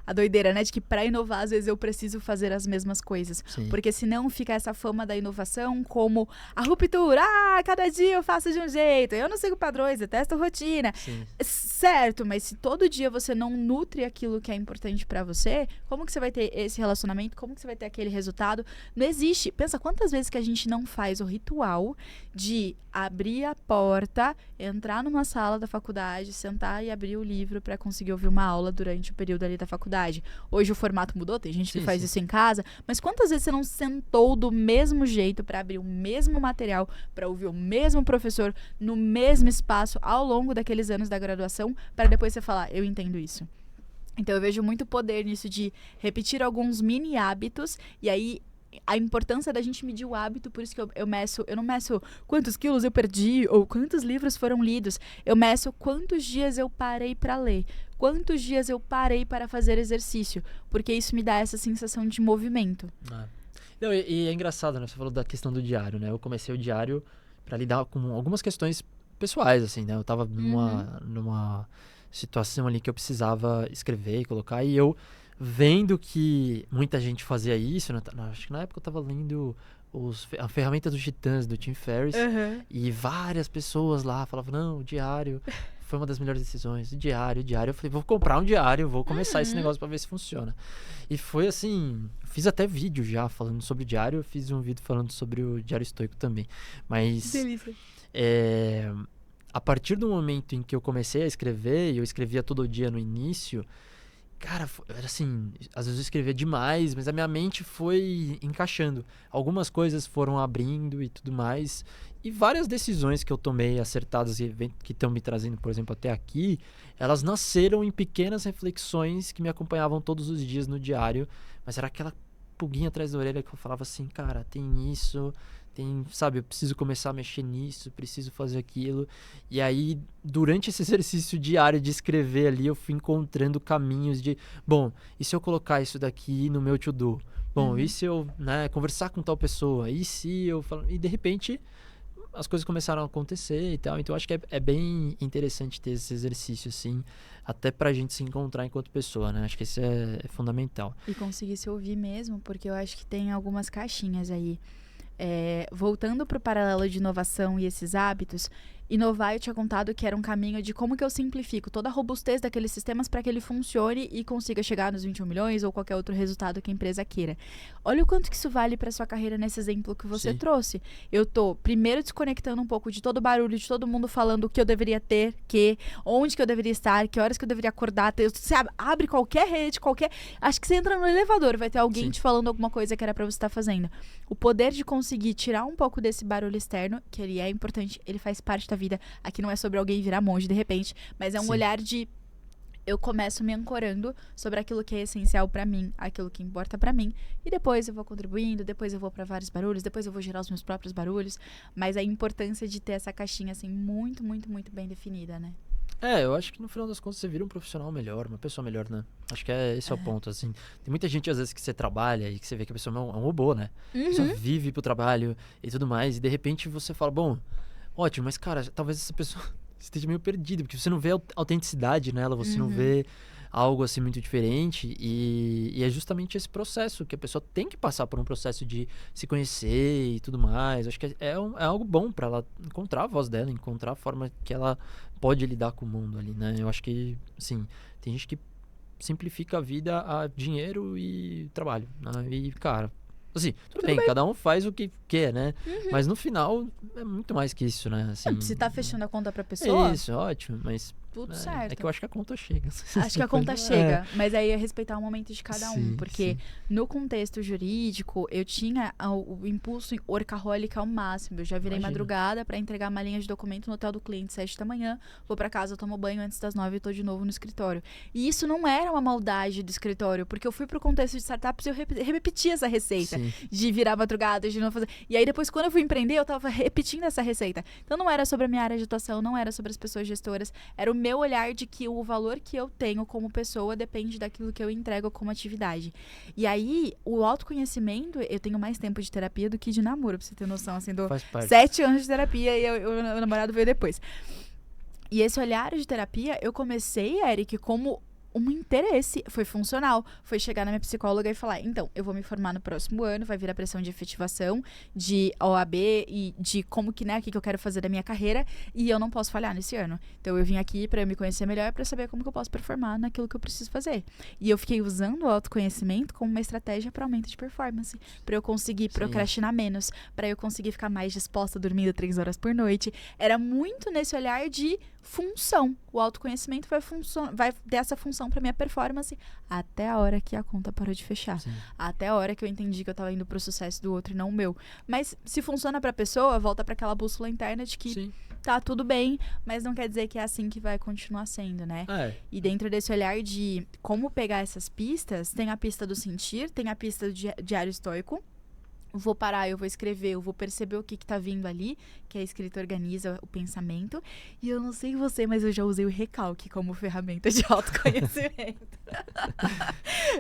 A doideira, né? De que pra inovar, às vezes, eu preciso fazer as mesmas coisas. Sim. Porque senão fica essa fama da inovação como a ruptura. Cada dia eu faço de um jeito. Eu não sigo padrões, detesto rotina. Sim. Certo, mas se todo dia você não nutre aquilo que é importante pra você, como que você vai ter esse relacionamento? Como que você vai ter aquele resultado? Não existe. Pensa quantas vezes que a gente não faz o ritual de abrir a porta, entrar numa sala da faculdade, sentar e abrir o livro pra conseguir ouvir uma aula durante o período ali da faculdade. Hoje o formato mudou, tem gente que faz isso em casa, mas quantas vezes você não sentou do mesmo jeito para abrir o mesmo material, para ouvir o mesmo professor no mesmo espaço ao longo daqueles anos da graduação, para depois você falar, eu entendo isso. Então eu vejo muito poder nisso de repetir alguns mini hábitos, e aí a importância da gente medir o hábito, por isso que eu não meço quantos quilos eu perdi ou quantos livros foram lidos, eu meço quantos dias eu parei para ler, quantos dias eu parei para fazer exercício, porque isso me dá essa sensação de movimento. Não, e é engraçado, né? Você falou da questão do diário, né? Eu comecei o diário para lidar com algumas questões pessoais, assim, né? Eu tava numa situação ali que eu precisava escrever e colocar, e eu vendo que muita gente fazia isso, né? Acho que na época eu tava lendo a ferramenta dos Titãs, do Tim Ferriss, e várias pessoas lá falavam, não, o diário foi uma das melhores decisões, o diário. Eu falei, vou comprar um diário, vou começar esse negócio pra ver se funciona. E foi assim, fiz até vídeo já falando sobre o diário, eu fiz um vídeo falando sobre o diário estoico também. Mas delícia. A partir do momento em que eu comecei a escrever, e eu escrevia todo dia no início, cara, era assim, às vezes eu escrevia demais, mas a minha mente foi encaixando. Algumas coisas foram abrindo e tudo mais. E várias decisões que eu tomei acertadas e que estão me trazendo, por exemplo, até aqui, elas nasceram em pequenas reflexões que me acompanhavam todos os dias no diário. Mas era aquela pulguinha atrás da orelha que eu falava assim, cara, tem isso... sabe, eu preciso começar a mexer nisso, preciso fazer aquilo. E aí, durante esse exercício diário de escrever ali, eu fui encontrando caminhos de, bom, e se eu colocar isso daqui no meu to-do? Bom, e se eu, conversar com tal pessoa? E se eu falar... E de repente, as coisas começaram a acontecer e tal. Então, acho que é bem interessante ter esse exercício, assim, até pra gente se encontrar enquanto pessoa, né? Acho que isso é fundamental. E conseguir se ouvir mesmo, porque eu acho que tem algumas caixinhas aí. Voltando para o paralelo de inovação e esses hábitos, inovar, eu tinha contado que era um caminho de como que eu simplifico toda a robustez daqueles sistemas para que ele funcione e consiga chegar nos 21 milhões ou qualquer outro resultado que a empresa queira. Olha o quanto que isso vale para sua carreira nesse exemplo que você trouxe. Eu tô primeiro desconectando um pouco de todo o barulho, de todo mundo falando o que eu deveria ter, onde que eu deveria estar, que horas que eu deveria acordar. Você abre qualquer rede, acho que você entra no elevador, vai ter alguém te falando alguma coisa que era para você estar fazendo. O poder de conseguir tirar um pouco desse barulho externo, que ele é importante, ele faz parte da vida. Aqui não é sobre alguém virar monge de repente, mas é um olhar de eu começo me ancorando sobre aquilo que é essencial pra mim, aquilo que importa pra mim, e depois eu vou contribuindo, depois eu vou pra vários barulhos, depois eu vou gerar os meus próprios barulhos, mas a importância de ter essa caixinha assim muito, muito, muito bem definida, né? Eu acho que no final das contas você vira um profissional melhor, uma pessoa melhor, né? Acho que esse é o ponto, assim. Tem muita gente, às vezes, que você trabalha e que você vê que a pessoa é um robô, né? A pessoa vive pro trabalho e tudo mais, e de repente você fala, bom, ótimo, mas cara, talvez essa pessoa esteja meio perdida, porque você não vê autenticidade nela, você não vê algo assim muito diferente, e é justamente esse processo que a pessoa tem que passar por um processo de se conhecer e tudo mais. Acho que é algo bom para ela encontrar a voz dela, encontrar a forma que ela pode lidar com o mundo ali, né? Eu acho que, assim, tem gente que simplifica a vida a dinheiro e trabalho, né? E, cara, assim, tudo bem, cada um faz o que quer, né? Mas no final é muito mais que isso, né? Assim, Se tá fechando a conta pra pessoa, isso, ótimo, mas tudo é certo. que eu acho que a conta chega. Acho que a conta chega, mas aí é respeitar o momento de cada um. Sim, Porque sim. no contexto jurídico, eu tinha o impulso workaholic ao máximo. Eu já virei Imagino. madrugada pra entregar uma linha de documento no hotel do cliente 7 da manhã. Vou pra casa, eu tomo banho antes das 9 e tô de novo no escritório. E isso não era uma maldade do escritório, porque eu fui pro contexto de startups e eu repeti essa receita. Sim. De virar madrugada, de não fazer. E aí depois, quando eu fui empreender, eu tava repetindo essa receita. Então não era sobre a minha área de atuação, não era sobre as pessoas gestoras, era o meu olhar de que o valor que eu tenho como pessoa depende daquilo que eu entrego como atividade. E aí, o autoconhecimento, eu tenho mais tempo de terapia do que de namoro, pra você ter noção, assim, do Faz parte. 7 anos de terapia e o namorado veio depois. E esse olhar de terapia, eu comecei, Eric, como um interesse, foi funcional, foi chegar na minha psicóloga e falar, então, eu vou me formar no próximo ano, vai vir a pressão de efetivação, de OAB e de como que, né, o que eu quero fazer da minha carreira, e eu não posso falhar nesse ano. Então, eu vim aqui pra eu me conhecer melhor, pra saber como que eu posso performar naquilo que eu preciso fazer. E eu fiquei usando o autoconhecimento como uma estratégia para aumento de performance, pra eu conseguir procrastinar menos, pra eu conseguir ficar mais disposta dormindo 3 horas por noite. Era muito nesse olhar de função. O autoconhecimento vai ter essa função para minha performance até a hora que a conta parou de fechar. Sim. Até a hora que eu entendi que eu tava indo pro sucesso do outro e não o meu. Mas se funciona pra pessoa, volta para aquela bússola interna de que Sim. tá tudo bem, mas não quer dizer que é assim que vai continuar sendo, né? É. E dentro desse olhar de como pegar essas pistas, tem a pista do sentir, tem a pista do diário estoico. Vou parar, eu vou escrever, eu vou perceber o que tá vindo ali, que a escrita organiza o pensamento. E eu não sei você, mas eu já usei o recalque como ferramenta de autoconhecimento.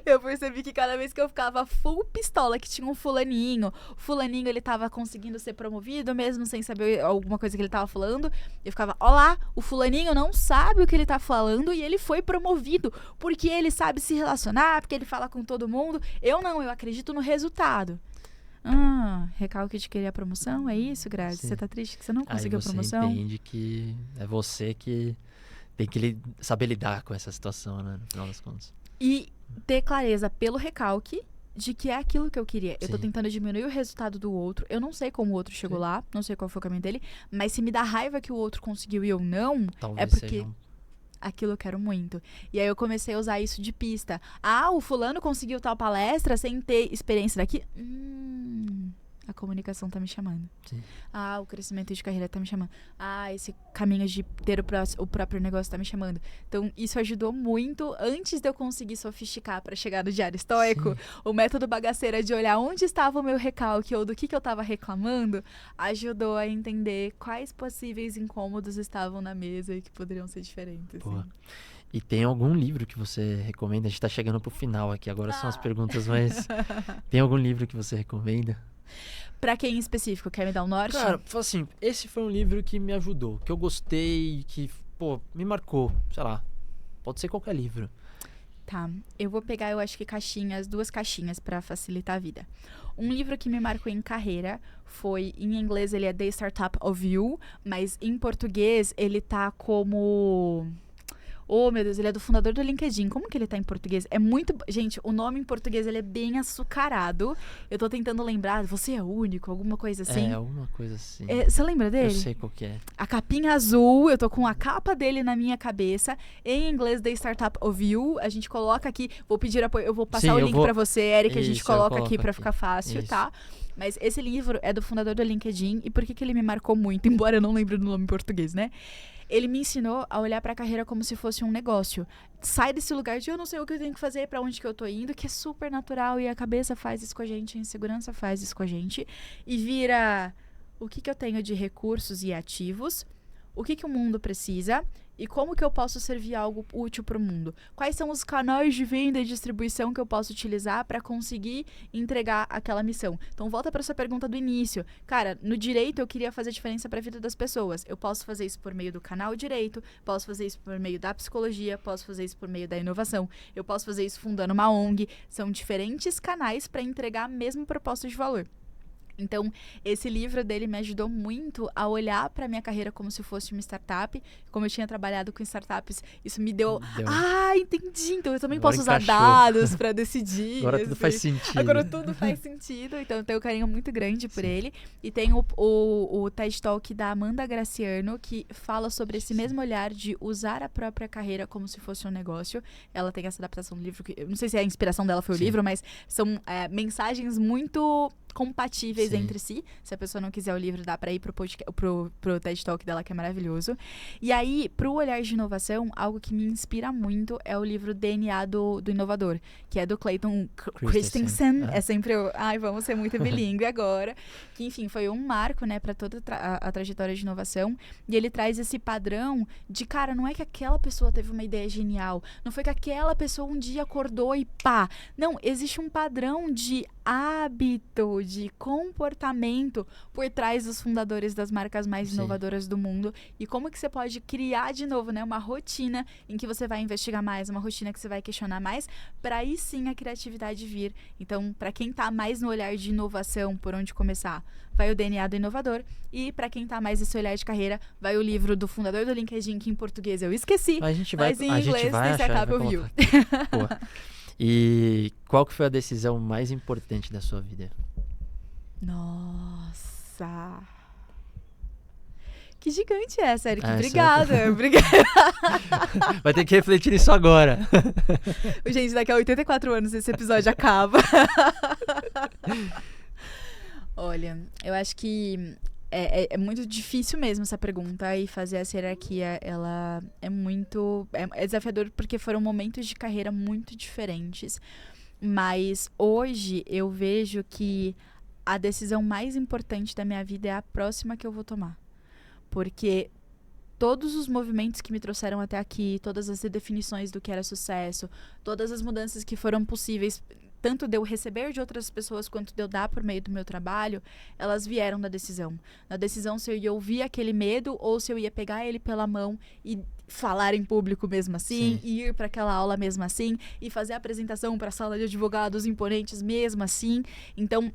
Eu percebi que cada vez que eu ficava full pistola, que tinha um fulaninho, o fulaninho ele tava conseguindo ser promovido, mesmo sem saber alguma coisa que ele tava falando, eu ficava, ó lá, o fulaninho não sabe o que ele tá falando e ele foi promovido, porque ele sabe se relacionar, porque ele fala com todo mundo. Eu não, eu acredito no resultado. Recalque de querer a promoção, é isso, Grazi? Sim. Você tá triste que você não conseguiu a Aí você promoção? entende que é você que tem que saber lidar com essa situação, né? No final das contas. E ter clareza pelo recalque de que é aquilo que eu queria. Eu tô Sim. tentando diminuir o resultado do outro. Eu não sei como o outro chegou Sim. lá, não sei qual foi o caminho dele, mas se me dá raiva que o outro conseguiu e eu não, Talvez porque seja aquilo eu quero muito. E aí eu comecei a usar isso de pista. O fulano conseguiu tal palestra sem ter experiência daqui. A comunicação tá me chamando. Sim. O crescimento de carreira tá me chamando. Esse caminho de ter o próprio negócio tá me chamando. Então, isso ajudou muito. Antes de eu conseguir sofisticar pra chegar no diário estoico, o método bagaceira de olhar onde estava o meu recalque ou do que eu tava reclamando, ajudou a entender quais possíveis incômodos estavam na mesa e que poderiam ser diferentes. Boa. Assim. E tem algum livro que você recomenda? A gente tá chegando pro final aqui, agora são as perguntas, mas tem algum livro que você recomenda? Pra quem em específico? Quer me dar um norte? Cara, assim, esse foi um livro que me ajudou, que eu gostei, que, me marcou, sei lá, pode ser qualquer livro. Tá, eu vou pegar, eu acho que duas caixinhas pra facilitar a vida. Um livro que me marcou em carreira foi, em inglês ele é The Startup of You, mas em português ele tá como... Oh, meu Deus, ele é do fundador do LinkedIn. Como que ele tá em português? É muito... Gente, o nome em português, ele é bem açucarado. Eu tô tentando lembrar. Você é único? Alguma coisa assim? Alguma coisa assim. Você lembra dele? Eu sei qual que é. A capinha azul, eu tô com a capa dele na minha cabeça. Em inglês, The Startup of You. A gente coloca aqui... Vou pedir apoio. Eu vou passar o link pra você, Eric. A gente Isso, coloca aqui pra aqui. ficar fácil, Isso. tá? Mas esse livro é do fundador do LinkedIn. E por que ele me marcou muito? Embora eu não lembre do nome em português, né? Ele me ensinou a olhar pra carreira como se fosse um negócio. Sai desse lugar de eu não sei o que eu tenho que fazer, pra onde que eu tô indo, que é super natural e a cabeça faz isso com a gente, a insegurança faz isso com a gente. E vira o que eu tenho de recursos e ativos, o que o mundo precisa e como que eu posso servir algo útil para o mundo. Quais são os canais de venda e distribuição que eu posso utilizar para conseguir entregar aquela missão. Então, volta para essa pergunta do início. Cara, no direito eu queria fazer diferença para a vida das pessoas. Eu posso fazer isso por meio do canal direito, posso fazer isso por meio da psicologia, posso fazer isso por meio da inovação, eu posso fazer isso fundando uma ONG. São diferentes canais para entregar a mesma proposta de valor. Então, esse livro dele me ajudou muito a olhar para minha carreira como se fosse uma startup. Como eu tinha trabalhado com startups, isso me deu... entendi! Então, eu também Agora posso usar encaixou. dados para decidir. Agora tudo faz sentido. Agora tudo faz sentido. Então, eu tenho um carinho muito grande por ele. E tem o TED Talk da Amanda Graciano, que fala sobre esse mesmo olhar de usar a própria carreira como se fosse um negócio. Ela tem essa adaptação do livro, que eu não sei se a inspiração dela foi o livro, mas são mensagens muito compatíveis entre si. Se a pessoa não quiser o livro, dá pra ir pro TED Talk dela, que é maravilhoso. E aí, pro olhar de inovação, algo que me inspira muito é o livro DNA do Inovador, que é do Clayton Christensen. É sempre vamos ser muito bilíngue agora. Que, enfim, foi um marco, né, pra toda a trajetória de inovação. E ele traz esse padrão de, cara, não é que aquela pessoa teve uma ideia genial, não foi que aquela pessoa um dia acordou e pá. Não, existe um padrão de hábito, de comportamento por trás dos fundadores das marcas mais inovadoras do mundo. E como que você pode criar de novo, né, uma rotina em que você vai investigar mais, uma rotina que você vai questionar mais, para aí sim a criatividade vir. Então, para quem tá mais no olhar de inovação, por onde começar, vai o DNA do Inovador. E para quem tá mais nesse olhar de carreira, vai o livro do fundador do LinkedIn, que em português eu esqueci, mas em inglês, gente vai The achar, Startup of You. E qual que foi a decisão mais importante da sua vida? Nossa. Que gigante é essa, Eric. Obrigada. Obrigada. Vai ter que refletir nisso agora. Gente, daqui a 84 anos esse episódio acaba. Olha, eu acho que é muito difícil mesmo essa pergunta, e fazer essa hierarquia, ela é muito... É desafiador porque foram momentos de carreira muito diferentes. Mas hoje eu vejo que a decisão mais importante da minha vida é a próxima que eu vou tomar. Porque todos os movimentos que me trouxeram até aqui, todas as redefinições do que era sucesso, todas as mudanças que foram possíveis, tanto de eu receber de outras pessoas quanto de eu dar por meio do meu trabalho, elas vieram da decisão. Na decisão se eu ia ouvir aquele medo ou se eu ia pegar ele pela mão e falar em público mesmo assim, e ir para aquela aula mesmo assim, e fazer a apresentação para a sala de advogados imponentes mesmo assim. Então,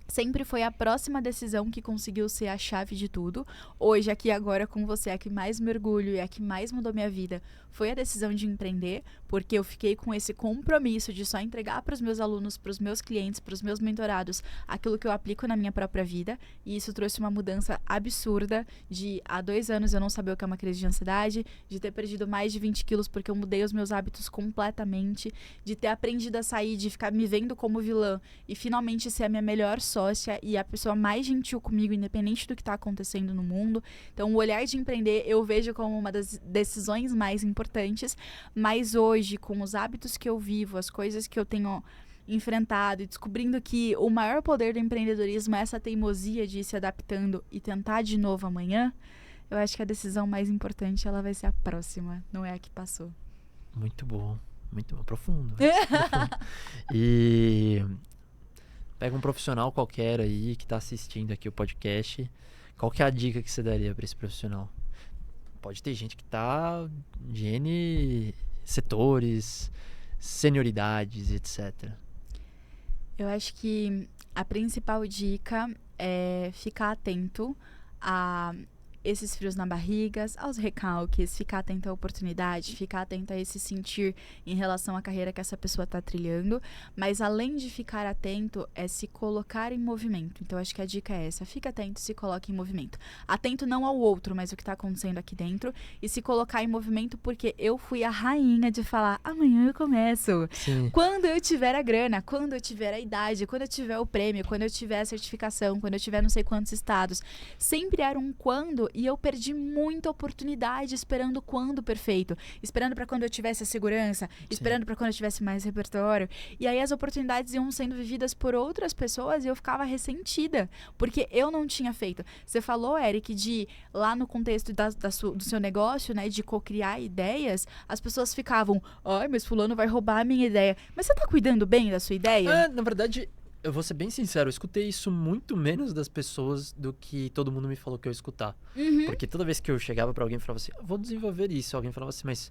sempre foi a próxima decisão que conseguiu ser a chave de tudo. Hoje, aqui agora com você, a que mais me orgulho e a que mais mudou minha vida foi a decisão de empreender, porque eu fiquei com esse compromisso de só entregar para os meus alunos, para os meus clientes, para os meus mentorados, aquilo que eu aplico na minha própria vida. E isso trouxe uma mudança absurda de há 2 anos eu não saber o que é uma crise de ansiedade, de ter perdido mais de 20 quilos porque eu mudei os meus hábitos completamente, de ter aprendido a sair, de ficar me vendo como vilã e finalmente ser a minha melhor sócia e a pessoa mais gentil comigo, independente do que está acontecendo no mundo. Então, o olhar de empreender eu vejo como uma das decisões mais importantes, mas hoje, com os hábitos que eu vivo, as coisas que eu tenho enfrentado e descobrindo que o maior poder do empreendedorismo é essa teimosia de ir se adaptando e tentar de novo amanhã, eu acho que a decisão mais importante ela vai ser a próxima, não é a que passou. Muito bom, profundo. Profundo. E pega um profissional qualquer aí que está assistindo aqui o podcast, qual que é a dica que você daria para esse profissional? Pode ter gente que tá de N setores, senioridades, etc. Eu acho que a principal dica é ficar atento a esses frios na barriga, aos recalques, ficar atento à oportunidade, ficar atento a esse sentir em relação à carreira que essa pessoa está trilhando, mas além de ficar atento, é se colocar em movimento. Então, acho que a dica é essa, fica atento e se coloque em movimento. Atento não ao outro, mas o que está acontecendo aqui dentro, e se colocar em movimento porque eu fui a rainha de falar, amanhã eu começo. Sim. Quando eu tiver a grana, quando eu tiver a idade, quando eu tiver o prêmio, quando eu tiver a certificação, quando eu tiver não sei quantos estados, sempre era um quando. E eu perdi muita oportunidade esperando o quando perfeito. Esperando para quando eu tivesse a segurança, esperando para quando eu tivesse mais repertório. E aí as oportunidades iam sendo vividas por outras pessoas e eu ficava ressentida, porque eu não tinha feito. Você falou, Eric, de lá no contexto do seu negócio, né, de co-criar ideias, as pessoas ficavam, ai, mas fulano vai roubar a minha ideia. Mas você tá cuidando bem da sua ideia? Na verdade, eu vou ser bem sincero, eu escutei isso muito menos das pessoas do que todo mundo me falou que eu ia escutar. Porque toda vez que eu chegava pra alguém e falava assim, vou desenvolver isso, alguém falava assim, mas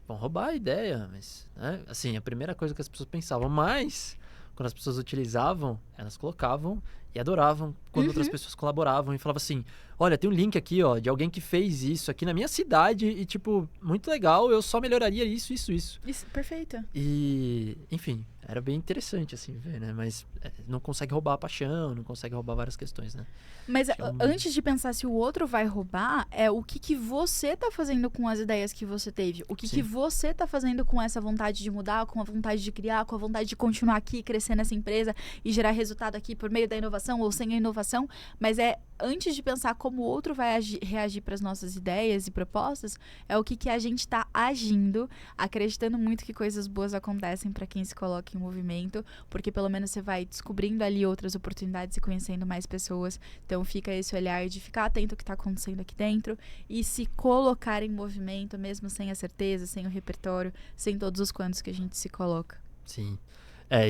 vão roubar a ideia, mas, né? Assim, a primeira coisa que as pessoas pensavam, mas quando as pessoas utilizavam, elas colocavam E adoravam quando outras pessoas colaboravam e falavam assim, olha, tem um link aqui, ó, de alguém que fez isso aqui na minha cidade e, tipo, muito legal, eu só melhoraria isso. Isso, perfeito. E, enfim, era bem interessante, assim, ver, né? Mas não consegue roubar a paixão, não consegue roubar várias questões, né? Mas antes de pensar se o outro vai roubar, é o que você tá fazendo com as ideias que você teve. O que você tá fazendo com essa vontade de mudar, com a vontade de criar, com a vontade de continuar aqui, crescer nessa empresa e gerar resultado aqui por meio da inovação ou sem a inovação. Mas antes de pensar como o outro vai reagir para as nossas ideias e propostas, é o que a gente tá agindo, acreditando muito que coisas boas acontecem para quem se coloca em movimento, porque pelo menos você vai descobrindo ali outras oportunidades e conhecendo mais pessoas. Então fica esse olhar de ficar atento ao que está acontecendo aqui dentro e se colocar em movimento, mesmo sem a certeza, sem o repertório, sem todos os quantos que a gente se coloca. Sim.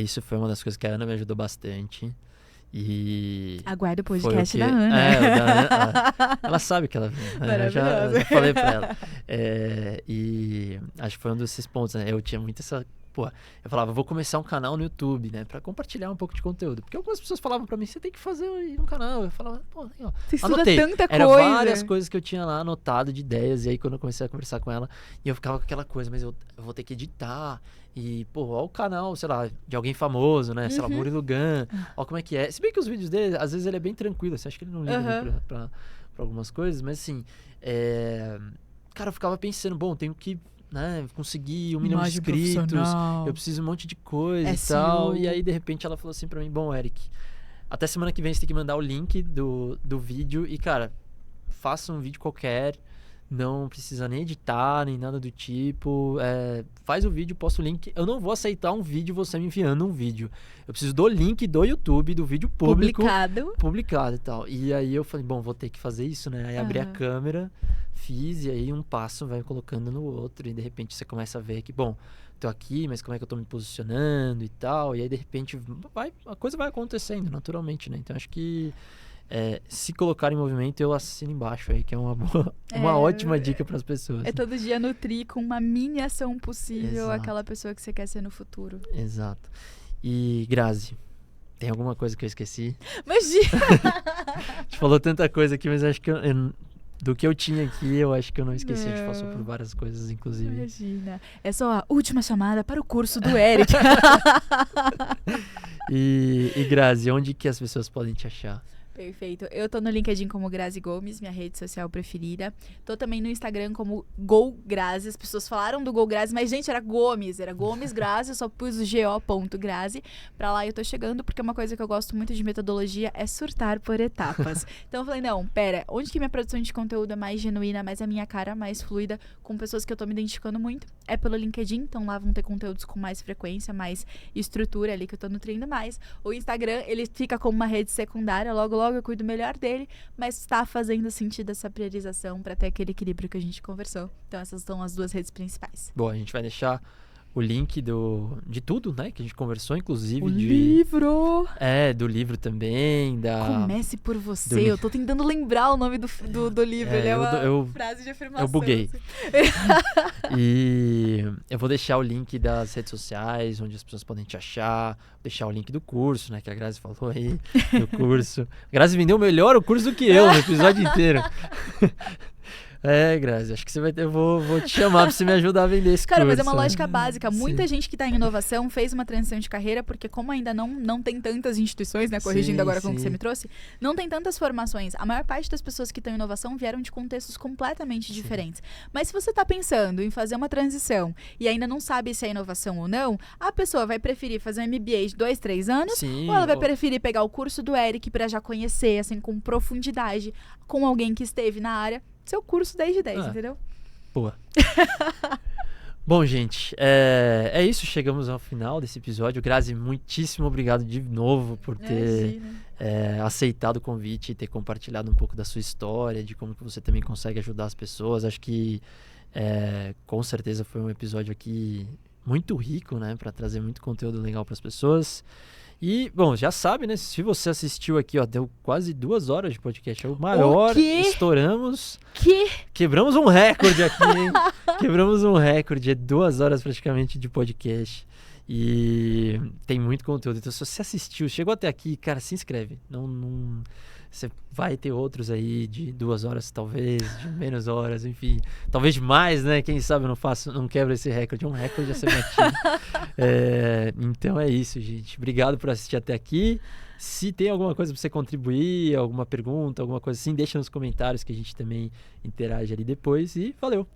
Isso foi uma das coisas que a Ana me ajudou bastante. E aguarda o podcast da Ana. Ela sabe que ela vem. Eu já falei pra ela. E acho que foi um desses pontos, né? Eu tinha muito essa... Pô, eu falava, vou começar um canal no YouTube, né? Pra compartilhar um pouco de conteúdo. Porque algumas pessoas falavam pra mim, você tem que fazer um canal. Eu falava, pô, ó, anotei. Tanta Era coisa. várias coisas que eu tinha lá anotado de ideias. E aí quando eu comecei a conversar com ela, e eu ficava com aquela coisa, mas eu vou ter que editar. E, pô, ó o canal, sei lá, de alguém famoso, né? Sei lá, Murilo Gun. Ó como é que é. Se bem que os vídeos dele, às vezes ele é bem tranquilo. Você acha que ele não liga pra algumas coisas. Mas assim, cara, eu ficava pensando, bom, tenho que... né, conseguir 1 milhão de inscritos, eu preciso um monte de coisa e tal. E aí, de repente, ela falou assim pra mim, bom, Eric, até semana que vem você tem que mandar o link do vídeo e, cara, faça um vídeo qualquer, não precisa nem editar, nem nada do tipo, faz o vídeo, posta o link. Eu não vou aceitar um vídeo você me enviando um vídeo. Eu preciso do link do YouTube, do vídeo público. Publicado e tal. E aí eu falei, bom, vou ter que fazer isso, né? Aí abri a câmera, fiz, e aí um passo vai colocando no outro, e de repente você começa a ver que, bom, tô aqui, mas como é que eu tô me posicionando e tal, e aí de repente a coisa vai acontecendo naturalmente, né? Então acho que se colocar em movimento, eu assino embaixo aí, que é uma ótima dica para as pessoas. Todo dia nutrir com uma mini ação possível aquela pessoa que você quer ser no futuro. Exato. E Grazi, tem alguma coisa que eu esqueci? Imagina! A gente falou tanta coisa aqui, mas acho que do que eu tinha aqui, eu acho que eu não esqueci. A gente passou por várias coisas, inclusive. Imagina. É só a última chamada para o curso do Eric. E Grazi, onde que as pessoas podem te achar? Perfeito. Eu tô no LinkedIn como Grazi Gomes, minha rede social preferida. Tô também no Instagram como GoGrazi. As pessoas falaram do GoGrazi, mas, gente, era Gomes Grazi. Eu só pus o go.grazi. Pra lá eu tô chegando, porque uma coisa que eu gosto muito de metodologia é surtar por etapas. Então eu falei, não, pera, onde que minha produção de conteúdo é mais genuína, mais a minha cara, mais fluida, com pessoas que eu tô me identificando muito? É pelo LinkedIn, então lá vão ter conteúdos com mais frequência, mais estrutura ali que eu tô nutrindo mais. O Instagram, ele fica como uma rede secundária, logo eu cuido melhor dele, mas está fazendo sentido essa priorização para ter aquele equilíbrio que a gente conversou. Então essas são as duas redes principais. Bom, a gente vai deixar o link de tudo, né, que a gente conversou, inclusive livro! Do livro também, Comece por você. Eu tô tentando lembrar o nome do livro. Ele é uma frase de afirmação. Eu buguei. E eu vou deixar o link das redes sociais, onde as pessoas podem te achar, deixar o link do curso, né, que a Grazi falou aí, do curso. A Grazi vendeu melhor o curso do que eu no episódio inteiro. Grazi, acho que você vai ter... Eu vou te chamar pra você me ajudar a vender esse curso. Cara, mas é uma lógica básica. Muita gente que tá em inovação fez uma transição de carreira, porque como ainda não tem tantas instituições, né? Corrigindo agora como você me trouxe, não tem tantas formações. A maior parte das pessoas que estão em inovação vieram de contextos completamente diferentes. Mas se você tá pensando em fazer uma transição e ainda não sabe se é inovação ou não, a pessoa vai preferir fazer um MBA de 2, 3 anos, ou ela vai preferir pegar o curso do Eric pra já conhecer, assim, com profundidade, com alguém que esteve na área, seu curso 10 de 10, entendeu? Boa. Bom, gente, é isso. Chegamos ao final desse episódio. Grazi, muitíssimo obrigado de novo por ter aceitado o convite e ter compartilhado um pouco da sua história, de como que você também consegue ajudar as pessoas. Acho que com certeza foi um episódio aqui muito rico, né, para trazer muito conteúdo legal para as pessoas. E, bom, já sabe, né? Se você assistiu aqui, ó, deu quase 2 horas de podcast. É o maior. Estouramos. Quebramos um recorde aqui, hein? Quebramos um recorde. 2 horas praticamente de podcast. E tem muito conteúdo. Então, se você assistiu, chegou até aqui, cara, se inscreve. Você vai ter outros aí de 2 horas, talvez, de menos horas, enfim. Talvez de mais, né? Quem sabe eu não quebro esse recorde. Um recorde a ser batido. Então é isso, gente. Obrigado por assistir até aqui. Se tem alguma coisa para você contribuir, alguma pergunta, alguma coisa assim, deixa nos comentários que a gente também interage ali depois. E valeu!